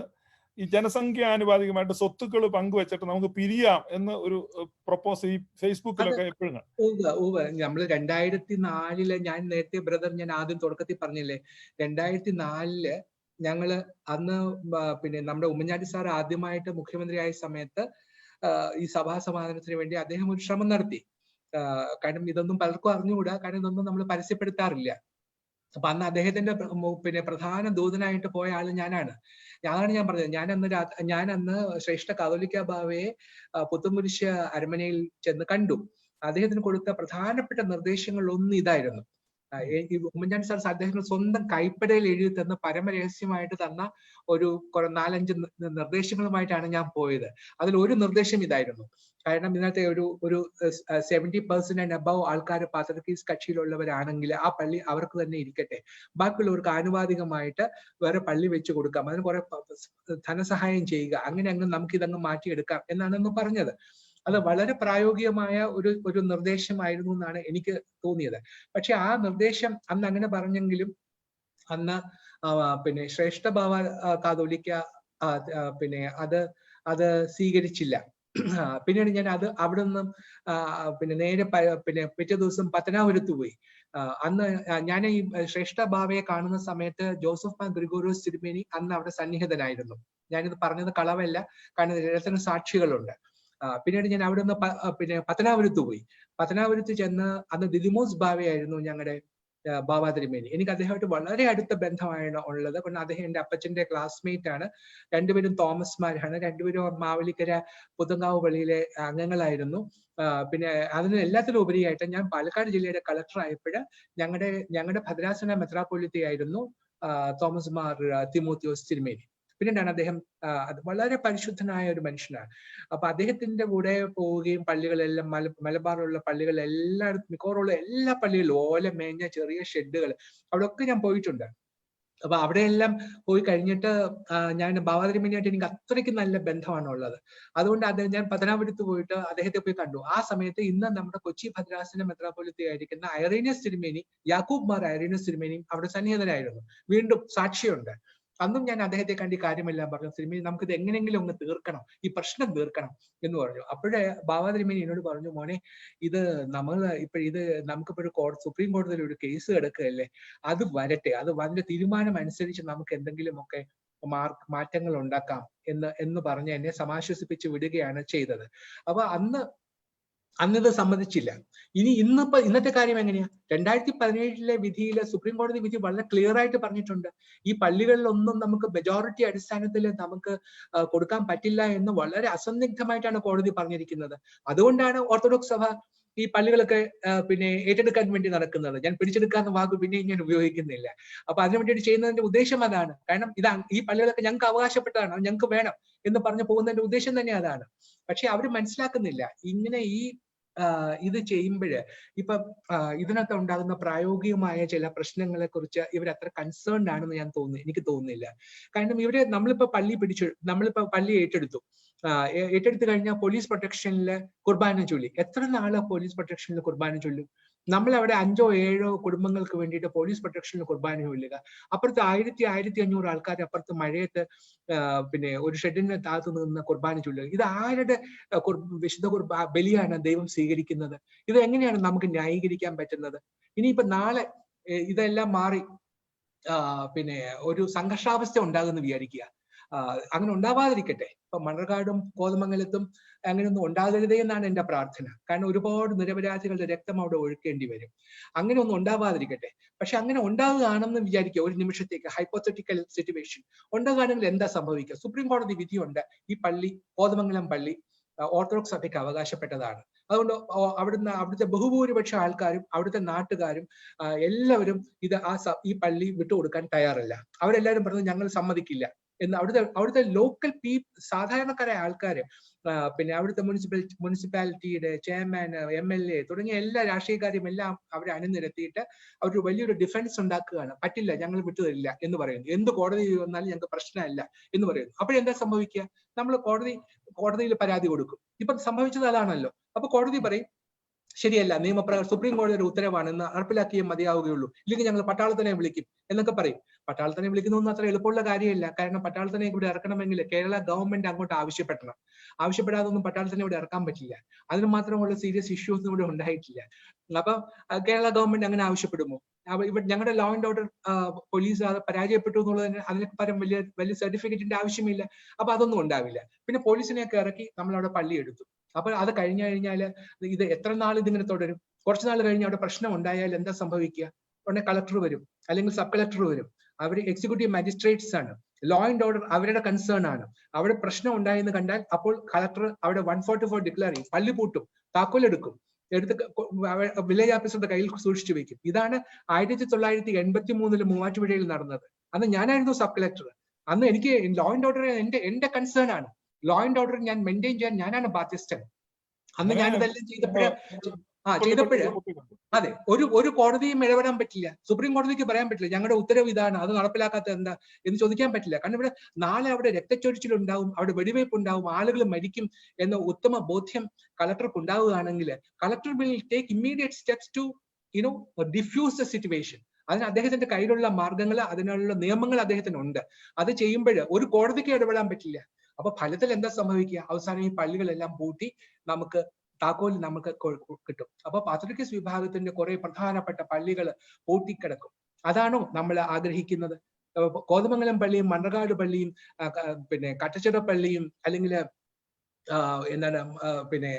ഈ ജനസംഖ്യ ആനുപാതികമായിട്ട് സ്വത്തുക്കൾ പങ്കുവെച്ചിട്ട് നമുക്ക് പിരിയാം എന്ന് ഒരു പ്രൊപ്പോസൽ ഈ ഫേസ്ബുക്കിലൊക്കെ എപ്പോഴും നമ്മള് 2004 ഞാൻ നേരത്തെ ഞാൻ ആദ്യം തുടക്കത്തിൽ പറഞ്ഞില്ലേ, 2004 ഞങ്ങള് അന്ന് പിന്നെ നമ്മുടെ ഉമ്മൻചാണ്ടി സാർ ആദ്യമായിട്ട് മുഖ്യമന്ത്രിയായ സമയത്ത് ഈ സഭാ സമാധാനത്തിന് വേണ്ടി അദ്ദേഹം ഒരു ശ്രമം നടത്തി. കാരണം ഇതൊന്നും പലർക്കും അറിഞ്ഞുകൂടാ, കാരണം ഇതൊന്നും നമ്മൾ പരസ്യപ്പെടുത്താറില്ല. അപ്പൊ അന്ന് അദ്ദേഹത്തിന്റെ പിന്നെ പ്രധാന ദൂതനായിട്ട് പോയ ആള് ഞാനാണ് ഞാൻ പറഞ്ഞത്. ഞാൻ അന്ന് ശ്രേഷ്ഠ കാതോലിക്ക ബാവയെ പുത്തുംകുരിശ് അരമനയിൽ ചെന്ന് കണ്ടു. അദ്ദേഹത്തിന് കൊടുത്ത പ്രധാനപ്പെട്ട നിർദ്ദേശങ്ങളിൽ ഒന്ന് ഇതായിരുന്നു: ഉമ്മൻചാണ്ടി സാർ അദ്ദേഹത്തിന് സ്വന്തം കൈപ്പടയിൽ എഴുതി തന്ന പരമരഹസ്യമായിട്ട് തന്ന ഒരു 4-5 നിർദ്ദേശങ്ങളുമായിട്ടാണ് ഞാൻ പോയത്. അതിൽ ഒരു നിർദ്ദേശം ഇതായിരുന്നു. കാരണം ഇന്നത്തെ ഒരു 70% ആൻഡ് അബവ് ആൾക്കാർ പാത്രക്കീസ് കക്ഷിയിലുള്ളവരാണെങ്കിൽ ആ പള്ളി അവർക്ക് തന്നെ ഇരിക്കട്ടെ, ബാക്കിയുള്ളവർക്ക് ആനുപാതികമായിട്ട് വേറെ പള്ളി വെച്ച് കൊടുക്കാം, അതിന് കുറെ ധനസഹായം ചെയ്യുക, അങ്ങനെ നമുക്ക് ഇതങ്ങ് മാറ്റിയെടുക്കാം എന്നാണ് പറഞ്ഞത്. അത് വളരെ പ്രായോഗികമായ ഒരു നിർദ്ദേശമായിരുന്നു എന്നാണ് എനിക്ക് തോന്നിയത്. പക്ഷെ ആ നിർദ്ദേശം അന്ന് അങ്ങനെ പറഞ്ഞെങ്കിലും അന്ന് പിന്നെ ശ്രേഷ്ഠ ഭാവ കാതോലിക്ക പിന്നെ അത് സ്വീകരിച്ചില്ല. പിന്നീട് ഞാൻ അവിടെ നിന്നും പിന്നെ നേരെ പിന്നെ പിറ്റേ ദിവസം പത്തനാപുരത്ത് പോയി. അന്ന് ഞാൻ ഈ ശ്രേഷ്ഠ ഭാവയെ കാണുന്ന സമയത്ത് ജോസഫ് മാർ ഗ്രിഗോറിയോസ് തിരുമേനി അന്ന് അവിടെ സന്നിഹിതനായിരുന്നു. ഞാനിത് പറഞ്ഞത് കളവല്ല, കാരണം ഇതിന് സാക്ഷികളുണ്ട്. പിന്നീട് ഞാൻ അവിടെ നിന്ന് പിന്നെ പത്തനാപുരത്ത് പോയി. പത്തനാപുരത്ത് ചെന്ന് അന്ന് ദിദിമോസ് ബാവയായിരുന്നു ഞങ്ങളുടെ ബാബ തിരുമേനി. എനിക്ക് അദ്ദേഹമായിട്ട് വളരെ അടുത്ത ബന്ധമാണ് ഉള്ളത്. കാരണം അദ്ദേഹം എൻ്റെ അപ്പച്ചന്റെ ക്ലാസ്മേറ്റ് ആണ്. രണ്ടുപേരും തോമസ്മാരാണ്. രണ്ടുപേരും മാവേലിക്കര പുതങ്കാവ് പള്ളിയിലെ അംഗങ്ങളായിരുന്നു. പിന്നെ അതിന് എല്ലാത്തിലും ഉപരിയായിട്ട് ഞാൻ പാലക്കാട് ജില്ലയുടെ കളക്ടർ ആയപ്പോൾ ഞങ്ങളുടെ ഭദ്രാസന മെത്രാപ്പൊലീത്തയായിരുന്നു തോമസ് മാർ തിമോത്തിയോസ് തിരുമേനി. പിന്നീടാണ് അദ്ദേഹം വളരെ പരിശുദ്ധനായ ഒരു മനുഷ്യനാണ്. അപ്പൊ അദ്ദേഹത്തിന്റെ കൂടെ പോവുകയും പള്ളികളെല്ലാം മലബാറിലുള്ള പള്ളികളെല്ലായിടത്തും മിക്കവാറുള്ള എല്ലാ പള്ളികളിലും ഓല മേഞ്ഞ ചെറിയ ഷെഡുകൾ അവിടെയൊക്കെ ഞാൻ പോയിട്ടുണ്ട്. അപ്പൊ അവിടെയെല്ലാം പോയി കഴിഞ്ഞിട്ട് ഞാൻ ബാബാതിരുമേനിയായിട്ട് എനിക്ക് അത്രയ്ക്ക് നല്ല ബന്ധമാണ് ഉള്ളത്. അതുകൊണ്ട് ഞാൻ പത്തനാപുരത്ത് പോയിട്ട് അദ്ദേഹത്തെ പോയി കണ്ടു. ആ സമയത്ത് ഇന്ന് നമ്മുടെ കൊച്ചി ഭദ്രാസന മെത്രാപ്പൊലീത്തയായിരിക്കുന്ന ഐറേനിയസ് തിരുമേനി, യാക്കൂബ് മാർ ഐറേനിയസ് തിരുമേനിയും അവിടെ സന്നിഹിതനായിരുന്നു. വീണ്ടും സാക്ഷിയുണ്ട്. അന്നും ഞാൻ അദ്ദേഹത്തെ കണ്ട് ഈ കാര്യമെല്ലാം പറഞ്ഞു, തിരുമേനി നമുക്കിത് എങ്ങനെയെങ്കിലും ഒന്ന് തീർക്കണം, ഈ പ്രശ്നം തീർക്കണം എന്ന് പറഞ്ഞു. അപ്പോഴേ ബാബാ തിരുമേനി എന്നോട് പറഞ്ഞു, മോനെ ഇത് നമുക്കിപ്പോഴും സുപ്രീം കോടതിയിൽ ഒരു കേസ് കിടക്കുകയല്ലേ, അത് വരട്ടെ, അതിന്റെ തീരുമാനം അനുസരിച്ച് നമുക്ക് എന്തെങ്കിലുമൊക്കെ മാറ്റങ്ങൾ ഉണ്ടാക്കാം എന്ന് പറഞ്ഞ് എന്നെ സമാശ്വസിപ്പിച്ച് വിടുകയാണ് ചെയ്തത്. അപ്പൊ അന്നിത് സമ്മതിച്ചില്ല. ഇന്നത്തെ കാര്യം എങ്ങനെയാ? 2017 വിധിയിലെ സുപ്രീം കോടതി വിധി വളരെ ക്ലിയർ ആയിട്ട് പറഞ്ഞിട്ടുണ്ട്. ഈ പള്ളികളിലൊന്നും നമുക്ക് മെജോറിറ്റി അടിസ്ഥാനത്തിൽ നമുക്ക് കൊടുക്കാൻ പറ്റില്ല എന്ന് വളരെ അസന്നിഗ്ധമായിട്ടാണ് കോടതി പറഞ്ഞിരിക്കുന്നത്. അതുകൊണ്ടാണ് ഓർത്തഡോക്സ് സഭ ഈ പള്ളികളൊക്കെ പിന്നെ ഏറ്റെടുക്കാൻ വേണ്ടി നടക്കുന്നത്. ഞാൻ പിടിച്ചെടുക്കാന്ന വാക്ക് പിന്നെയും ഞാൻ ഉപയോഗിക്കുന്നില്ല. അപ്പൊ അതിനു വേണ്ടിയിട്ട് ചെയ്യുന്നതിന്റെ ഉദ്ദേശം അതാണ്. കാരണം ഈ പള്ളികളൊക്കെ ഞങ്ങൾക്ക് അവകാശപ്പെട്ടതാണ്, ഞങ്ങൾക്ക് വേണം എന്ന് പറഞ്ഞു പോകുന്നതിന്റെ ഉദ്ദേശം തന്നെ അതാണ്. പക്ഷെ അവർ മനസ്സിലാക്കുന്നില്ല. ഇങ്ങനെ ഇത് ചെയ്യുമ്പോഴ് ഇതിനകത്ത് ഉണ്ടാകുന്ന പ്രായോഗികമായ ചില പ്രശ്നങ്ങളെ കുറിച്ച് ഇവർ അത്ര കൺസേൺഡ് ആണെന്ന് എനിക്ക് തോന്നുന്നില്ല. കാരണം നമ്മളിപ്പോ പള്ളി ഏറ്റെടുത്തു കഴിഞ്ഞാൽ പോലീസ് പ്രൊട്ടക്ഷനിൽ കുർബാന ചൊല്ലി. എത്ര നാള് പോലീസ് പ്രൊട്ടക്ഷനിൽ കുർബാന ചൊല്ലും? നമ്മൾ അവിടെ 5-7 കുടുംബങ്ങൾക്ക് വേണ്ടിയിട്ട് പോലീസ് പ്രൊട്ടക്ഷനിൽ കുർബാന ചൊല്ലുക. അപ്പുറത്ത് 1000-1500 ആൾക്കാർ അപ്പുറത്ത് മഴയത്ത് പിന്നെ ഒരു ഷെഡിന് താഴ്ത്തു നിന്ന് കുർബാന ചൊല്ലുക. ഇത് ആരുടെ വിശുദ്ധ ബലിയാണ് ദൈവം സ്വീകരിക്കുന്നത്? ഇത് എങ്ങനെയാണ് നമുക്ക് ന്യായീകരിക്കാൻ പറ്റുന്നത്? ഇനിയിപ്പോ നാളെ ഇതെല്ലാം മാറി പിന്നെ ഒരു സംഘർഷാവസ്ഥ ഉണ്ടാകുമെന്ന് വിചാരിക്കുക. അങ്ങനെ ഉണ്ടാവാതിരിക്കട്ടെ. ഇപ്പൊ മണ്ണർക്കാടും കോതമംഗലത്തും അങ്ങനെയൊന്നും ഉണ്ടാകരുതേ എന്നാണ് എന്റെ പ്രാർത്ഥന. കാരണം ഒരുപാട് നിരപരാധികളുടെ രക്തം അവിടെ ഒഴുക്കേണ്ടി വരും. അങ്ങനെ ഒന്നും ഉണ്ടാവാതിരിക്കട്ടെ. പക്ഷെ അങ്ങനെ ഉണ്ടാകുകയാണെന്ന് വിചാരിക്കുക ഒരു നിമിഷത്തേക്ക്, ഹൈപ്പോത്തറ്റിക്കൽ സിറ്റുവേഷൻ ഉണ്ടാകുകയാണെങ്കിൽ എന്താ സംഭവിക്കുക? സുപ്രീം കോടതി വിധിയുണ്ട്, ഈ പള്ളി, കോതമംഗലം പള്ളി ഓർത്തഡോക്സ് സഭയ്ക്ക് അവകാശപ്പെട്ടതാണ്. അതുകൊണ്ട് അവിടുത്തെ ബഹുഭൂരിപക്ഷ ആൾക്കാരും അവിടുത്തെ നാട്ടുകാരും എല്ലാവരും ഈ പള്ളി വിട്ടുകൊടുക്കാൻ തയ്യാറല്ല. അവരെല്ലാവരും പറഞ്ഞു ഞങ്ങൾ സമ്മതിക്കില്ല എന്ന്. അവിടുത്തെ ലോക്കൽ സാധാരണക്കാരായ ആൾക്കാര്, പിന്നെ അവിടുത്തെ മുനിസിപ്പാലിറ്റിയുടെ ചെയർമാൻ, MLA തുടങ്ങിയ എല്ലാ രാഷ്ട്രീയക്കാരും എല്ലാം അവരെ അണിനിരത്തിയിട്ട് അവർ വലിയൊരു ഡിഫൻസ് ഉണ്ടാക്കുകയാണ്. പറ്റില്ല, ഞങ്ങൾ വിട്ടുതരില്ല എന്ന് പറയുന്നു. എന്ത് കോടതി വന്നാലും ഞങ്ങൾക്ക് പ്രശ്നമല്ല എന്ന് പറയുന്നു. അപ്പോഴെന്താ സംഭവിക്കുക? നമ്മൾ കോടതിയിൽ പരാതി കൊടുക്കും. ഇപ്പൊ സംഭവിച്ചത് അതാണല്ലോ. അപ്പൊ കോടതി പറയും ശരിയല്ല, നിയമപ്രകാരം സുപ്രീം കോടതിയുടെ ഉത്തരവാണെന്ന് നടപ്പിലാക്കിയേ മതിയാവുകയുള്ളൂ, ഇല്ലെങ്കിൽ ഞങ്ങൾ പട്ടാളത്തിനെ വിളിക്കും എന്നൊക്കെ പറയും. പട്ടാളത്തിനെ വിളിക്കുന്നതൊന്നും അത്ര എളുപ്പമുള്ള കാര്യമില്ല. കാരണം പട്ടാളത്തിനെ ഇവിടെ ഇറക്കണമെങ്കിൽ കേരള ഗവൺമെന്റ് അങ്ങോട്ട് ആവശ്യപ്പെടാതെ ഒന്നും പട്ടാളത്തിനെ ഇവിടെ ഇറക്കാൻ പറ്റില്ല. അതിന് മാത്രമുള്ള സീരിയസ് ഇഷ്യൂസ് ഇവിടെ ഉണ്ടായിട്ടില്ല. അപ്പൊ കേരള ഗവൺമെന്റ് അങ്ങനെ ആവശ്യപ്പെടുമോ? ഇവിടെ ഞങ്ങളുടെ ലോ ആൻഡ് ഓർഡർ പോലീസ് അത് പരാജയപ്പെട്ടു എന്നുള്ളതിന് അതിന് പരം വലിയ സർട്ടിഫിക്കറ്റിന്റെ ആവശ്യമില്ല. അപ്പൊ അതൊന്നും ഉണ്ടാവില്ല. പിന്നെ പോലീസിനെയൊക്കെ ഇറക്കി നമ്മൾ അവിടെ പള്ളി എടുത്തു. അപ്പൊ അത് കഴിഞ്ഞാൽ ഇത് എത്ര നാൾ ഇതിങ്ങനെ തുടരും? കുറച്ചു നാൾ കഴിഞ്ഞ് അവിടെ പ്രശ്നം ഉണ്ടായാൽ എന്താ സംഭവിക്കുക? ഉടനെ കളക്ടർ വരും, അല്ലെങ്കിൽ സബ് കളക്ടർ വരും. അവർ എക്സിക്യൂട്ടീവ് മജിസ്ട്രേറ്റ്സ് ആണ്. ലോ ആൻഡ് ഓർഡർ അവരുടെ കൺസേൺ ആണ്. അവിടെ പ്രശ്നം ഉണ്ടായെന്ന് കണ്ടാൽ അപ്പോൾ കളക്ടർ അവിടെ 144 ഡിക്ലെയർ ചെയ്യും, പള്ളി പൂട്ടും, താക്കോലെടുക്കും. എടുത്ത് വില്ലേജ് ഓഫീസറുടെ കയ്യിൽ സൂക്ഷിച്ചു വെക്കും. ഇതാണ് 1983 മൂവാറ്റുപുഴയിൽ നടന്നത്. അന്ന് ഞാനായിരുന്നു സബ് കളക്ടർ. അന്ന് എനിക്ക് ലോ ആൻഡ് ഓർഡർ എന്റെ കൺസേൺ ആണ്. ലോ ആൻഡ് ഓർഡർ ഞാൻ മെയിൻറ്റെയിൻ ചെയ്യാൻ ഞാനാണ് ബാധ്യസ്ഥൻ. അന്ന് ഞാനിതെല്ലാം ചെയ്തപ്പോഴ് അതെ, ഒരു കോടതിയും ഇടപെടാൻ പറ്റില്ല. സുപ്രീം കോടതിക്ക് പറയാൻ പറ്റില്ല ഞങ്ങളുടെ ഉത്തരവ് ഇതാണ്, അത് നടപ്പിലാക്കാത്ത എന്താ എന്ന് ചോദിക്കാൻ പറ്റില്ല. കാരണം ഇവിടെ നാളെ അവിടെ രക്തച്ചൊരിച്ചിലുണ്ടാവും, അവിടെ വെടിവയ്പ് ഉണ്ടാവും, ആളുകൾ മരിക്കും എന്ന ഉത്തമ ബോധ്യം കളക്ടർക്ക് ഉണ്ടാവുകയാണെങ്കിൽ collector will take immediate steps to diffuse the situation. അതിന് അദ്ദേഹത്തിന്റെ കയ്യിലുള്ള മാർഗങ്ങൾ, അതിനുള്ള നിയമങ്ങൾ അദ്ദേഹത്തിനുണ്ട്. അത് ചെയ്യുമ്പോൾ ഒരു കോടതിക്ക് ഇടപെടാൻ പറ്റില്ല. അപ്പൊ ഫലത്തിൽ എന്താ സംഭവിക്കുക? അവസാനം ഈ പള്ളികളെല്ലാം പൂട്ടി നമുക്ക് താക്കോൽ നമുക്ക് കിട്ടും. അപ്പൊ പാത്രിക്കസ് വിഭാഗത്തിന്റെ കുറെ പ്രധാനപ്പെട്ട പള്ളികൾ പൂട്ടിക്കിടക്കും. അതാണോ നമ്മൾ ആഗ്രഹിക്കുന്നത്? കോതമംഗലം പള്ളിയും മണ്ണർകാട് പള്ളിയും പിന്നെ കട്ടച്ചിറ പള്ളിയും അല്ലെങ്കിൽ എന്താണ് പിന്നെ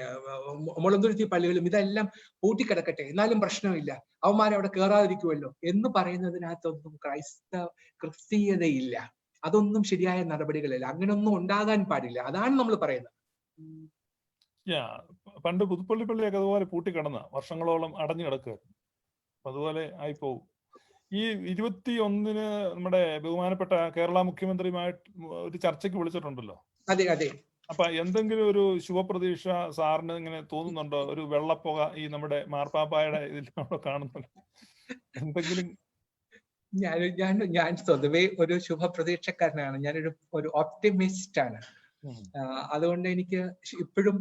മുളന്തുരുത്തി പള്ളികളും ഇതെല്ലാം പൂട്ടിക്കിടക്കട്ടെ, എന്നാലും പ്രശ്നമില്ല, അവന്മാരവിടെ കയറാതിരിക്കുമല്ലോ എന്ന് പറയുന്നതിനകത്തൊന്നും ക്രിസ്തീയതയില്ല. അതൊന്നും ശരിയായ നടപടികളില്ല. അങ്ങനൊന്നും ഉണ്ടാകാൻ പാടില്ല. അതാണ് നമ്മൾ പറയുന്നത്. പണ്ട് പുതുപ്പള്ളി പള്ളിയൊക്കെ അതുപോലെ പൂട്ടിക്കിടന്ന വർഷങ്ങളോളം അടഞ്ഞു കിടക്കുകയായിരുന്നു. അതുപോലെ ആയിപ്പോവും. ഈ 21-ന് നമ്മുടെ ബഹുമാനപ്പെട്ട കേരള മുഖ്യമന്ത്രിയുമായിട്ട് ഒരു ചർച്ചയ്ക്ക് വിളിച്ചിട്ടുണ്ടല്ലോ. അതെ അതെ. അപ്പൊ എന്തെങ്കിലും ഒരു ശുഭപ്രതീക്ഷ സാറിന് ഇങ്ങനെ തോന്നുന്നുണ്ടോ? ഒരു വെള്ളപ്പുക ഈ നമ്മുടെ മാർപ്പാപ്പായുടെ ഇതിലൂടെ കാണുന്നുണ്ടോ? എന്തെങ്കിലും? ഞാൻ സ്വതവേ ഒരു ശുഭപ്രതീക്ഷക്കാരനാണ്. ഞാനൊരു ഓപ്റ്റിമിസ്റ്റ് ആണ്. അതുകൊണ്ട് എനിക്ക് ഇപ്പോഴും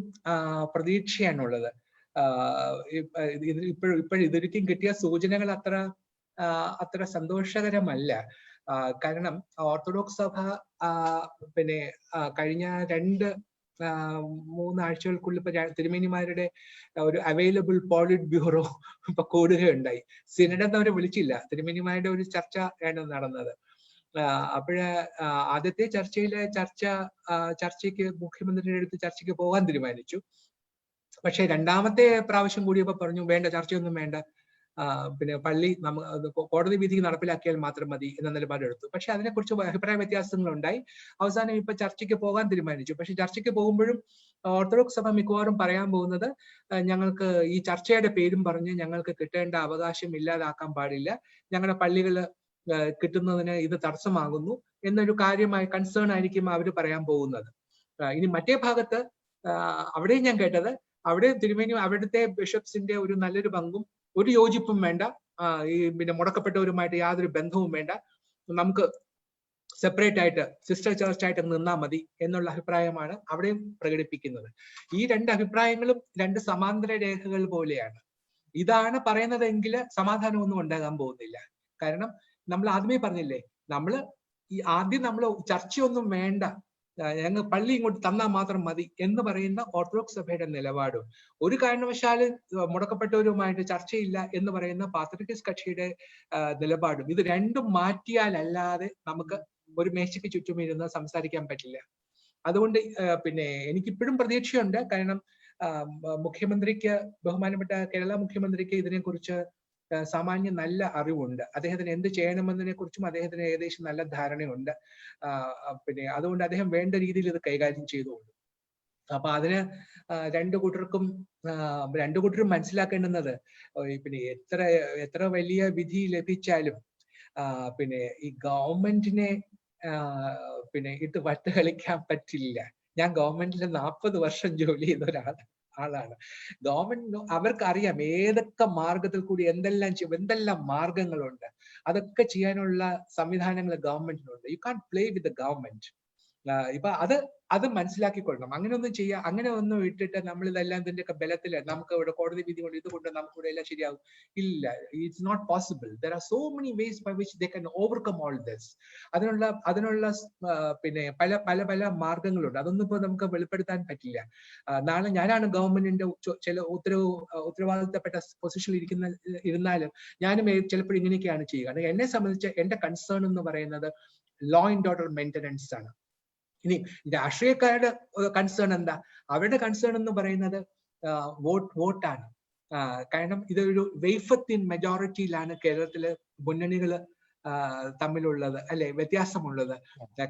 പ്രതീക്ഷയാണുള്ളത്. ഇപ്പോഴും ഇതൊരിക്കലും കിട്ടിയ സൂചനകൾ അത്ര സന്തോഷകരമല്ല. കാരണം ഓർത്തഡോക്സ് സഭ പിന്നെ കഴിഞ്ഞ 2-3 ആഴ്ചകൾക്കുള്ളിൽ ഇപ്പൊ തിരുമേനിമാരുടെ ഒരു അവൈലബിൾ പോളിറ്റ് ബ്യൂറോ ഇപ്പൊ കൂടുകയുണ്ടായി. സിനഡ് എന്നവരെ വിളിച്ചില്ല, തിരുമേനിമാരുടെ ഒരു ചർച്ച ആണ് നടന്നത്. അപ്പോഴ് ആദ്യത്തെ ചർച്ചയ്ക്ക് മുഖ്യമന്ത്രിയുടെ അടുത്ത് ചർച്ചയ്ക്ക് പോകാൻ തീരുമാനിച്ചു. പക്ഷെ രണ്ടാമത്തെ പ്രാവശ്യം കൂടിയപ്പോ പറഞ്ഞു വേണ്ട, ചർച്ചയൊന്നും വേണ്ട, പിന്നെ പള്ളി കോടതി വിധി നടപ്പിലാക്കിയാൽ മാത്രം മതി എന്ന നിലപാടെടുത്തു. പക്ഷെ അതിനെക്കുറിച്ച് അഭിപ്രായ വ്യത്യാസങ്ങൾ ഉണ്ടായി. അവസാനം ഇപ്പൊ ചർച്ചയ്ക്ക് പോകാൻ തീരുമാനിച്ചു. പക്ഷെ ചർച്ചയ്ക്ക് പോകുമ്പോഴും ഓർത്തഡോക്സ് സഭ മിക്കവാറും പറയാൻ പോകുന്നത് ഞങ്ങൾക്ക് ഈ ചർച്ചയുടെ പേരും പറഞ്ഞ് ഞങ്ങൾക്ക് കിട്ടേണ്ട അവകാശം ഇല്ലാതാക്കാൻ പാടില്ല, ഞങ്ങളുടെ പള്ളികള് കിട്ടുന്നതിന് ഇത് തടസ്സമാകുന്നു എന്നൊരു കാര്യമായി കൺസേൺ ആയിരിക്കും അവർ പറയാൻ പോകുന്നത്. ഇനി മറ്റേ ഭാഗത്ത് അവിടെയും ഞാൻ കേട്ടത്, അവിടെ തിരുമേനി അവിടുത്തെ ബിഷപ്സിന്റെ ഒരു നല്ലൊരു പങ്കും ഒരു യോജിപ്പും വേണ്ട, ഈ പിന്നെ മുടക്കപ്പെട്ടവരുമായിട്ട് യാതൊരു ബന്ധവും വേണ്ട, നമുക്ക് സെപ്പറേറ്റ് ആയിട്ട് സിസ്റ്റർ ചർച്ചായിട്ട് നിന്നാൽ മതി എന്നുള്ള അഭിപ്രായമാണ് അവിടെയും പ്രകടിപ്പിക്കുന്നത്. ഈ 2 അഭിപ്രായങ്ങളും 2 സമാന്തര രേഖകൾ പോലെയാണ്. ഇതാണ് പറയുന്നതെങ്കിൽ സമാധാനമൊന്നും ഉണ്ടാകാൻ പോകുന്നില്ല. കാരണം നമ്മൾ ആദ്യമേ പറഞ്ഞില്ലേ, ആദ്യം നമ്മൾ ചർച്ചയൊന്നും വേണ്ട, ഞങ്ങൾ പള്ളി ഇങ്ങോട്ട് തന്നാൽ മാത്രം മതി എന്ന് പറയുന്ന ഓർത്തഡോക്സ് സഭയുടെ നിലപാടും, ഒരു കാരണവശാലും മുടക്കപ്പെട്ടവരുമായിട്ട് ചർച്ചയില്ല എന്ന് പറയുന്ന പാത്രിക്കസ് കക്ഷിയുടെ നിലപാടും, ഇത് രണ്ടും മാറ്റിയാലല്ലാതെ നമുക്ക് ഒരു മേശയ്ക്ക് ചുറ്റും ഇരുന്ന് സംസാരിക്കാൻ പറ്റില്ല. അതുകൊണ്ട് പിന്നെ എനിക്കിപ്പോഴും പ്രതീക്ഷയുണ്ട്. കാരണം മുഖ്യമന്ത്രിക്ക്, ബഹുമാനപ്പെട്ട കേരള മുഖ്യമന്ത്രിക്ക് ഇതിനെക്കുറിച്ച് സാമാന്യ നല്ല അറിവുണ്ട്. അദ്ദേഹത്തിന് എന്ത് ചെയ്യണമെന്നതിനെ കുറിച്ചും അദ്ദേഹത്തിന് ഏകദേശം നല്ല ധാരണയുണ്ട്. പിന്നെ അതുകൊണ്ട് അദ്ദേഹം വേണ്ട രീതിയിൽ ഇത് കൈകാര്യം ചെയ്തുകൊണ്ട്, അപ്പൊ അതിന് രണ്ടു കൂട്ടരും മനസ്സിലാക്കേണ്ടുന്നത്, പിന്നെ എത്ര വലിയ വിധി ലഭിച്ചാലും പിന്നെ ഈ ഗവൺമെന്റിനെ പിന്നെ ഇട്ട് വട്ട് കളിക്കാൻ പറ്റില്ല. ഞാൻ ഗവൺമെന്റിൽ 40 വർഷം ജോലി ചെയ്ത ആളാണ്. ഗവൺമെന്റ് അവർക്കറിയാം ഏതൊക്കെ മാർഗത്തിൽ കൂടി എന്തെല്ലാം മാർഗങ്ങളുണ്ട്. അതൊക്കെ ചെയ്യാനുള്ള സംവിധാനങ്ങൾ ഗവൺമെന്റിനുണ്ട്. You can't play with the government. ഇപ്പൊ അത് മനസ്സിലാക്കിക്കൊള്ളണം. അങ്ങനെ ഒന്നും ഇട്ടിട്ട് നമ്മൾ ഇതെല്ലാം ഇതിന്റെയൊക്കെ ബലത്തില് നമുക്ക് ഇവിടെ കോടതി വിധി കൊണ്ട് ഇതുകൊണ്ട് നമുക്ക് ഇവിടെ എല്ലാം ശരിയാവും, ഇല്ല. It's not possible. There are so many ways by which they can overcome all this. അതിനുള്ള പിന്നെ പല മാർഗങ്ങളുണ്ട്. അതൊന്നും ഇപ്പൊ നമുക്ക് വെളിപ്പെടുത്താൻ പറ്റില്ല. നാളെ ഞാനാണ് ഗവൺമെന്റിന്റെ ചില ഉത്തരവാദിത്തപ്പെട്ട പൊസിഷനിൽ ഇരുന്നാലും ഞാനും ചിലപ്പോൾ ഇങ്ങനെയൊക്കെയാണ് ചെയ്യുക. എന്നെ സംബന്ധിച്ച് എന്റെ കൺസേൺ എന്ന് പറയുന്നത് ലോ ആൻഡ് ഓർഡർ മെയിൻ്റനൻസ് ആണ്. ഇനി രാഷ്ട്രീയക്കാരുടെ കൺസേൺ എന്താ? അവരുടെ കൺസേൺ എന്ന് പറയുന്നത് വോട്ടാണ്. കാരണം ഇതൊരു വെയ്ഫത്തിൻ മെജോറിറ്റിയിലാണ് കേരളത്തിലെ മുന്നണികൾ തമ്മിലുള്ളത് അല്ലെ, വ്യത്യാസമുള്ളത്.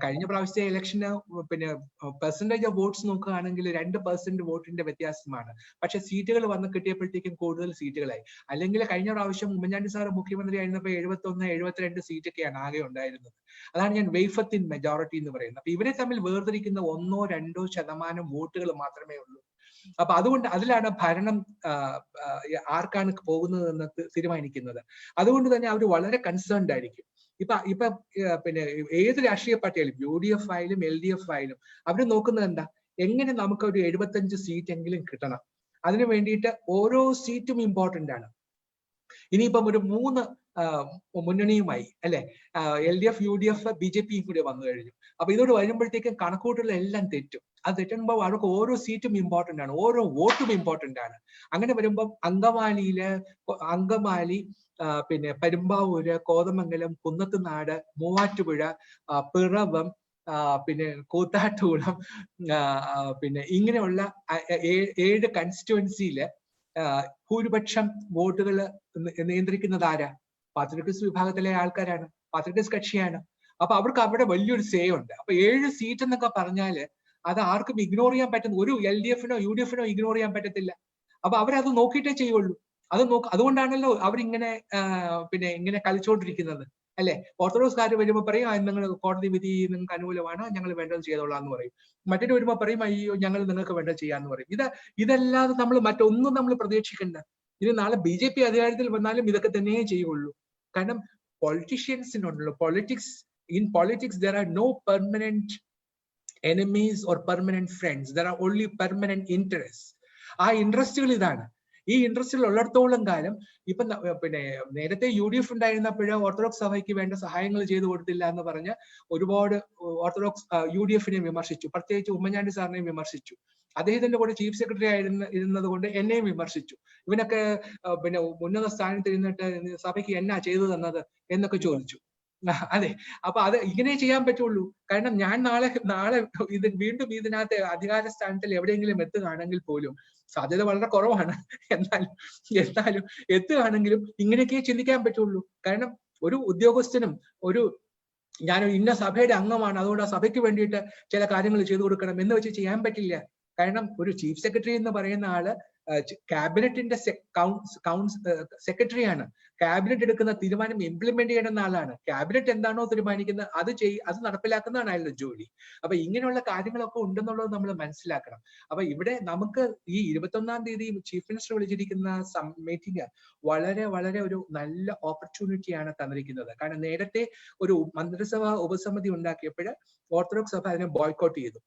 കഴിഞ്ഞ പ്രാവശ്യത്തെ ഇലക്ഷന് പിന്നെ പെർസെന്റേജ് ഓഫ് വോട്ട്സ് നോക്കുകയാണെങ്കിൽ 2% വോട്ടിന്റെ വ്യത്യാസമാണ്. പക്ഷെ സീറ്റുകൾ വന്ന് കിട്ടിയപ്പോഴത്തേക്കും കൂടുതൽ സീറ്റുകളായി. അല്ലെങ്കിൽ കഴിഞ്ഞ പ്രാവശ്യം ഉമ്മൻചാണ്ടി സാർ മുഖ്യമന്ത്രി ആയിരുന്നപ്പോൾ 71-72 സീറ്റൊക്കെയാണ് ആകെ ഉണ്ടായിരുന്നത്. അതാണ് ഞാൻ വെയ്ഫത്തിൻ മെജോറിറ്റി എന്ന് പറയുന്നത്. അപ്പൊ ഇവരെ തമ്മിൽ വേർതിരിക്കുന്ന 1-2% വോട്ടുകൾ മാത്രമേ ഉള്ളൂ. അപ്പൊ അതുകൊണ്ട് അതിലാണ് ഭരണം ആർക്കാണ് പോകുന്നതെന്ന് തീരുമാനിക്കുന്നത്. അതുകൊണ്ട് തന്നെ അവർ വളരെ കൺസേൺഡ് ആയിരിക്കും. ഇപ്പൊ പിന്നെ ഏത് രാഷ്ട്രീയ പാർട്ടിയായാലും UDF ആയാലും LDF ആയാലും അവർ നോക്കുന്നത് എന്താ, എങ്ങനെ നമുക്ക് ഒരു 75 സീറ്റ് എങ്കിലും കിട്ടണം. അതിനു വേണ്ടിയിട്ട് ഓരോ സീറ്റും ഇമ്പോർട്ടന്റ് ആണ്. ഇനിയിപ്പം ഒരു 3 മുന്നണിയുമായി അല്ലെ, LDF UDF BJP കൂടെ വന്നു കഴിഞ്ഞു. അപ്പൊ ഇതോട് വരുമ്പോഴത്തേക്കും കണക്കൂട്ടുള്ള എല്ലാം തെറ്റും. അത് തെറ്റുമ്പോൾ അവർക്ക് ഓരോ സീറ്റും ഇമ്പോർട്ടന്റ് ആണ്, ഓരോ വോട്ടും ഇമ്പോർട്ടന്റ് ആണ്. അങ്ങനെ വരുമ്പം അങ്കമാലി, പിന്നെ പെരുമ്പാവൂര്, കോതമംഗലം, കുന്നത്തുനാട്, മൂവാറ്റുപുഴ, പിറവം, പിന്നെ കൂത്താട്ടുകുളം, പിന്നെ ഇങ്ങനെയുള്ള 7 കൺസ്റ്റിറ്റ്യുവൻസിയില് ഭൂരിപക്ഷം വോട്ടുകൾ നിയന്ത്രിക്കുന്നത് ആരാ? പാത്രികസ് വിഭാഗത്തിലെ ആൾക്കാരാണ്, പാത്രികസ് കക്ഷിയാണ്. അപ്പൊ അവർക്ക് അവിടെ വലിയൊരു സേ ഉണ്ട്. അപ്പൊ 7 സീറ്റ് എന്നൊക്കെ പറഞ്ഞാല് അത് ആർക്കും ഇഗ്നോർ ചെയ്യാൻ പറ്റുന്ന, ഒരു LDF-നോ UDF ഇഗ്നോർ ചെയ്യാൻ പറ്റത്തില്ല. അപ്പൊ അവരത് നോക്കിയിട്ടേ ചെയ്യുള്ളൂ. അതുകൊണ്ടാണല്ലോ അവരിങ്ങനെ പിന്നെ ഇങ്ങനെ കളിച്ചോണ്ടിരിക്കുന്നത് അല്ലെ. ഓർത്തഡോക്സുകാർ വരുമ്പോൾ പറയും നിങ്ങൾ കോടതി വിധി നിങ്ങൾക്ക് അനുകൂലമാണ്, ഞങ്ങൾ വേണ്ടത് ചെയ്തോളാം എന്ന് പറയും. മറ്റൊരു വരുമ്പോൾ പറയും അയ്യോ ഞങ്ങൾ നിങ്ങൾക്ക് വേണ്ടത് ചെയ്യാന്ന് പറയും. ഇതല്ലാതെ നമ്മൾ മറ്റൊന്നും നമ്മൾ പ്രതീക്ഷിക്കണ്ട. ഇനി നാളെ BJP അധികാരത്തിൽ വന്നാലും ഇതൊക്കെ തന്നെയേ ചെയ്യുള്ളൂ. കാരണം പൊളിറ്റീഷ്യൻസിനുണ്ടല്ലോ, in politics there are no permanent enemies or permanent friends, there are only permanent interests. ആ ഇൻട്രസ്റ്റുകൾ ഇതാണ്. ഈ ഇൻട്രസ്റ്റുകൾ ഉള്ളിടത്തോളം കാലം ഇപ്പൊ പിന്നെ നേരത്തെ UDF ഉണ്ടായിരുന്നപ്പോഴേ ഓർത്തഡോക്സ് സഭയ്ക്ക് വേണ്ട സഹായങ്ങൾ ചെയ്തു കൊടുത്തില്ല എന്ന് പറഞ്ഞ് ഒരുപാട് ഓർത്തഡോക്സ് UDF-നെ വിമർശിച്ചു. പ്രത്യേകിച്ച് ഉമ്മൻചാണ്ടി സാറിനെയും വിമർശിച്ചു. അദ്ദേഹത്തിന്റെ കൂടെ ചീഫ് സെക്രട്ടറി ഇരുന്നത് കൊണ്ട് എന്നെയും വിമർശിച്ചു. ഇവനൊക്കെ പിന്നെ ഉന്നത സ്ഥാനത്ത് ഇരുന്നിട്ട് സഭയ്ക്ക് എന്നാ ചെയ്തു തന്നത് എന്നൊക്കെ ചോദിച്ചു. അതെ, അപ്പൊ അത് ഇങ്ങനെ ചെയ്യാൻ പറ്റുള്ളൂ. കാരണം ഞാൻ നാളെ ഇത് വീണ്ടും ഇതിനകത്ത് അധികാര സ്ഥാനത്തിൽ എവിടെയെങ്കിലും എത്തുകയാണെങ്കിൽ പോലും സാധ്യത വളരെ കുറവാണ്. എന്നാലും എത്തുകയാണെങ്കിലും ഇങ്ങനെയൊക്കെ ചിന്തിക്കാൻ പറ്റുള്ളൂ. കാരണം ഒരു ഉദ്യോഗസ്ഥനും ഞാൻ ഇന്ന സഭയുടെ അംഗമാണ്, അതുകൊണ്ട് ആ സഭയ്ക്ക് വേണ്ടിയിട്ട് ചില കാര്യങ്ങൾ ചെയ്തു കൊടുക്കണം എന്ന് വെച്ച് ചെയ്യാൻ പറ്റില്ല. കാരണം ഒരു ചീഫ് സെക്രട്ടറി എന്ന് പറയുന്ന ആള് ക്യാബിനറ്റിന്റെ സെക്രട്ടറിയാണ്. ക്യാബിനറ്റ് എടുക്കുന്ന തീരുമാനം ഇംപ്ലിമെന്റ് ചെയ്യുന്ന ആളാണ്. ക്യാബിനറ്റ് എന്താണോ തീരുമാനിക്കുന്നത് അത് നടപ്പിലാക്കുന്നതാണ് അയാളുടെ ജോലി. അപ്പൊ ഇങ്ങനെയുള്ള കാര്യങ്ങളൊക്കെ ഉണ്ടെന്നുള്ളത് നമ്മൾ മനസ്സിലാക്കണം. അപ്പൊ ഇവിടെ നമുക്ക് ഈ 21-ാം തീയതി ചീഫ് മിനിസ്റ്റർ വിളിച്ചിരിക്കുന്ന മീറ്റിംഗ് വളരെ വളരെ ഒരു നല്ല ഓപ്പർച്യൂണിറ്റിയാണ് തന്നിരിക്കുന്നത്. കാരണം നേരത്തെ ഒരു മന്ത്രിസഭാ ഉപസമിതി ഉണ്ടാക്കിയപ്പോൾ ഓർത്തഡോക്സ് സഭ അതിനെ ബോയ്ക്കോട്ട് ചെയ്തു.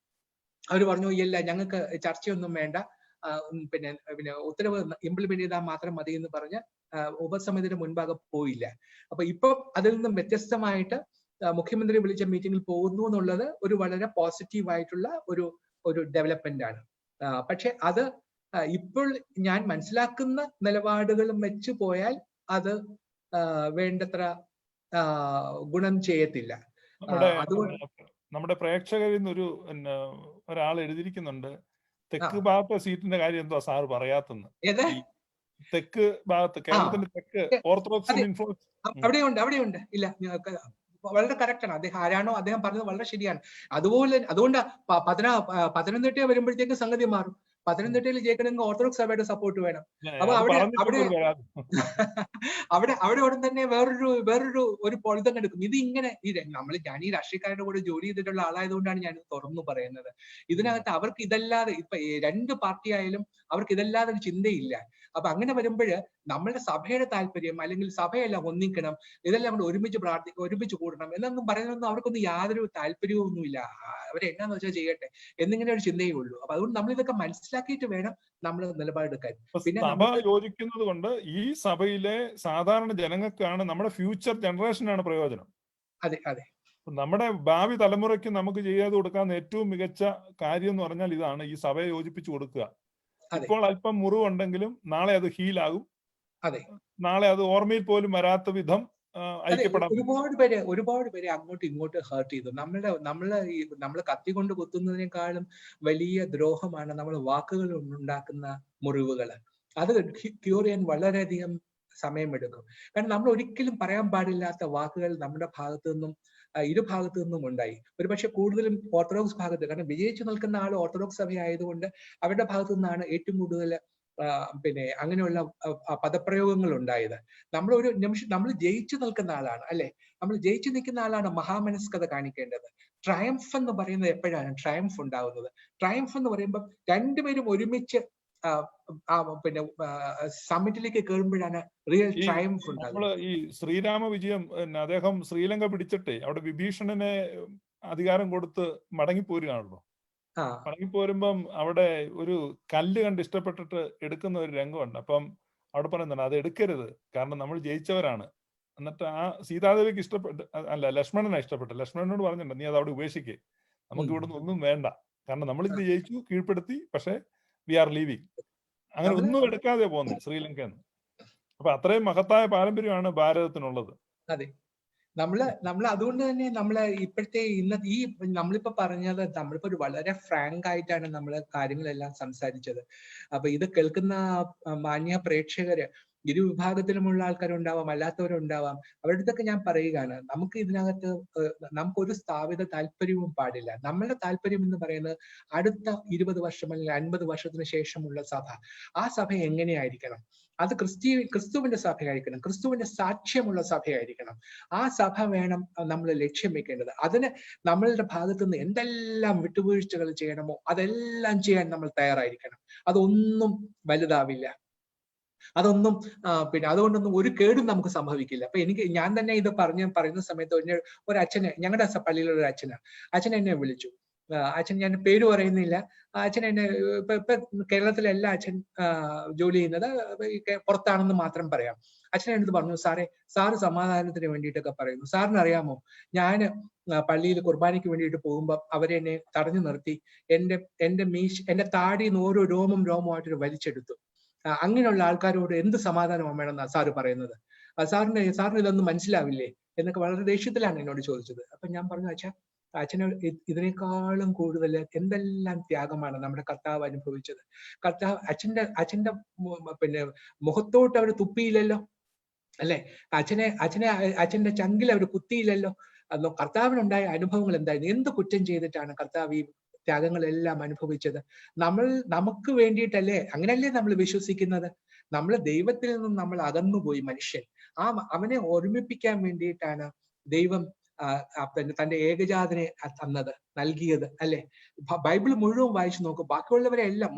അവർ പറഞ്ഞു ഇല്ല, ഞങ്ങൾക്ക് ചർച്ചയൊന്നും വേണ്ട, പിന്നെ ഉത്തരവ് ഇംപ്ലിമെന്റ് ചെയ്താൽ മാത്രം മതി എന്ന് പറഞ്ഞ് ഉപസമിതിയുടെ മുൻപാകെ പോയില്ല. അപ്പൊ ഇപ്പൊ അതിൽ നിന്നും വ്യത്യസ്തമായിട്ട് മുഖ്യമന്ത്രി വിളിച്ച മീറ്റിംഗിൽ പോകുന്നു എന്നുള്ളത് ഒരു വളരെ പോസിറ്റീവ് ആയിട്ടുള്ള ഒരു ഡെവലപ്മെന്റ് ആണ്. പക്ഷെ അത് ഇപ്പോൾ ഞാൻ മനസ്സിലാക്കുന്ന നിലപാടുകളും വെച്ച് പോയാൽ അത് വേണ്ടത്ര ഗുണം ചെയ്യത്തില്ല. നമ്മുടെ പ്രേക്ഷകരിൽ നിന്ന് ഒരാൾ എഴുതിയിരിക്കുന്നുണ്ട്, തെക്ക് ഭാഗത്തെ സീറ്റിന്റെ കാര്യം എന്തോ സാറ് പറയാത്തെന്ന്. തെക്ക് ഭാഗത്ത്, കേരളത്തിന്റെ തെക്ക് ഓർത്തഡോക്സ് ഇൻഫ്ലുവൻസ് അവിടെയുണ്ട്. ഇല്ല, വളരെ കറക്റ്റ് ആണ്. അദ്ദേഹം ആരാണോ അദ്ദേഹം പറഞ്ഞത് വളരെ ശരിയാണ്. അതുകൊണ്ട് പത്തനംതിട്ട വരുമ്പോഴത്തേക്ക് സംഗതി മാറും. പത്തനംതിട്ടയിൽ ജയിക്കണമെങ്കിൽ ഓർത്തഡോക്സ് സഭയുടെ സപ്പോർട്ട് വേണം. അപ്പൊ അവിടെ ഉടൻ തന്നെ വേറൊരു പൊളിതം എടുക്കും. ഇത് ഇങ്ങനെ ഞാൻ ഈ രാഷ്ട്രീയക്കാരുടെ കൂടെ ജോലി ചെയ്തിട്ടുള്ള ആളായതുകൊണ്ടാണ് ഞാൻ തുറന്നു പറയുന്നത്. ഇതിനകത്ത് അവർക്ക് ഇതല്ലാതെ ഇപ്പൊ 2 പാർട്ടി ആയാലും അവർക്ക് ഇതല്ലാതെ ഒരു ചിന്തയില്ല. അപ്പൊ അങ്ങനെ വരുമ്പോൾ നമ്മളുടെ സഭയുടെ താല്പര്യം അല്ലെങ്കിൽ സഭയെല്ലാം ഒന്നിക്കണം, ഇതെല്ലാം കൂടെ ഒരുമിച്ച് കൂടണം എന്നൊന്നും പറയുന്നതൊന്നും അവർക്കൊന്നും യാതൊരു താല്പര്യവുമൊന്നുമില്ല. അവരെന്നാന്ന് വെച്ചാൽ ചെയ്യട്ടെ എന്നിങ്ങനെ ഒരു ചിന്തയേ ഉള്ളൂ. അപ്പൊ അതുകൊണ്ട് നമ്മൾ ഇതൊക്കെ മനസ്സിലാക്കിയിട്ട് വേണം നമ്മൾ നിലപാടെടുക്കാൻ. പിന്നെ സഭ യോജിക്കുന്നത് കൊണ്ട് ഈ സഭയിലെ സാധാരണ ജനങ്ങൾക്കാണ്, നമ്മുടെ ഫ്യൂച്ചർ ജനറേഷനാണ് പ്രയോജനം. അതെ. നമ്മുടെ ഭാവി തലമുറയ്ക്ക് നമുക്ക് ചെയ്തു കൊടുക്കാൻ ഏറ്റവും മികച്ച കാര്യം എന്ന് പറഞ്ഞാൽ ഇതാണ്, ഈ സഭയെ യോജിപ്പിച്ചു കൊടുക്കുക. ഇപ്പോൾ അല്പം മുറിവുണ്ടെങ്കിലും നാളെ അത് ഹീലാകും. നാളെ അത് ഓർമ്മയിൽ പോലും വരാത്ത വിധം ഐക്യപ്പെടാം. ഒരുപാട് പേരെ അങ്ങോട്ടും ഇങ്ങോട്ടും ഹേർട്ട് ചെയ്തു. നമ്മള് കത്തി കൊണ്ട് കുത്തുന്നതിനേക്കാളും വലിയ ദ്രോഹമാണ് നമ്മൾ വാക്കുകൾ ഉണ്ടാക്കുന്ന മുറിവുകൾ. അത് ക്യൂർ ചെയ്യാൻ വളരെയധികം സമയമെടുക്കും. കാരണം നമ്മൾ ഒരിക്കലും പറയാൻ പാടില്ലാത്ത വാക്കുകൾ നമ്മുടെ ഭാഗത്തു നിന്നും ഇരുഭാഗത്തു നിന്നും ഉണ്ടായി. ഒരുപക്ഷെ കൂടുതലും ഓർത്തഡോക്സ് ഭാഗത്ത്, കാരണം വിജയിച്ചു നിൽക്കുന്ന ആൾ ഓർത്തഡോക്സ് സഭ ആയതുകൊണ്ട് അവരുടെ ഭാഗത്തു നിന്നാണ് ഏറ്റവും കൂടുതൽ പിന്നെ അങ്ങനെയുള്ള പദപ്രയോഗങ്ങൾ ഉണ്ടായത്. നമ്മൾ ഒരു നിമിഷം നമ്മൾ ജയിച്ചു നിൽക്കുന്ന ആളാണ് അല്ലെ, നമ്മൾ ജയിച്ചു നിൽക്കുന്ന ആളാണ് മഹാമനസ്കത കാണിക്കേണ്ടത്. ട്രയംഫ് എന്ന് പറയുന്നത് എപ്പോഴാണ് ട്രയംഫ് ഉണ്ടാകുന്നത്? ട്രയംഫ് എന്ന് പറയുമ്പോൾ രണ്ടുപേരും ഒരുമിച്ച് പിന്നെ സമ്മിറ്റിലേക്ക് കയറുമ്പോഴാണ് റിയൽ ട്രയംഫ് ഉണ്ടാകുന്നത്. ഈ ശ്രീരാമ വിജയം അദ്ദേഹം ശ്രീലങ്ക പിടിച്ചിട്ടേ അവിടെ വിഭീഷണനെ അധികാരം കൊടുത്ത് മടങ്ങിപ്പോരുകയാണല്ലോ. മടങ്ങിപ്പോരുമ്പം അവിടെ ഒരു കല്ല് കണ്ട് ഇഷ്ടപ്പെട്ടിട്ട് എടുക്കുന്ന ഒരു രംഗമുണ്ട്. അപ്പം അവിടെ പറയുന്നുണ്ട് അത് എടുക്കരുത്, കാരണം നമ്മൾ ജയിച്ചവരാണ്. എന്നിട്ട് ആ സീതാദേവിക്ക് ഇഷ്ടപ്പെട്ട്, അല്ല ലക്ഷ്മണനെ ഇഷ്ടപ്പെട്ടു. ലക്ഷ്മണനോട് പറഞ്ഞിട്ടുണ്ട് നീ അത് അവിടെ ഉപേക്ഷിക്കേ, നമുക്ക് ഇവിടുന്ന് ഒന്നും വേണ്ട, കാരണം നമ്മൾ ഇത് ജയിച്ചു, കീഴ്പ്പെടുത്തി, പക്ഷെ വി ആർ ലീവിങ്. അങ്ങനെ ഒന്നും എടുക്കാതെ പോകുന്നു ശ്രീലങ്കയിൽ നിന്ന്. അപ്പൊ അത്രയും മഹത്തായ പാരമ്പര്യമാണ് ഭാരതത്തിനുള്ളത്. അതെ, നമ്മൾ അതുകൊണ്ട് തന്നെ നമ്മള് ഇപ്പോഴത്തെ ഈ നമ്മളിപ്പോ പറഞ്ഞത്, നമ്മളിപ്പോ ഒരു വളരെ ഫ്രാങ്ക് ആയിട്ടാണ് നമ്മൾ കാര്യങ്ങളെല്ലാം സംസാരിച്ചത്. അപ്പൊ ഇത് കേൾക്കുന്ന മാന്യ പ്രേക്ഷകര് ഇരുവിഭാഗത്തിലുമുള്ള ആൾക്കാരുണ്ടാവാം, അല്ലാത്തവരുണ്ടാവാം. അവരുടെ അടുത്തൊക്കെ ഞാൻ പറയുകയാണ്, നമുക്ക് ഇതിനകത്ത് നമുക്കൊരു സ്ഥാപിത താല്പര്യവും പാടില്ല. നമ്മളുടെ താല്പര്യം എന്ന് പറയുന്നത് അടുത്ത 20 വർഷം അല്ലെങ്കിൽ 50 വർഷത്തിന് ശേഷമുള്ള സഭ. ആ സഭ എങ്ങനെയായിരിക്കണം? അത് ക്രിസ്തുവിന്റെ സഭയായിരിക്കണം, ക്രിസ്തുവിന്റെ സാക്ഷ്യമുള്ള സഭയായിരിക്കണം. ആ സഭ വേണം നമ്മൾ ലക്ഷ്യം വെക്കേണ്ടത്. അതിന് നമ്മളുടെ ഭാഗത്തു നിന്ന് എന്തെല്ലാം വിട്ടുവീഴ്ചകൾ ചെയ്യണമോ അതെല്ലാം ചെയ്യാൻ നമ്മൾ തയ്യാറായിരിക്കണം. അതൊന്നും വലുതാവില്ല, അതൊന്നും പിന്നെ അതുകൊണ്ടൊന്നും ഒരു കേടും നമുക്ക് സംഭവിക്കില്ല. അപ്പൊ ഞാൻ തന്നെ ഇത് പറയുന്ന സമയത്ത് ഒരു അച്ഛനെ, ഞങ്ങളുടെ പള്ളിയിലുള്ള ഒരു അച്ഛൻ എന്നെ വിളിച്ചു. അച്ഛൻ, ഞാൻ പേര് പറയുന്നില്ല, അച്ഛൻ എന്നെ ഇപ്പൊ കേരളത്തിലെ അച്ഛൻ ജോലി ചെയ്യുന്നത് പുറത്താണെന്ന് മാത്രം പറയാം. അച്ഛൻ എടുത്ത് പറഞ്ഞു, സാറ് സമാധാനത്തിന് വേണ്ടിയിട്ടൊക്കെ പറയുന്നു. സാറിന് അറിയാമോ, ഞാൻ പള്ളിയിൽ കുർബാനയ്ക്ക് വേണ്ടിയിട്ട് പോകുമ്പോൾ അവരെന്നെ തടഞ്ഞു നിർത്തി എന്റെ താടിന്ന് ഓരോ രോമമായിട്ടൊരു വലിച്ചെടുത്തു. അങ്ങനെയുള്ള ആൾക്കാരോട് എന്ത് സമാധാനം വേണമെന്നാ സാറ് പറയുന്നത്? സാറിന് ഇതൊന്നും മനസ്സിലാവില്ലേ എന്നൊക്കെ വളരെ ദേഷ്യത്തിലാണ് എന്നോട് ചോദിച്ചത്. അപ്പൊ ഞാൻ പറഞ്ഞു, അച്ഛന് ഇതിനേക്കാളും കൂടുതൽ എന്തെല്ലാം ത്യാഗമാണ് നമ്മുടെ കർത്താവ് അനുഭവിച്ചത്. കർത്താവ് അച്ഛന്റെ പിന്നെ മുഖത്തോട്ട് അവർ തുപ്പിയില്ലല്ലോ അല്ലെ, അച്ഛന്റെ ചങ്കിൽ അവർ കുത്തിയില്ലല്ലോ. കർത്താവിനുണ്ടായ അനുഭവങ്ങൾ എന്തായിരുന്നു? എന്ത് കുറ്റം ചെയ്തിട്ടാണ് കർത്താവ് ഈ ത്യാഗങ്ങളെല്ലാം അനുഭവിച്ചത്? നമുക്ക് വേണ്ടിയിട്ടല്ലേ? അങ്ങനെയല്ലേ നമ്മൾ വിശ്വസിക്കുന്നത്? നമ്മൾ ദൈവത്തിൽ നിന്നും നമ്മൾ അകന്നുപോയി മനുഷ്യൻ. അവനെ ഓർമ്മിപ്പിക്കാൻ വേണ്ടിയിട്ടാണ് ദൈവം തന്റെ ഏകജാതനെ നൽകിയത് അല്ലെ. ബൈബിൾ മുഴുവൻ വായിച്ചു നോക്കും. ബാക്കിയുള്ളവരെ എല്ലാം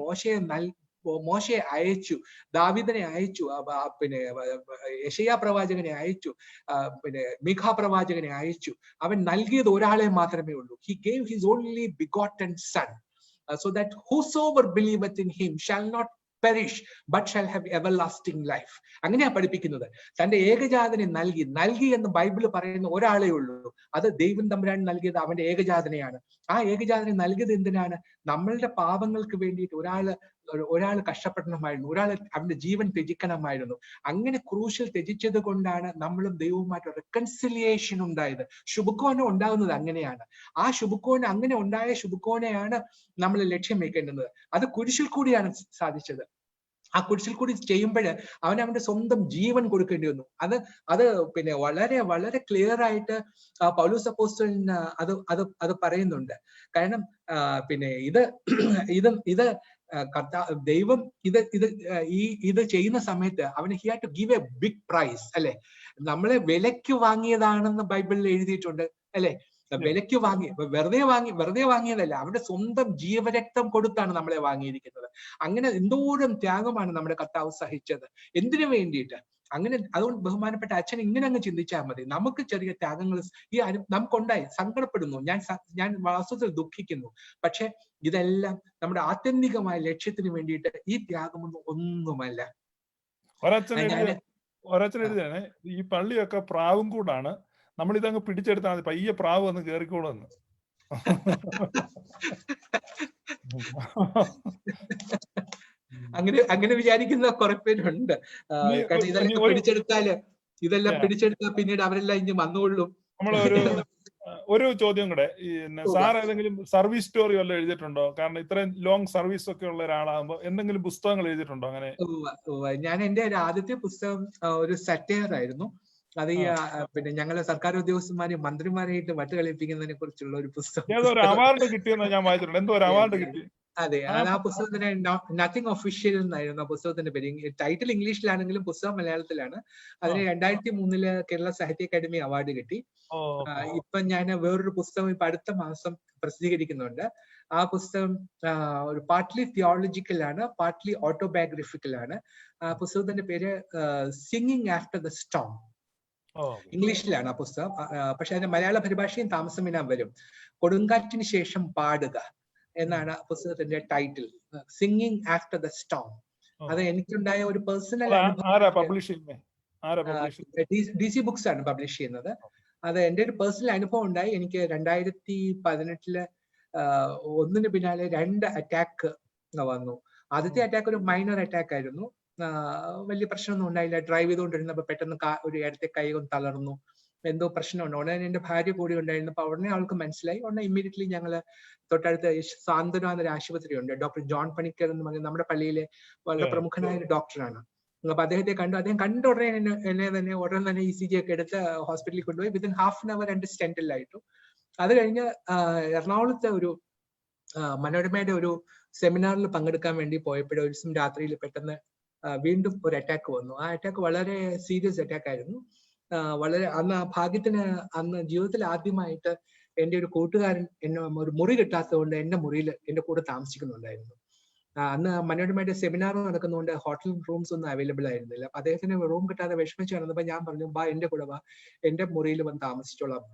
മോശയെ അയച്ചു, ദാവീദിനെ അയച്ചു, പിന്നെ യെശയ്യാ പ്രവാചകനെ അയച്ചു, പിന്നെ മീഖാ പ്രവാചകനെ അയച്ചു. അവൻ നൽകിയത് ഒരാളെ മാത്രമേ ഉള്ളൂ. He gave his only begotten son, so that whosoever believeth in him shall not perish but shall have everlasting life. അങ്ങനെയാ പഠിപ്പിക്കുന്നത്. തന്റെ ഏകജാതനെ നൽകി എന്ന് ബൈബിൾ പറയുന്ന ഒരാളേ ഉള്ളൂ. അത് ദൈവം തമ്പുരാൻ നൽകിയത് അവന്റെ ഏകജാതനെയാണ്. ആ ഏകജാതനെ നൽകിയത് എന്തിനാണ്? നമ്മളുടെ പാപങ്ങൾക്ക് വേണ്ടിയിട്ട് ഒരാൾ കഷ്ടപ്പെടണമായിരുന്നു, ഒരാൾ അവന്റെ ജീവൻ ത്യജിക്കണമായിരുന്നു. അങ്ങനെ ക്രൂശിൽ ത്യജിച്ചത് കൊണ്ടാണ് നമ്മളും ദൈവവുമായിട്ട് റെക്കൺസിലിയേഷൻ ഉണ്ടായത്. ശുഭക്കോന ഉണ്ടാകുന്നത് അങ്ങനെയാണ്. ആ ശുഭക്കോന, അങ്ങനെ ഉണ്ടായ ശുഭക്കോനയാണ് നമ്മൾ ലക്ഷ്യം വെക്കേണ്ടുന്നത്. അത് കുരിശിൽ കൂടിയാണ് സാധിച്ചത്. ആ കുരിശിൽ കൂടി ചെയ്യുമ്പോൾ അവന്റെ സ്വന്തം ജീവൻ കൊടുക്കേണ്ടി വന്നു. അത് പിന്നെ വളരെ വളരെ ക്ലിയർ ആയിട്ട് പൗലോസ് അപ്പോസ്തലൻ അത് പറയുന്നുണ്ട്. കാരണം പിന്നെ ഇത് ദൈവം ഇത് ചെയ്യുന്ന സമയത്ത് അവന് he had to give a big price അല്ലെ. നമ്മളെ വിലയ്ക്ക് വാങ്ങിയതാണെന്ന് ബൈബിളിൽ എഴുതിയിട്ടുണ്ട് അല്ലെ. വിലയ്ക്ക് വെറുതെ വാങ്ങിയതല്ല, അവന്റെ സ്വന്തം ജീവരക്തം കൊടുത്താണ് നമ്മളെ വാങ്ങിയിരിക്കുന്നത്. അങ്ങനെ എന്തോരം ത്യാഗമാണ് നമ്മുടെ കർത്താവ് സഹിച്ചത്. എന്തിനു വേണ്ടിയിട്ട്? അങ്ങനെ അതുകൊണ്ട് ബഹുമാനപ്പെട്ട അച്ഛൻ ഇങ്ങനെ അങ്ങ് ചിന്തിച്ചാൽ മതി. നമുക്ക് ചെറിയ ത്യാഗങ്ങൾ നമുക്കുണ്ടായി, സങ്കടപ്പെടുന്നു, ഞാൻ വാസ്തവത്തിൽ ദുഃഖിക്കുന്നു. പക്ഷെ ഇതെല്ലാം നമ്മുടെ ആത്യന്തികമായ ലക്ഷ്യത്തിന് വേണ്ടിയിട്ട് ഈ ത്യാഗമൊന്നും ഒന്നുമല്ല. ഒരച്ഛൻ എഴുതിയാണ്, ഈ പള്ളിയൊക്കെ പ്രാവും കൂടാണ്, നമ്മൾ ഇതങ്ങ് പിടിച്ചെടുത്താൽ മതി, പയ്യെ പ്രാവ് വന്ന് കേറിക്കോളെന്ന്. അങ്ങനെ വിചാരിക്കുന്ന കുറെ പേരുണ്ട്. കാരണം ഇതെല്ലാം പിടിച്ചെടുത്താൽ പിന്നീട് അവരെല്ലാം ഇനി വന്നുകൊള്ളും. നമ്മളൊരു ഒരു ചോദ്യം കൂടെ, ഈ ഉവ്വ. സാർ ഏതെങ്കിലും സർവീസ് സ്റ്റോറി വല്ലതും എഴുതിയിട്ടുണ്ടോ? കാരണം ഇത്രയും ലോങ് സർവീസ് ഒക്കെ ഉള്ള ഒരാളാകുമ്പോൾ എന്തെങ്കിലും പുസ്തകങ്ങൾ എഴുതിയിട്ടുണ്ടോ അങ്ങനെ? ഞാൻ എന്റെ ഒരു ആദ്യത്തെ പുസ്തകം ഒരു സറ്റയർ ആയിരുന്നു. അത് ഈ പിന്നെ ഞങ്ങളെ സർക്കാർ ഉദ്യോഗസ്ഥന്മാരെയും മന്ത്രിമാരെയായിട്ട് വട്ട് കളിപ്പിക്കുന്നതിനെ കുറിച്ചുള്ള ഒരു പുസ്തകം. ഏതോ ഒരു അവാർഡ് കിട്ടിയെന്ന് ഞാൻ വായിച്ചിട്ടുണ്ട്. എന്തോ ഒരു അവാർഡ് കിട്ടി. അതെ, അത് ആ പുസ്തകത്തിന് നത്തിങ് ഒഫീഷ്യൽ എന്നായിരുന്നു ആ പുസ്തകത്തിന്റെ പേര്. ടൈറ്റിൽ ഇംഗ്ലീഷിലാണെങ്കിലും പുസ്തകം മലയാളത്തിലാണ്. അതിന് 2003 കേരള സാഹിത്യ അക്കാദമി അവാർഡ് കിട്ടി. ഇപ്പൊ ഞാൻ വേറൊരു പുസ്തകം ഇപ്പൊ അടുത്ത മാസം പ്രസിദ്ധീകരിക്കുന്നുണ്ട്. ആ പുസ്തകം ഒരു പാർട്ട്ലി തിയോളജിക്കൽ ആണ്, പാർട്ട്ലി ഓട്ടോബയോഗ്രഫിക്കൽ ആണ്. ആ പുസ്തകത്തിന്റെ പേര് സിംഗിങ് ആഫ്റ്റർ ദ സ്റ്റോം. ഇംഗ്ലീഷിലാണ് ആ പുസ്തകം. പക്ഷെ അതിന്റെ മലയാള പരിഭാഷയും താമസം വിനാ വരും. കൊടുങ്കാറ്റിന് ശേഷം പാടുക എന്നാണ് പുസ്തകത്തിന്റെ title. Singing after the Storm. അത് എനിക്കുണ്ടായ ഒരു പേഴ്സണൽ DC ബുക്സ് ആണ് പബ്ലിഷ് ചെയ്യുന്നത്. അത് എന്റെ ഒരു പേഴ്സണൽ അനുഭവം ഉണ്ടായി. എനിക്ക് 2018 ഒന്നിന് പിന്നാലെ 2 അറ്റാക്ക് വന്നു. ആദ്യത്തെ അറ്റാക്ക് ഒരു മൈനർ അറ്റാക്ക് ആയിരുന്നു. വലിയ പ്രശ്നമൊന്നും ഉണ്ടായില്ല. ഡ്രൈവ് ചെയ്തുകൊണ്ടിരുന്നപ്പോ പെട്ടെന്ന് ഒരു ഇടത്തെ കൈ കൊണ്ട് തളർന്നു, എന്തോ പ്രശ്നമുണ്ട്. ഉടനെ എന്റെ ഭാര്യ കൂടി ഉണ്ടായിരുന്നപ്പോ ഉടനെ ആൾക്ക് മനസ്സിലായി. ഉടനെ ഇമ്മീഡിയറ്റ്ലി ഞങ്ങള് തൊട്ടടുത്ത സാന്ത്വന എന്നൊരു ആശുപത്രി ഉണ്ട്, ഡോക്ടർ ജോൺ പണിക്കർ എന്ന് പറഞ്ഞ നമ്മുടെ പള്ളിയിലെ വളരെ പ്രമുഖനായ ഒരു ഡോക്ടറാണ്. അപ്പൊ അദ്ദേഹത്തെ കണ്ടു. അദ്ദേഹം കണ്ട ഉടനെ ഉടനെ തന്നെ ECG ഒക്കെ എടുത്ത് ഹോസ്പിറ്റലിൽ കൊണ്ടുപോയി. Within half an hour 2 സ്റ്റെന്റിലായിട്ടു. അത് കഴിഞ്ഞ് എറണാകുളത്തെ ഒരു മനോരമയുടെ ഒരു സെമിനാറിൽ പങ്കെടുക്കാൻ വേണ്ടി പോയപ്പോഴും ഒരു ദിവസം രാത്രിയിൽ പെട്ടെന്ന് വീണ്ടും ഒരു അറ്റാക്ക് വന്നു. ആ അറ്റാക്ക് വളരെ സീരിയസ് അറ്റാക്ക് ആയിരുന്നു. വളരെ അന്ന് ഭാഗ്യത്തിന് അന്ന് ജീവിതത്തിൽ ആദ്യമായിട്ട് എന്റെ ഒരു കൂട്ടുകാരൻ ഒരു മുറി കിട്ടാത്തത് കൊണ്ട് എന്റെ മുറിയിൽ എന്റെ കൂടെ താമസിക്കുന്നുണ്ടായിരുന്നു. അന്ന് മനോരമയുടെ സെമിനാർ നടക്കുന്നതുകൊണ്ട് ഹോട്ടൽ റൂംസ് ഒന്നും അവൈലബിൾ ആയിരുന്നില്ല. അപ്പൊ അദ്ദേഹത്തിന് റൂം കിട്ടാതെ വിഷമിച്ച് കിടന്നപ്പോ ഞാൻ പറഞ്ഞു, ബാ എന്റെ കൂടെ വാ, എന്റെ മുറിയിൽ വന്ന് താമസിച്ചോളാം.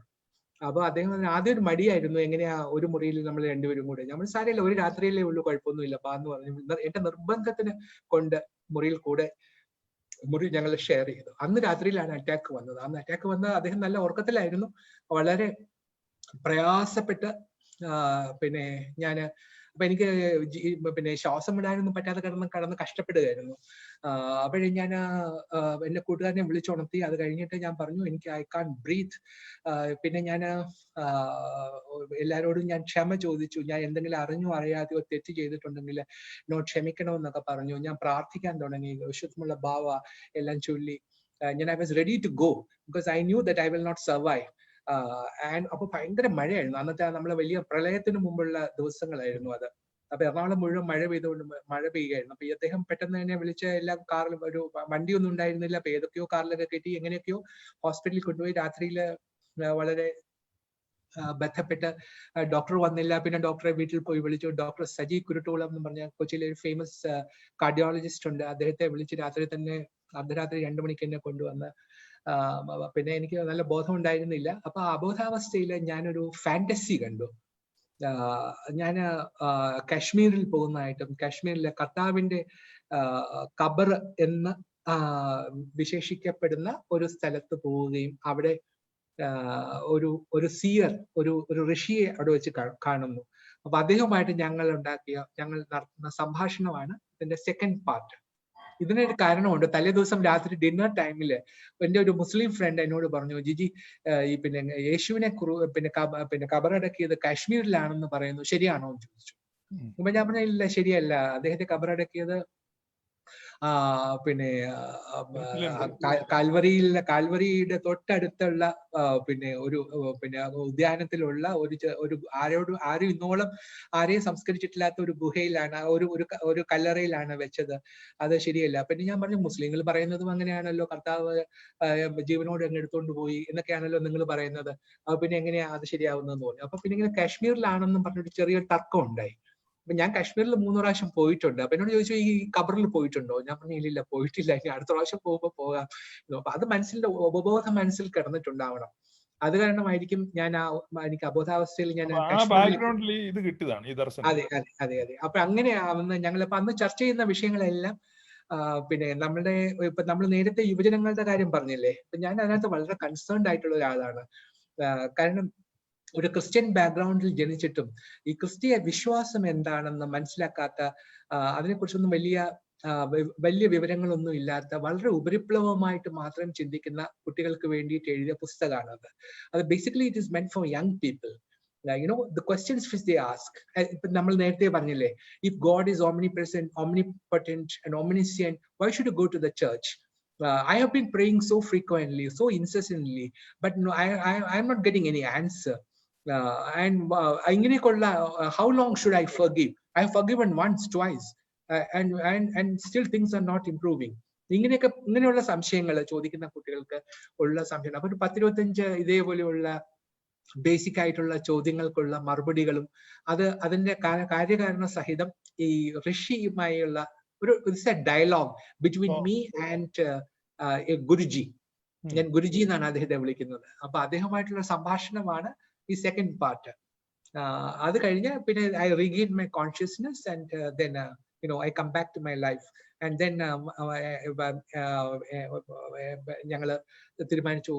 അപ്പൊ അദ്ദേഹം ആദ്യം ഒരു മടിയായിരുന്നു, എങ്ങനെയാ ഒരു മുറിയിൽ നമ്മൾ രണ്ടുപേരും കൂടെ. നമ്മൾ സാരമില്ല, ഒരു രാത്രിയിലേ ഉള്ളൂ, കുഴപ്പമൊന്നുമില്ല ബാ എന്ന് പറഞ്ഞു. എന്റെ നിർബന്ധത്തിന് കൊണ്ട് മുറി ഞങ്ങൾ ഷെയർ ചെയ്തു. അന്ന് രാത്രിയിലാണ് അറ്റാക്ക് വന്നത്. അന്ന് അറ്റാക്ക് വന്ന് അദ്ദേഹം നല്ല ഉറക്കത്തിലായിരുന്നു. വളരെ പ്രയാസപ്പെട്ട് പിന്നെ ഞാന് അപ്പൊ എനിക്ക് പിന്നെ ശ്വാസം വിടാനൊന്നും പറ്റാതെ കടന്ന് കഷ്ടപ്പെടുകയായിരുന്നു. അപ്പോഴേ ഞാൻ എന്റെ കൂട്ടുകാരനെ വിളിച്ചുണർത്തി. അത് കഴിഞ്ഞിട്ട് ഞാൻ പറഞ്ഞു, എനിക്ക് ഐ കാൻ ബ്രീത്ത്. പിന്നെ ഞാൻ എല്ലാരോടും ഞാൻ ക്ഷമ ചോദിച്ചു. ഞാൻ എന്തെങ്കിലും അറിഞ്ഞോ അറിയാതെയോ തെറ്റ് ചെയ്തിട്ടുണ്ടെങ്കിൽ ക്ഷമിക്കണമെന്നൊക്കെ പറഞ്ഞു. ഞാൻ പ്രാർത്ഥിക്കാൻ തുടങ്ങി. വിശുദ്ധമുള്ള ഭാവ എല്ലാം ചൊല്ലി ഞാൻ I was ready to go because I knew that I will not survive. അപ്പൊ ഭയങ്കര മഴയായിരുന്നു. അന്നത്തെ നമ്മളെ വലിയ പ്രളയത്തിന് മുമ്പുള്ള ദിവസങ്ങളായിരുന്നു അത്. അപ്പൊ എറണാകുളം മുഴുവൻ മഴ പെയ്യുകയായിരുന്നു. അപ്പൊ അദ്ദേഹം പെട്ടെന്ന് തന്നെ വിളിച്ച് എല്ലാ കാറിലും, ഒരു വണ്ടിയൊന്നും ഉണ്ടായിരുന്നില്ല, അപ്പൊ ഏതൊക്കെയോ കാറിലൊക്കെ കയറ്റി എങ്ങനെയൊക്കെയോ ഹോസ്പിറ്റലിൽ കൊണ്ടുപോയി. രാത്രിയിൽ വളരെ ബന്ധപ്പെട്ട് ഡോക്ടർ വന്നില്ല. പിന്നെ ഡോക്ടറെ വീട്ടിൽ പോയി വിളിച്ചു. ഡോക്ടർ സജി കുരുട്ടോളം എന്ന് പറഞ്ഞ കൊച്ചിയിലെ ഒരു ഫേമസ് കാർഡിയോളജിസ്റ്റ് ഉണ്ട്. അദ്ദേഹത്തെ വിളിച്ച് രാത്രി തന്നെ അർദ്ധരാത്രി 2 മണിക്ക് എന്നെ കൊണ്ടുവന്ന് പിന്നെ എനിക്ക് നല്ല ബോധം ഉണ്ടായിരുന്നില്ല. അപ്പൊ അബോധാവസ്ഥയിൽ ഞാനൊരു ഫാന്റസി കണ്ടു. ഞാൻ കാശ്മീരിൽ പോകുന്നതായിട്ടും കാശ്മീരിലെ കർത്താവിന്റെ ഖബർ എന്ന് വിശേഷിക്കപ്പെടുന്ന ഒരു സ്ഥലത്ത് പോവുകയും അവിടെ ഒരു സിയർ, ഒരു ഋഷിയെ അവിടെ വെച്ച് കാണുന്നു. അപ്പൊ അദ്ദേഹവുമായിട്ട് ഞങ്ങൾ നടത്തുന്ന സംഭാഷണമാണ് ഇതിന്റെ സെക്കൻഡ് പാർട്ട്. ഇതിനൊരു കാരണമുണ്ട്. തലേ ദിവസം രാത്രി ഡിന്നർ ടൈമിൽ എന്റെ ഒരു മുസ്ലിം ഫ്രണ്ട് എന്നോട് പറഞ്ഞു, ജിജി ഈ പിന്നെ യേശുവിനെ പിന്നെ ഖബറടക്കിയത് കാശ്മീരിലാണെന്ന് പറയുന്നു, ശരിയാണോ എന്ന് ചോദിച്ചു. അപ്പൊ ഞാൻ പറഞ്ഞ ഇല്ല, ശരിയല്ല, അദ്ദേഹത്തെ ഖബറടക്കിയത് പിന്നെ കാൽവറിയുടെ തൊട്ടടുത്തുള്ള പിന്നെ ഉദ്യാനത്തിലുള്ള ആരും ഇന്നോളം ആരെയും സംസ്കരിച്ചിട്ടില്ലാത്ത ഒരു ഗുഹയിലാണ്, ഒരു കല്ലറയിലാണ് വെച്ചത്. അത് ശരിയല്ല. പിന്നെ ഞാൻ പറഞ്ഞു, മുസ്ലിങ്ങൾ പറയുന്നതും അങ്ങനെയാണല്ലോ, കർത്താവ് ജീവനോട് അങ്ങ് എടുത്തുകൊണ്ട് പോയി എന്നൊക്കെയാണല്ലോ നിങ്ങൾ പറയുന്നത്. പിന്നെ എങ്ങനെയാ അത് ശരിയാവുന്നതെന്ന് പറഞ്ഞു. അപ്പൊ പിന്നെ ഇങ്ങനെ കാശ്മീരിലാണെന്നും പറഞ്ഞിട്ട് ചെറിയൊരു തർക്കം ഉണ്ടായി. അപ്പൊ ഞാൻ കാശ്മീരിൽ 3 പ്രാവശ്യം പോയിട്ടുണ്ട്. അപ്പൊ എന്നോട് ചോദിച്ചു, ഈ ഖബറിൽ പോയിട്ടുണ്ടോ? ഞാൻ പറഞ്ഞു ഇല്ല, പോയിട്ടില്ല, ഇനി അടുത്ത പ്രാവശ്യം പോകുമ്പോ പോകാം. അപ്പൊ അത് ഉപബോധം മനസ്സിൽ കിടന്നിട്ടുണ്ടാവണം. അത് കാരണമായിരിക്കും എനിക്ക് അബോധാവസ്ഥയിൽ ഞാൻ ഇത് കിട്ടിയതാണ് ഈ ദർശനം. അതെ. അപ്പൊ അങ്ങനെയാവുന്ന ഞങ്ങളിപ്പോ അന്ന് ചർച്ച ചെയ്യുന്ന വിഷയങ്ങളെല്ലാം പിന്നെ നമ്മൾ നേരത്തെ യുവജനങ്ങളുടെ കാര്യം പറഞ്ഞില്ലേ, ഞാൻ അതിനകത്ത് വളരെ കൺസേൺഡ് ആയിട്ടുള്ള ഒരാളാണ്. കാരണം ഒരു ക്രിസ്ത്യൻ ബാക്ക്ഗ്രൗണ്ടിൽ ജനിച്ചിട്ടും ഈ ക്രിസ്തീയ വിശ്വാസം എന്താണെന്ന് മനസ്സിലാക്കാത്ത, അതിനെക്കുറിച്ചൊന്നും വലിയ വലിയ വിവരങ്ങളൊന്നും ഇല്ലാത്ത വളരെ ഉപരിപ്ലവമായിട്ട് മാത്രം ചിന്തിക്കുന്ന കുട്ടികൾക്ക് വേണ്ടിയിട്ട് എഴുതിയ പുസ്തകമാണ് അത് basically it is മെന്റ് four young people. The questions which they ask, നമ്മൾ നേരത്തെ പറഞ്ഞില്ലേ, if God is omnipresent, omnipotent and omniscient, why should you go to the church? I have been praying so frequently, so incessantly, but no, I'm not getting any answer. How long should I forgive? I have forgiven once, twice, and still things are not improving. ഇങ്ങനെയുള്ള സംശയങ്ങൾ ചോദിക്കുന്ന കുട്ടികൾക്ക് ഉള്ള സംശയം. അപ്പൊ 10-25 ഇതേപോലെയുള്ള basic ആയിട്ടുള്ള ചോദ്യങ്ങൾക്കുള്ള മറുപടികളും അതിന്റെ കാര്യകാരണ സഹിതം ഈ ഋഷിയുമായുള്ള ഒരു dialog between me and Guruji. ഞാൻ ഗുരുജി എന്നാണ് അദ്ദേഹത്തെ വിളിക്കുന്നത്. അപ്പൊ അദ്ദേഹമായിട്ടുള്ള സംഭാഷണമാണ് ഈ സെക്കൻഡ് പാർട്ട്. അത് കഴിഞ്ഞ് പിന്നെ I regain my consciousness and then I come back to my life. And then ഞങ്ങള് തീരുമാനിച്ചു,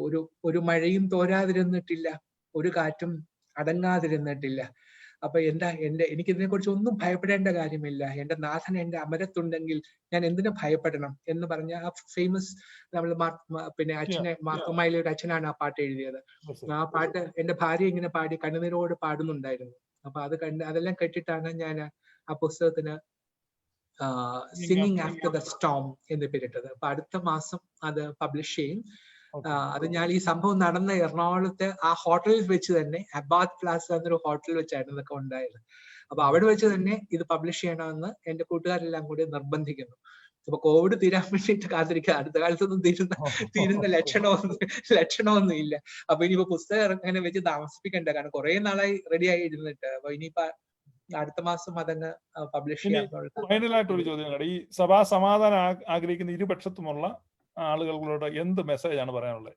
ഒരു മഴയും തോരാതിരുന്നിട്ടില്ല, ഒരു കാറ്റും അടങ്ങാതിരുന്നിട്ടില്ല. അപ്പൊ എനിക്ക് ഇതിനെ കുറിച്ച് ഒന്നും ഭയപ്പെടേണ്ട കാര്യമില്ല. എന്റെ നാഥൻ എന്റെ അമരത്തുണ്ടെങ്കിൽ ഞാൻ എന്തിനു ഭയപ്പെടണം എന്ന് പറഞ്ഞ ആ ഫേമസ് നമ്മൾ പിന്നെ മാർക്കോമായിലെ അച്ഛനാണ് ആ പാട്ട് എഴുതിയത്. ആ പാട്ട് എന്റെ ഭാര്യ ഇങ്ങനെ പാടി കണ്ണുനീരോട് പാടുന്നുണ്ടായിരുന്നു. അപ്പൊ അതെല്ലാം കേട്ടിട്ടാണ് ഞാൻ ആ പുസ്തകത്തിന് സിംഗിങ് ആഫ്റ്റർ ദ സ്റ്റോം എന്ന് പേരിട്ടത്. അപ്പൊ അടുത്ത മാസം അത് പബ്ലിഷ് ചെയ്യും. അത് ഞാൻ ഈ സംഭവം നടന്ന എറണാകുളത്തെ ആ ഹോട്ടലിൽ വെച്ച് തന്നെ, അബാദ് പ്ലാസ എന്നൊരു ഹോട്ടലിൽ വെച്ചായിരുന്നു ഇതൊക്കെ ഉണ്ടായത്. അപ്പൊ അവിടെ വെച്ച് തന്നെ ഇത് പബ്ലിഷ് ചെയ്യണമെന്ന് എന്റെ കൂട്ടുകാരെല്ലാം കൂടി നിർബന്ധിക്കുന്നു. അപ്പൊ കോവിഡ് തീരാൻ വേണ്ടിയിട്ട് കാത്തിരിക്കുക. അടുത്ത കാലത്തൊന്നും തീരുന്ന ലക്ഷണമൊന്നും ഇല്ല. അപ്പൊ ഇനിയിപ്പോ പുസ്തകം അങ്ങനെ വെച്ച് താമസിപ്പിക്കണ്ട, കാരണം കുറെ നാളായി റെഡി ആയി ഇരുന്നിട്ട്. അപ്പൊ ഇനിയിപ്പോ അടുത്ത മാസം അതങ്ങ് പബ്ലിഷ് ചെയ്യാൻ. ഫൈനലായിട്ട് ഒരു ചോദ്യം, ഈ സഭാ സമാധാനം ആഗ്രഹിക്കുന്ന ഇരുപക്ഷത്തുമുള്ള ആളുകളോട് എന്ത് മെസ്സേജാണ് പറയാനുള്ളത്?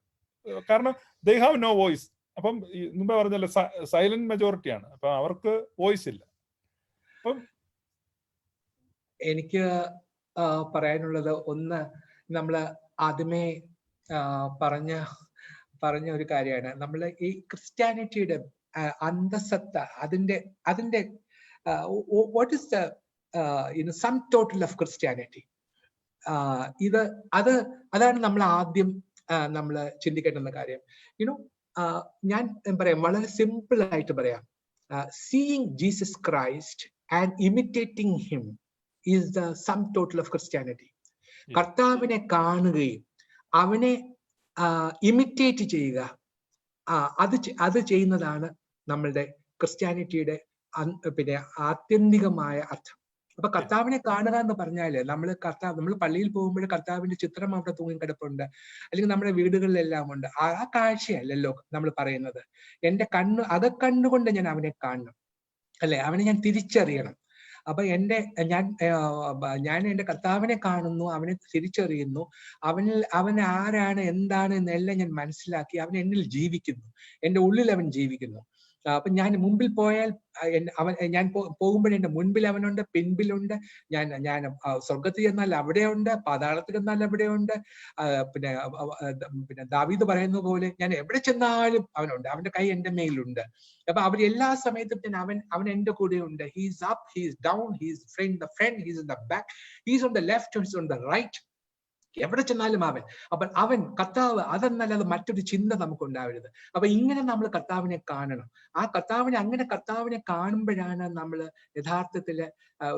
കാരണം ദേ ഹാവ് നോ വോയിസ്. അപ്പം മുമ്പേ പറഞ്ഞല്ലോ സൈലന്റ് മെജോറിറ്റിയാണ്, അപ്പൊ അവർക്ക് വോയിസ് ഇല്ല. അപ്പം എനിക്ക് പറയാനുള്ളത്, ഒന്ന്, നമ്മള് ആദ്യമേ പറഞ്ഞ ഒരു കാര്യമാണ്, നമ്മള് ഈ ക്രിസ്ത്യാനിറ്റിയുടെ അന്തസത്ത, അതിന്റെ what is the sum total of Christianity, അതാണ് നമ്മൾ ആദ്യം നമ്മൾ ചിന്തിക്കേണ്ടുന്ന കാര്യം. ഞാൻ പറയാം, വളരെ സിമ്പിൾ ആയിട്ട് പറയാം, seeing Jesus Christ and imitating him is the sum total of Christianity. കർത്താവിനെ കാണുകയും അവനെ ഇമിറ്റേറ്റ് ചെയ്യുക, അത് ചെയ്യുന്നതാണ് നമ്മളുടെ ക്രിസ്ത്യാനിറ്റിയുടെ പിന്നെ ആത്യന്തികമായ അർത്ഥം. അപ്പൊ കർത്താവിനെ കാണുക എന്ന് പറഞ്ഞാല് നമ്മൾ പള്ളിയിൽ പോകുമ്പോൾ കർത്താവിന്റെ ചിത്രം അവിടെ തൂങ്ങിക്കിടപ്പുണ്ട്, അല്ലെങ്കിൽ നമ്മുടെ വീടുകളിലെല്ലാം ഉണ്ട്. ആ കാഴ്ചയല്ലല്ലോ നമ്മൾ പറയുന്നത്. എന്റെ കണ്ണുകൊണ്ട് ഞാൻ അവനെ കാണണം, അല്ലെ? അവനെ ഞാൻ തിരിച്ചറിയണം. അപ്പൊ ഞാൻ എന്റെ കർത്താവിനെ കാണുന്നു, അവനെ തിരിച്ചറിയുന്നു, അവൻ ആരാണ്, എന്താണ് എന്നെല്ലാം ഞാൻ മനസ്സിലാക്കി അവൻ എന്നിൽ ജീവിക്കുന്നു, എന്റെ ഉള്ളിൽ അവൻ ജീവിക്കുന്നു. അപ്പൊ ഞാൻ മുമ്പിൽ പോയാൽ ഞാൻ പോകുമ്പോൾ എന്റെ മുൻപിൽ അവനുണ്ട്, പിൻപിലുണ്ട്. ഞാൻ സ്വർഗത്തിൽ ചെന്നാൽ അവിടെയുണ്ട്, പാതാളത്തിൽ ചെന്നാൽ അവിടെയുണ്ട്. പിന്നെ ദാവീദ് പറയുന്ന പോലെ ഞാൻ എവിടെ ചെന്നാലും അവനുണ്ട്, അവന്റെ കൈ എന്റെ മേലുണ്ട്. അപ്പൊ അവർ എല്ലാ സമയത്തും അവൻ എന്റെ കൂടെ ഉണ്ട്. He's up, he's down, he's front, he's in the back, he's on the left, he's on the right. എവിടെ ചെന്നാലും അവൻ കർത്താവ്, അതെന്നല്ലാതെ മറ്റൊരു ചിന്ത നമുക്ക് ഉണ്ടാവരുത്. അപ്പൊ ഇങ്ങനെ നമ്മൾ കർത്താവിനെ കാണണം. കർത്താവിനെ കാണുമ്പോഴാണ് നമ്മൾ യഥാർത്ഥത്തില്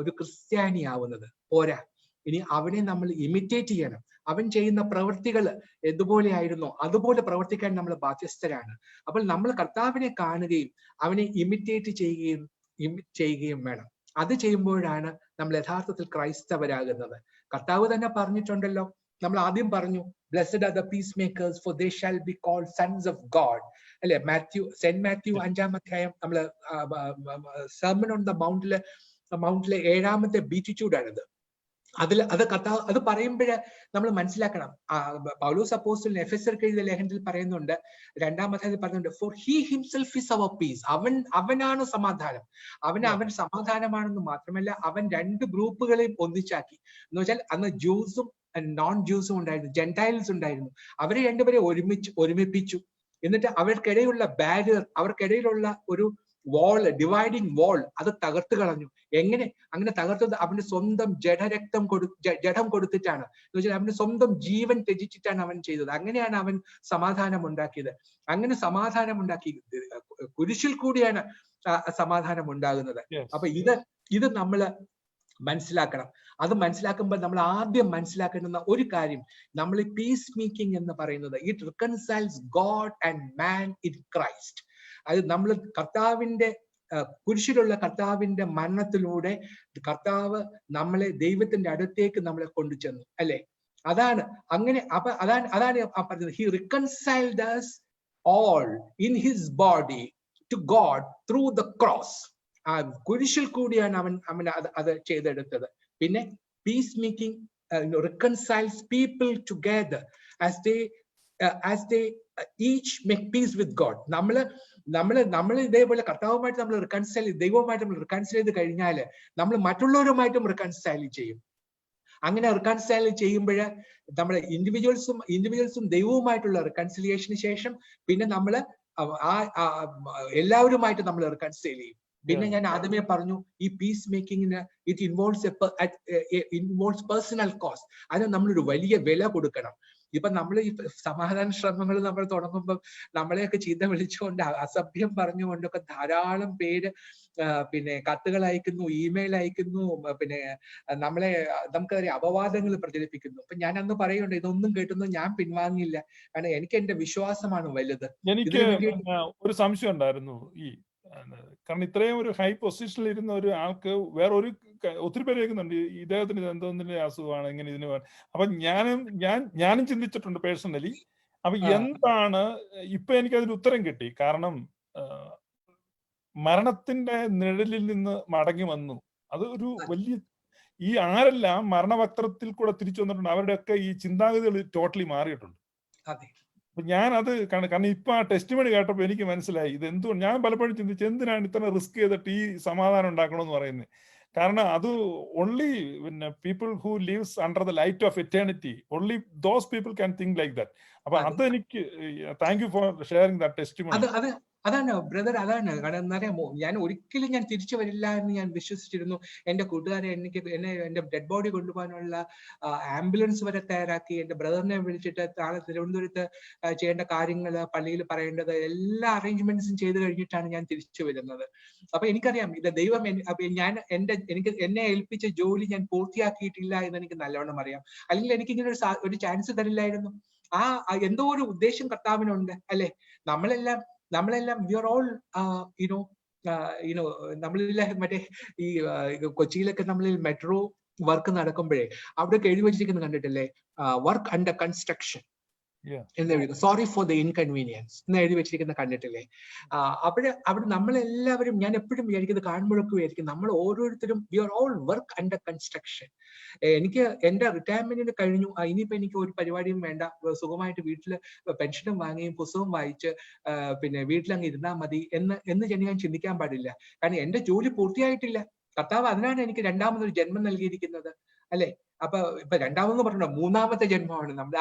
ഒരു ക്രിസ്ത്യാനി ആവുന്നത്. പോരാ, ഇനി അവനെ നമ്മൾ ഇമിറ്റേറ്റ് ചെയ്യണം. അവൻ ചെയ്യുന്ന പ്രവൃത്തികൾ എതുപോലെയായിരുന്നോ അതുപോലെ പ്രവർത്തിക്കാൻ നമ്മൾ ബാധ്യസ്ഥരാണ്. അപ്പോൾ നമ്മൾ കർത്താവിനെ കാണുകയും അവനെ ഇമിറ്റേറ്റ് ചെയ്യുകയും വേണം. അത് ചെയ്യുമ്പോഴാണ് നമ്മൾ യഥാർത്ഥത്തിൽ ക്രൈസ്തവരാകുന്നത്. കർത്താവ് തന്നെ പറഞ്ഞിട്ടുണ്ടല്ലോ, നമ്മൾ ആദ്യം പറഞ്ഞു, blessed are the peacemakers for they shall be called sons of God, അല്ലെ? സെന്റ് മാത്യു 5-ാം അധ്യായം, നമ്മള് സെർമൺ ഓൺ ദ മൗണ്ടിലെ 7ാമത്തെ ബീറ്റിറ്റ്യൂഡാണിത്. അത് പറയുമ്പോഴ് നമ്മൾ മനസ്സിലാക്കണം, പൗലോസ് അപ്പോസ്തലൻ എഫെസ്യർക്ക് എഴുതിയ ലേഖനത്തിൽ പറയുന്നുണ്ട്, 2-ാം അധ്യായത്തിൽ പറയുന്നുണ്ട്, for he himself is our peace. അവനാണ് സമാധാനം. അവൻ സമാധാനമാണെന്ന് മാത്രമല്ല, അവൻ 2 ഗ്രൂപ്പുകളെയും ഒന്നിച്ചാക്കി. എന്ന് വെച്ചാൽ അന്ന് ജ്യൂസും നോൺ ജ്യൂസും ഉണ്ടായിരുന്നു, ജെന്റൈൽസ് ഉണ്ടായിരുന്നു. അവരെ രണ്ടുപേരെ ഒരുമിപ്പിച്ചു. എന്നിട്ട് അവർക്കിടയിലുള്ള ബാരിയർ, അവർക്കിടയിലുള്ള വാള്, ഡിവൈഡിങ് വാൾ അത് തകർത്ത് കളഞ്ഞു. എങ്ങനെ അങ്ങനെ തകർത്തത്? അവന്റെ സ്വന്തം ജഡം കൊടുത്തിട്ടാണ്. എന്ന് വെച്ചാൽ അവന്റെ സ്വന്തം ജീവൻ ത്യജിച്ചിട്ടാണ് അവൻ ചെയ്തത്. അങ്ങനെയാണ് അവൻ സമാധാനം ഉണ്ടാക്കിയത്. അങ്ങനെ സമാധാനം ഉണ്ടാക്കി കുരിശിൽ കൂടിയാണ് സമാധാനം ഉണ്ടാകുന്നത്. അപ്പൊ ഇത് നമ്മള് മനസ്സിലാക്കണം. അത് മനസ്സിലാക്കുമ്പോൾ നമ്മൾ ആദ്യം മനസ്സിലാക്കേണ്ടുന്ന ഒരു കാര്യം, നമ്മൾ പീസ് മേക്കിംഗ് എന്ന് പറയുന്നത് it reconciles God and man in Christ. അത് നമ്മൾ കർത്താവിന്റെ കുരിശിലുള്ള കർത്താവിന്റെ മരണത്തിലൂടെ കർത്താവ് നമ്മളെ ദൈവത്തിന്റെ അടുത്തേക്ക് നമ്മളെ കൊണ്ടുചെന്നു, അല്ലെ? അതാണ് അങ്ങനെ. അപ്പൊ അതാണ് പറഞ്ഞത്. He reconciled us all in his body to God through the cross. ആ കുരിശിൽ കൂടിയാണ് അവൻ അത് ചെയ്തെടുത്തത്. പിന്നെ peace making reconciles people together as they each make peace with God. നമ്മൾ ഇതേപോലെ കർത്താവുമായിട്ട് നമ്മൾ ദൈവവുമായിട്ട് നമ്മൾ റിക്കൺസൈൽ ചെയ്ത് കഴിഞ്ഞാൽ നമ്മൾ മറ്റുള്ളവരുമായിട്ടും റിക്കൺസൈൽ ചെയ്യും. അങ്ങനെ റിക്കൺസൈൽ ചെയ്യുമ്പോൾ നമ്മുടെ ഇൻഡിവിജ്വൽസും ദൈവവുമായിട്ടുള്ള റിക്കൺസിലിയേഷന് ശേഷം പിന്നെ നമ്മൾ എല്ലാവരുമായിട്ട് നമ്മൾ റിക്കൺസൈൽ ചെയ്യും. പിന്നെ ഞാൻ ആദ്യമേ പറഞ്ഞു, ഈ പീസ് മേക്കിങ്ങിന് ഇറ്റ് ഇൻവോൾവ്സ് പേഴ്സണൽ കോസ്റ്റ്. അതിന് നമ്മളൊരു വലിയ വില കൊടുക്കണം. ഇപ്പൊ നമ്മൾ ഈ സമാധാന ശ്രമങ്ങൾ നമ്മൾ തുടങ്ങുമ്പോൾ നമ്മളെയൊക്കെ ചീത്ത വിളിച്ചുകൊണ്ട് അസഭ്യം പറഞ്ഞുകൊണ്ടൊക്കെ ധാരാളം പേര് പിന്നെ കത്തുകൾ അയക്കുന്നു, ഇമെയിൽ അയക്കുന്നു, പിന്നെ നമുക്കറിയാം അപവാദങ്ങൾ പ്രചരിപ്പിക്കുന്നു. അപ്പൊ ഞാൻ അന്ന് പറയുന്നുണ്ട്, ഇതൊന്നും കേട്ടുന്നു ഞാൻ പിൻവാങ്ങില്ല. കാരണം എനിക്ക് എന്റെ വിശ്വാസമാണ് വലുത്. എനിക്ക് ഒരു സംശയം ഉണ്ടായിരുന്നു. കാരണം ഇത്രയും ഒരു ഹൈ പൊസിഷനിൽ ഇരുന്ന ഒരു ആൾക്ക് വേറെ ഒത്തിരി പേര് കേൾക്കുന്നുണ്ട് ഇദ്ദേഹത്തിന് എന്തോന്നിന്റെ അസുഖമാണ് ഇങ്ങനെ ഇതിന്. അപ്പൊ ഞാനും ചിന്തിച്ചിട്ടുണ്ട് പേഴ്സണലി. അപ്പൊ എന്താണ് ഇപ്പൊ എനിക്കതിന് ഉത്തരം കിട്ടി. കാരണം മരണത്തിന്റെ നിഴലിൽ നിന്ന് മടങ്ങി വന്നു. അത് ഒരു വലിയ ആരെല്ലാം മരണവക്ത്രത്തിൽ കൂടെ തിരിച്ചു വന്നിട്ടുണ്ട് അവരുടെയൊക്കെ ഈ ചിന്താഗതികൾ ടോട്ടലി മാറിയിട്ടുണ്ട്. അപ്പൊ ഞാനത് കാരണം ഇപ്പൊ ആ ടെസ്റ്റ് മണി കേട്ടപ്പോ എനിക്ക് മനസ്സിലായി ഇത് എന്തുകൊണ്ട്. ഞാൻ പലപ്പോഴും ചിന്തിച്ചു എന്തിനാണ് ഇത്ര റിസ്ക് ചെയ്തിട്ട് ഈ സമാധാനം ഉണ്ടാക്കണമെന്ന് പറയുന്നത്. കാരണം അത് ഓൺലി പിന്നെ people who lives under the light of eternity, only those people can think like that. അപ്പൊ അതെനിക്ക് thank you for sharing that testimony. അതാണ് ബ്രദർ, അതാണ്. കാരണം ഞാൻ ഒരിക്കലും ഞാൻ തിരിച്ചു വരില്ല എന്ന് ഞാൻ വിശ്വസിച്ചിരുന്നു. എന്റെ കൂട്ടുകാരെ എന്റെ ഡെഡ് ബോഡി കൊണ്ടുപോകാനുള്ള ആംബുലൻസ് വരെ തയ്യാറാക്കി, എന്റെ ബ്രദറിനെ വിളിച്ചിട്ട് നാളെ തിരുവനന്തപുരത്ത് ചെയ്യേണ്ട കാര്യങ്ങൾ, പള്ളിയിൽ പറയേണ്ടത് എല്ലാ അറേഞ്ച്മെന്റ്സും ചെയ്ത് കഴിഞ്ഞിട്ടാണ് ഞാൻ തിരിച്ചു വരുന്നത്. അപ്പൊ എനിക്കറിയാം ഇത് ദൈവം എന്നെ ഏൽപ്പിച്ച ജോലി ഞാൻ പൂർത്തിയാക്കിയിട്ടില്ല എന്ന് എനിക്ക് നല്ലവണ്ണം അറിയാം. അല്ലെങ്കിൽ എനിക്ക് ഇങ്ങനെ ഒരു ചാൻസ് തരില്ലായിരുന്നു. എന്തോ ഒരു ഉദ്ദേശം കർത്താവിനുണ്ട്, അല്ലെ? നമ്മളെല്ലാം വി ആർ ഓൾ നമ്മളെല്ലാം മറ്റേ ഈ കൊച്ചിയിലൊക്കെ നമ്മളിൽ മെട്രോ വർക്ക് നടക്കുമ്പോഴേ അവിടെയൊക്കെ എഴുതി വെച്ചിരിക്കുന്നത് കണ്ടിട്ടില്ലേ? വർക്ക് അണ്ടർ കൺസ്ട്രക്ഷൻ എന്ന് എഴുതി, സോറി ഫോർ ദ ഇൻകൺവീനിയൻസ് എന്ന് എഴുതി വെച്ചിരിക്കുന്ന കണ്ടിട്ടില്ലേ? അവിടെ നമ്മളെല്ലാവരും, ഞാൻ എപ്പോഴും വിചാരിക്കുന്നത്, കാണുമ്പോഴൊക്കെ വിചാരിക്കും നമ്മൾ ഓരോരുത്തരും we are all work under construction. എനിക്ക് എന്റെ റിട്ടയർമെന്റിന് കഴിഞ്ഞു, ഇനിയിപ്പോ എനിക്ക് ഒരു പരിപാടിയും വേണ്ട, സുഖമായിട്ട് വീട്ടില് പെൻഷനും വാങ്ങിയും പുസ്തകവും വായിച്ച് പിന്നെ വീട്ടിലങ്ങ് ഇരുന്നാൽ മതി എന്ന് ഞാൻ ചിന്തിക്കാൻ പാടില്ല. കാരണം എന്റെ ജോലി പൂർത്തിയായിട്ടില്ല. കർത്താവ് അതിനാണ് എനിക്ക് രണ്ടാമതൊരു ജന്മം നൽകിയിരിക്കുന്നത്, അല്ലെ? ഇപ്പൊ രണ്ടാമെന്ന് പറഞ്ഞോ, മൂന്നാമത്തെ ജന്മമാണ് നമ്മുടെ.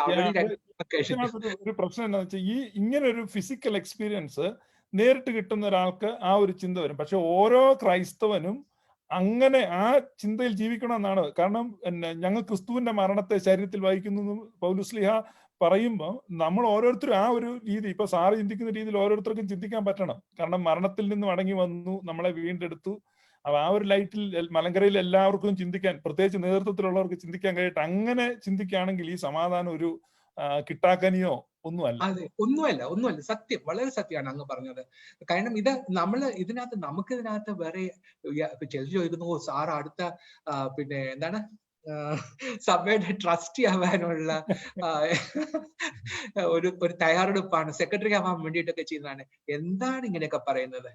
ഒരു പ്രശ്നം എന്താ വെച്ചാൽ ഇങ്ങനെ ഒരു ഫിസിക്കൽ എക്സ്പീരിയൻസ് നേരിട്ട് കിട്ടുന്ന ഒരാൾക്ക് ആ ഒരു ചിന്ത വരും. പക്ഷെ ഓരോ ക്രൈസ്തവനും അങ്ങനെ ആ ചിന്തയിൽ ജീവിക്കണമെന്നാണ്. കാരണം ഞങ്ങൾ ക്രിസ്തുവിന്റെ മരണത്തെ ശരീരത്തിൽ വഹിക്കുന്നു പൗലുസ്ലിഹ പറയുമ്പോൾ നമ്മൾ ഓരോരുത്തരും ആ ഒരു രീതി, ഇപ്പൊ സാറ് ചിന്തിക്കുന്ന രീതിയിൽ ഓരോരുത്തർക്കും ചിന്തിക്കാൻ പറ്റണം. കാരണം മരണത്തിൽ നിന്ന് മടങ്ങി വന്നു, നമ്മളെ വീണ്ടെടുത്തു. അപ്പൊ ആ ഒരു ലൈറ്റിൽ മലങ്കരയിൽ എല്ലാവർക്കും ചിന്തിക്കാൻ, പ്രത്യേകിച്ച് നേതൃത്വത്തിലുള്ളവർക്ക് ചിന്തിക്കാൻ കഴിയട്ടെ. അങ്ങനെ ചിന്തിക്കുകയാണെങ്കിൽ ഈ സമാധാനം ഒരു കിട്ടാക്കനിയോ ഒന്നുമല്ല. അതെ, ഒന്നുമല്ല. സത്യം, വളരെ സത്യമാണ് അങ്ങ് പറഞ്ഞത്. കാരണം നമുക്കിതിനകത്ത് വേറെ ചിലർ ചോദിക്കുന്നു, സാർ അടുത്ത പിന്നെ എന്താണ് സഭയുടെ ട്രസ്റ്റി ആവാനുള്ള ഒരു തയ്യാറെടുപ്പാണ്, സെക്രട്ടറി ആവാൻ വേണ്ടിയിട്ടൊക്കെ ചെയ്യുന്നതാണ്. എന്താണ് ഇങ്ങനെയൊക്കെ പറയുന്നത്?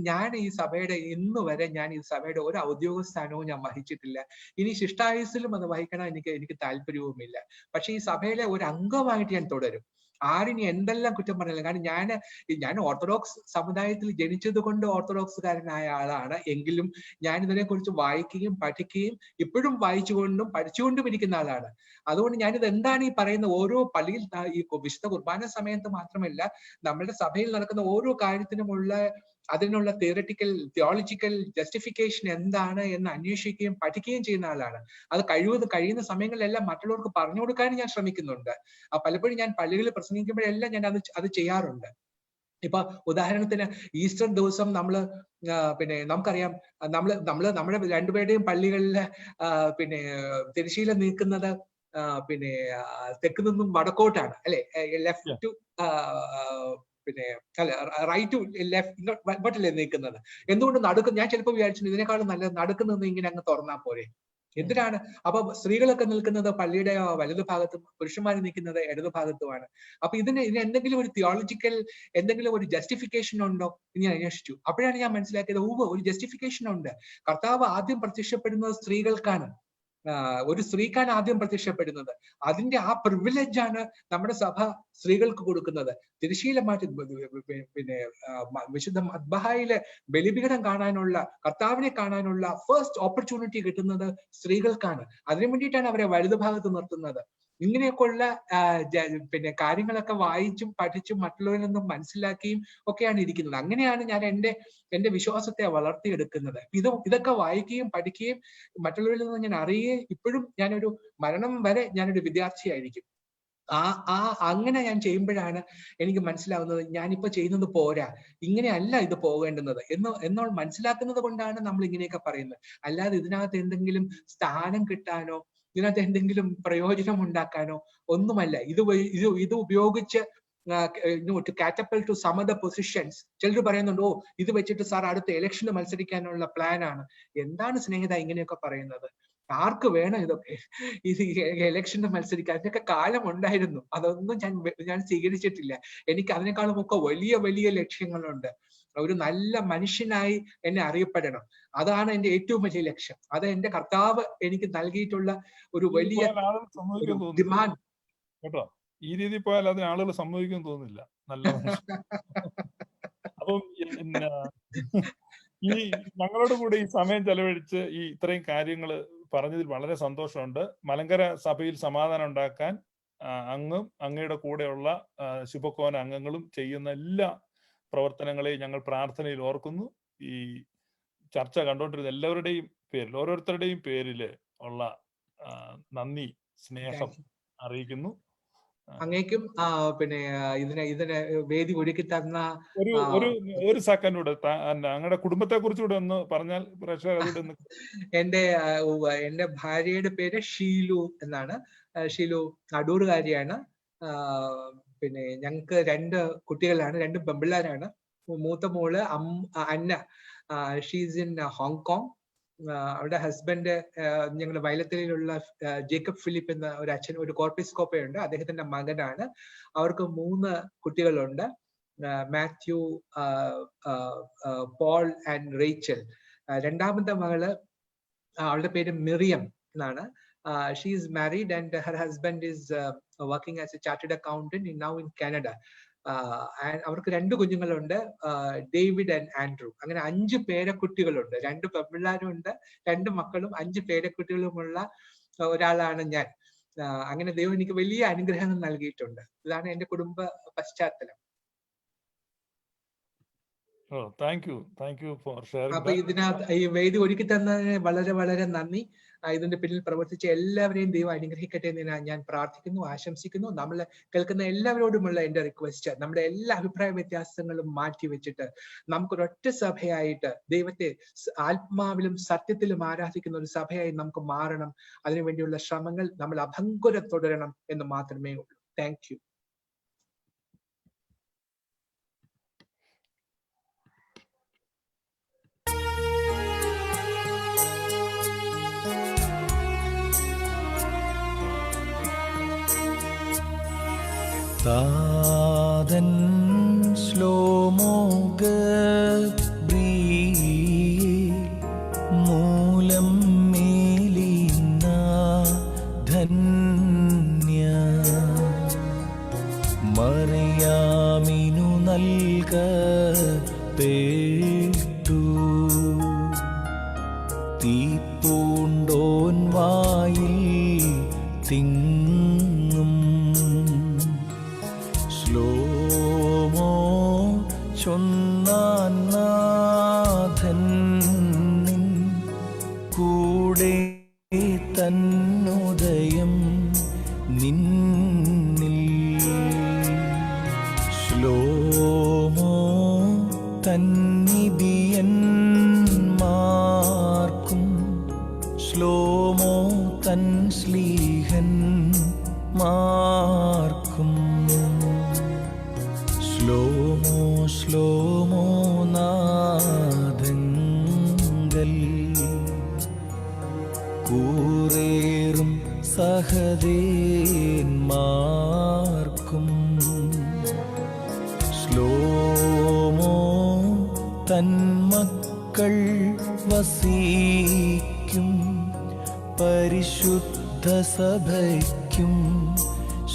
ഞാൻ ഈ സഭയുടെ ഇന്ന് വരെ ഈ സഭയുടെ ഒരു ഔദ്യോഗിക സ്ഥാനവും ഞാൻ വഹിച്ചിട്ടില്ല. ഇനി ശിഷ്ടായുസിലും അത് വഹിക്കണം എനിക്ക് താല്പര്യവുമില്ല. പക്ഷെ ഈ സഭയിലെ ഒരു അംഗമായിട്ട് ഞാൻ തുടരും. ആരിനി എന്തെല്ലാം കുറ്റം പറഞ്ഞില്ല. കാരണം ഞാൻ ഓർത്തഡോക്സ് സമുദായത്തിൽ ജനിച്ചത് കൊണ്ട് ഓർത്തഡോക്സുകാരനായ ആളാണ്. എങ്കിലും ഞാൻ ഇതിനെ കുറിച്ച് വായിക്കുകയും പഠിക്കുകയും ഇപ്പോഴും വായിച്ചുകൊണ്ടും പഠിച്ചുകൊണ്ടും ഇരിക്കുന്ന ആളാണ്. അതുകൊണ്ട് ഞാനിത് എന്താണ് ഈ പറയുന്ന ഓരോ പള്ളിയിൽ ഈ വിശുദ്ധ കുർബാന സമയത്ത് മാത്രമല്ല, നമ്മുടെ സഭയിൽ നടക്കുന്ന ഓരോ കാര്യത്തിനുമുള്ള അതിനുള്ള തിയോളജിക്കൽ ജസ്റ്റിഫിക്കേഷൻ എന്താണ് എന്ന് അന്വേഷിക്കുകയും പഠിക്കുകയും ചെയ്യുന്ന ആളാണ്. അത് കഴിയുന്ന സമയങ്ങളിലെല്ലാം മറ്റുള്ളവർക്ക് പറഞ്ഞു കൊടുക്കാനും ഞാൻ ശ്രമിക്കുന്നുണ്ട്. പലപ്പോഴും ഞാൻ പള്ളികളിൽ പ്രസംഗിക്കുമ്പോഴെല്ലാം ഞാൻ അത് ചെയ്യാറുണ്ട്. ഇപ്പൊ ഉദാഹരണത്തിന് ഈസ്റ്റർ ദിവസം നമുക്കറിയാം, നമ്മുടെ രണ്ടുപേരുടെയും പള്ളികളില് തിരശ്ശീല നീക്കുന്നത് തെക്ക് നിന്നും വടക്കോട്ടാണ് അല്ലെ, left to right to left ഇങ്ങോട്ടല്ലേ നീക്കുന്നത്. എന്തുകൊണ്ട് ഞാൻ ചിലപ്പോൾ വിചാരിച്ചു ഇതിനേക്കാളും നല്ലത് നടുക്കുന്നത് ഇങ്ങനെ അങ്ങ് തുറന്നാൽ പോരെ. എന്തിനാണ്? അപ്പൊ സ്ത്രീകളൊക്കെ നിൽക്കുന്നത് പള്ളിയുടെ വലതു ഭാഗത്തും പുരുഷന്മാർ നിൽക്കുന്നത് ഇടതു ഭാഗത്തുമാണ്. അപ്പൊ ഇതിന് എന്തെങ്കിലും ഒരു തിയോളജിക്കൽ എന്തെങ്കിലും ഒരു ജസ്റ്റിഫിക്കേഷൻ ഉണ്ടോ എന്ന് ഞാൻ അന്വേഷിച്ചു. അപ്പോഴാണ് ഞാൻ മനസ്സിലാക്കിയത്, ഒരു ജസ്റ്റിഫിക്കേഷൻ ഉണ്ട്. കർത്താവ് ആദ്യം പ്രത്യക്ഷപ്പെടുന്നത് സ്ത്രീകൾക്കാണ്. ഒരു സ്ത്രീക്കാണ് ആദ്യം പ്രത്യക്ഷപ്പെടുന്നത്. അതിന്റെ ആ പ്രിവിലേജ് ആണ് നമ്മുടെ സഭ സ്ത്രീകൾക്ക് കൊടുക്കുന്നത്. തിരശ്ശീല മാറ്റി വിശുദ്ധ മദ്ബഹായിലെ ബലിപീഠം കാണാനുള്ള, കർത്താവിനെ കാണാനുള്ള ഫസ്റ്റ് ഓപ്പർച്യൂണിറ്റി കിട്ടുന്നത് സ്ത്രീകൾക്കാണ്. അതിനു വേണ്ടിയിട്ടാണ് അവരെ വലതുഭാഗത്ത് നിർത്തുന്നത്. ഇങ്ങനെയൊക്കെയുള്ള കാര്യങ്ങളൊക്കെ വായിച്ചും പഠിച്ചും മറ്റുള്ളവരിൽ നിന്നും മനസ്സിലാക്കിയും ഒക്കെയാണ് ഇരിക്കുന്നത്. അങ്ങനെയാണ് ഞാൻ എന്റെ വിശ്വാസത്തെ വളർത്തിയെടുക്കുന്നത്. ഇതൊക്കെ വായിക്കുകയും പഠിക്കുകയും മറ്റുള്ളവരിൽ നിന്ന് ഞാൻ അറിയുകയും ഇപ്പോഴും ഞാനൊരു മരണം വരെ ഞാനൊരു വിദ്യാർത്ഥിയായിരിക്കും. അങ്ങനെ ഞാൻ എനിക്ക് മനസ്സിലാവുന്നത് ഞാനിപ്പോ ചെയ്യുന്നത് പോരാ, ഇങ്ങനെയല്ല ഇത് പോകേണ്ടുന്നത് എന്നാൽ മനസ്സിലാക്കുന്നത് കൊണ്ടാണ് നമ്മൾ ഇങ്ങനെയൊക്കെ പറയുന്നത്. അല്ലാതെ ഇതിനകത്ത് എന്തെങ്കിലും സ്ഥാനം കിട്ടാനോ ഇതിനകത്ത് എന്തെങ്കിലും പ്രയോജനം ഉണ്ടാക്കാനോ ഒന്നുമല്ല. ഇത് ഉപയോഗിച്ച് to catapult to some other positions. ചിലർ പറയുന്നുണ്ട്, ഇത് വെച്ചിട്ട് സാർ അടുത്ത ഇലക്ഷന് മത്സരിക്കാനുള്ള പ്ലാൻ ആണ്. എന്താണ് സ്നേഹിത ഇങ്ങനെയൊക്കെ പറയുന്നത്? ആർക്ക് വേണം ഇതൊക്കെ? ഇത് ഇലക്ഷന് മത്സരിക്കാൻ അതിനൊക്കെ കാലം ഉണ്ടായിരുന്നു. അതൊന്നും ഞാൻ സ്വീകരിച്ചിട്ടില്ല. എനിക്ക് അതിനേക്കാളും ഒക്കെ വലിയ വലിയ ലക്ഷ്യങ്ങളുണ്ട്. ഒരു നല്ല മനുഷ്യനായി എന്നെ അറിയപ്പെടണം. അതാണ് എന്റെ ഏറ്റവും വലിയ ലക്ഷ്യം. അത് എന്റെ കർത്താവ് എനിക്ക് നൽകിയിട്ടുള്ള ഒരു വലിയ ഡിമാൻഡ്. കേട്ടോ, ഈ രീതി പോയാൽ അതിന് ആളുകൾ സമ്മതിക്കും തോന്നില്ല. നല്ല മനുഷ്യൻ. അപ്പം ഈ ഞങ്ങളോട് കൂടെ ഈ സമയം ചെലവഴിച്ച് ഈ ഇത്രയും കാര്യങ്ങൾ പറഞ്ഞതിൽ വളരെ സന്തോഷമുണ്ട്. മലങ്കര സഭയിൽ സമാധാനം ഉണ്ടാക്കാൻ അങ്ങയുടെ കൂടെയുള്ള ശുഭകോന അംഗങ്ങളും ചെയ്യുന്ന എല്ലാ പ്രവർത്തനങ്ങളെയും ഞങ്ങൾ പ്രാർത്ഥനയിൽ ഓർക്കുന്നു. ഈ ചർച്ച കണ്ടുകൊണ്ടിരുന്ന എല്ലാവരുടെയും പേരിൽ, ഓരോരുത്തരുടെയും പേരില് ഉള്ള നന്ദി, സ്നേഹം അറിയിക്കുന്നു. അങ്ങേക്കും ഇതിന് വേദി ഒരുക്കി തന്ന ഒരു സെക്കൻഡ് കൂടെ അങ്ങയുടെ കുടുംബത്തെ കുറിച്ചുകൂടെ ഒന്ന് പറഞ്ഞാൽ എന്റെ ഭാര്യയുടെ പേര് ഷീലു എന്നാണ്. ഷീലു അടൂറുകാരിയാണ്. ഞങ്ങക്ക് 2 കുട്ടികളാണ്, 2 പെമ്പിള്ളാരാണ്. മൂത്ത മോള് അന്ന, ഷീസ് ഇൻ ഹോങ്കോങ്. അവരുടെ ഹസ്ബൻഡ് ഞങ്ങളുടെ വയലത്തലയിലുള്ള ജേക്കബ് ഫിലിപ്പ് എന്ന ഒരു അച്ഛൻ, ഒരു കോർപ്പിസ്കോപ്പയുണ്ട്, അദ്ദേഹത്തിന്റെ മകനാണ്. അവർക്ക് 3 കുട്ടികളുണ്ട്, മാത്യു, പോൾ ആൻഡ് റേച്ചൽ. രണ്ടാമത്തെ മകള്, അവളുടെ പേര് മിറിയം എന്നാണ്. She is married and her husband is working as a chartered accountant now in Canada. അവർക്ക് 2 കുഞ്ഞുങ്ങളുണ്ട്, ഡേവിഡ് ആൻഡ് ആൻഡ്രൂ. അങ്ങനെ 5 പേരക്കുട്ടികളുണ്ട്. 2 പെൺപിള്ളാരും ഉണ്ട്, 2 മക്കളും 5 പേരക്കുട്ടികളുമുള്ള ഒരാളാണ് ഞാൻ. അങ്ങനെ ദൈവം എനിക്ക് വലിയ അനുഗ്രഹങ്ങൾ നൽകിയിട്ടുണ്ട്. ഇതാണ് എന്റെ കുടുംബ പശ്ചാത്തലം. അപ്പൊ ഇതിനകത്ത് ഈ വേദി ഒരുക്കി തന്നതിന് വളരെ വളരെ നന്ദി. ഇതിന്റെ പിന്നിൽ പ്രവർത്തിച്ച എല്ലാവരെയും ദൈവം അനുഗ്രഹിക്കട്ടെ എന്ന് ഞാൻ പ്രാർത്ഥിക്കുന്നു, ആശംസിക്കുന്നു. നമ്മൾ കേൾക്കുന്ന എല്ലാവരോടുമുള്ള എന്റെ റിക്വസ്റ്റ്, നമ്മുടെ എല്ലാ അഭിപ്രായ വ്യത്യാസങ്ങളും മാറ്റി വെച്ചിട്ട് നമുക്കൊരൊറ്റ സഭയായിട്ട് ദൈവത്തെ ആത്മാവിലും സത്യത്തിലും ആരാധിക്കുന്ന ഒരു സഭയായി നമുക്ക് മാറണം. അതിനുവേണ്ടിയുള്ള ശ്രമങ്ങൾ നമ്മൾ അഭംഗുരം തുടരണം എന്ന് മാത്രമേ ഉള്ളൂ. Thank you. താതൻ ശ്ലോമോഗ മൂലം മേലിന ധന്യ മറിയാമിനു നൽകപ്പെട്ടു തീപ്പൂണ്ടോൻ വായിൽ തിങ്ങും ചൊന്നാൻ തന്നുദയം നിന്നിൽ. ശ്ലോമോ തന്നിധിയന്മാർക്കും ശ്ലോമോ തൻ ശ്ലീഹന്മാർക്കും ശ്ലോമോ ശ്ലോമോ നാദങ്ങൾ കൂറേറും സഹദേന്മാർക്കും ശ്ലോമോ തന്മക്കൾ വസിക്കും പരിശുദ്ധ സഭയ്ക്കും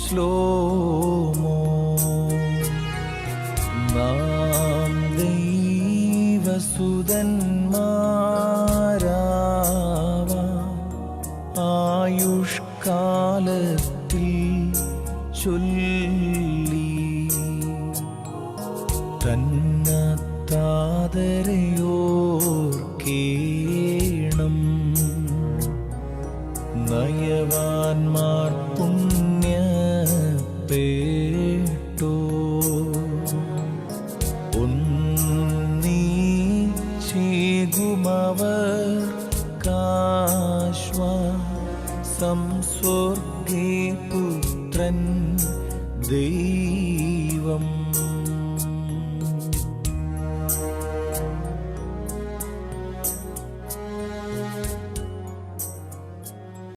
ശ്ലോമോ. നാം ദൈവസുതന്മാരാവാം ആയുഷ്കാലത്തിൽ ചൊല്ലി തന്നത്താദരയോർക്കേണം നയവാന്മാർ പുണ്യപേട്ടോ ഒന്നീച്ചേകുമവർ കാശ്വാസം സ്വർഗേ പുത്രൻ ദൈവം.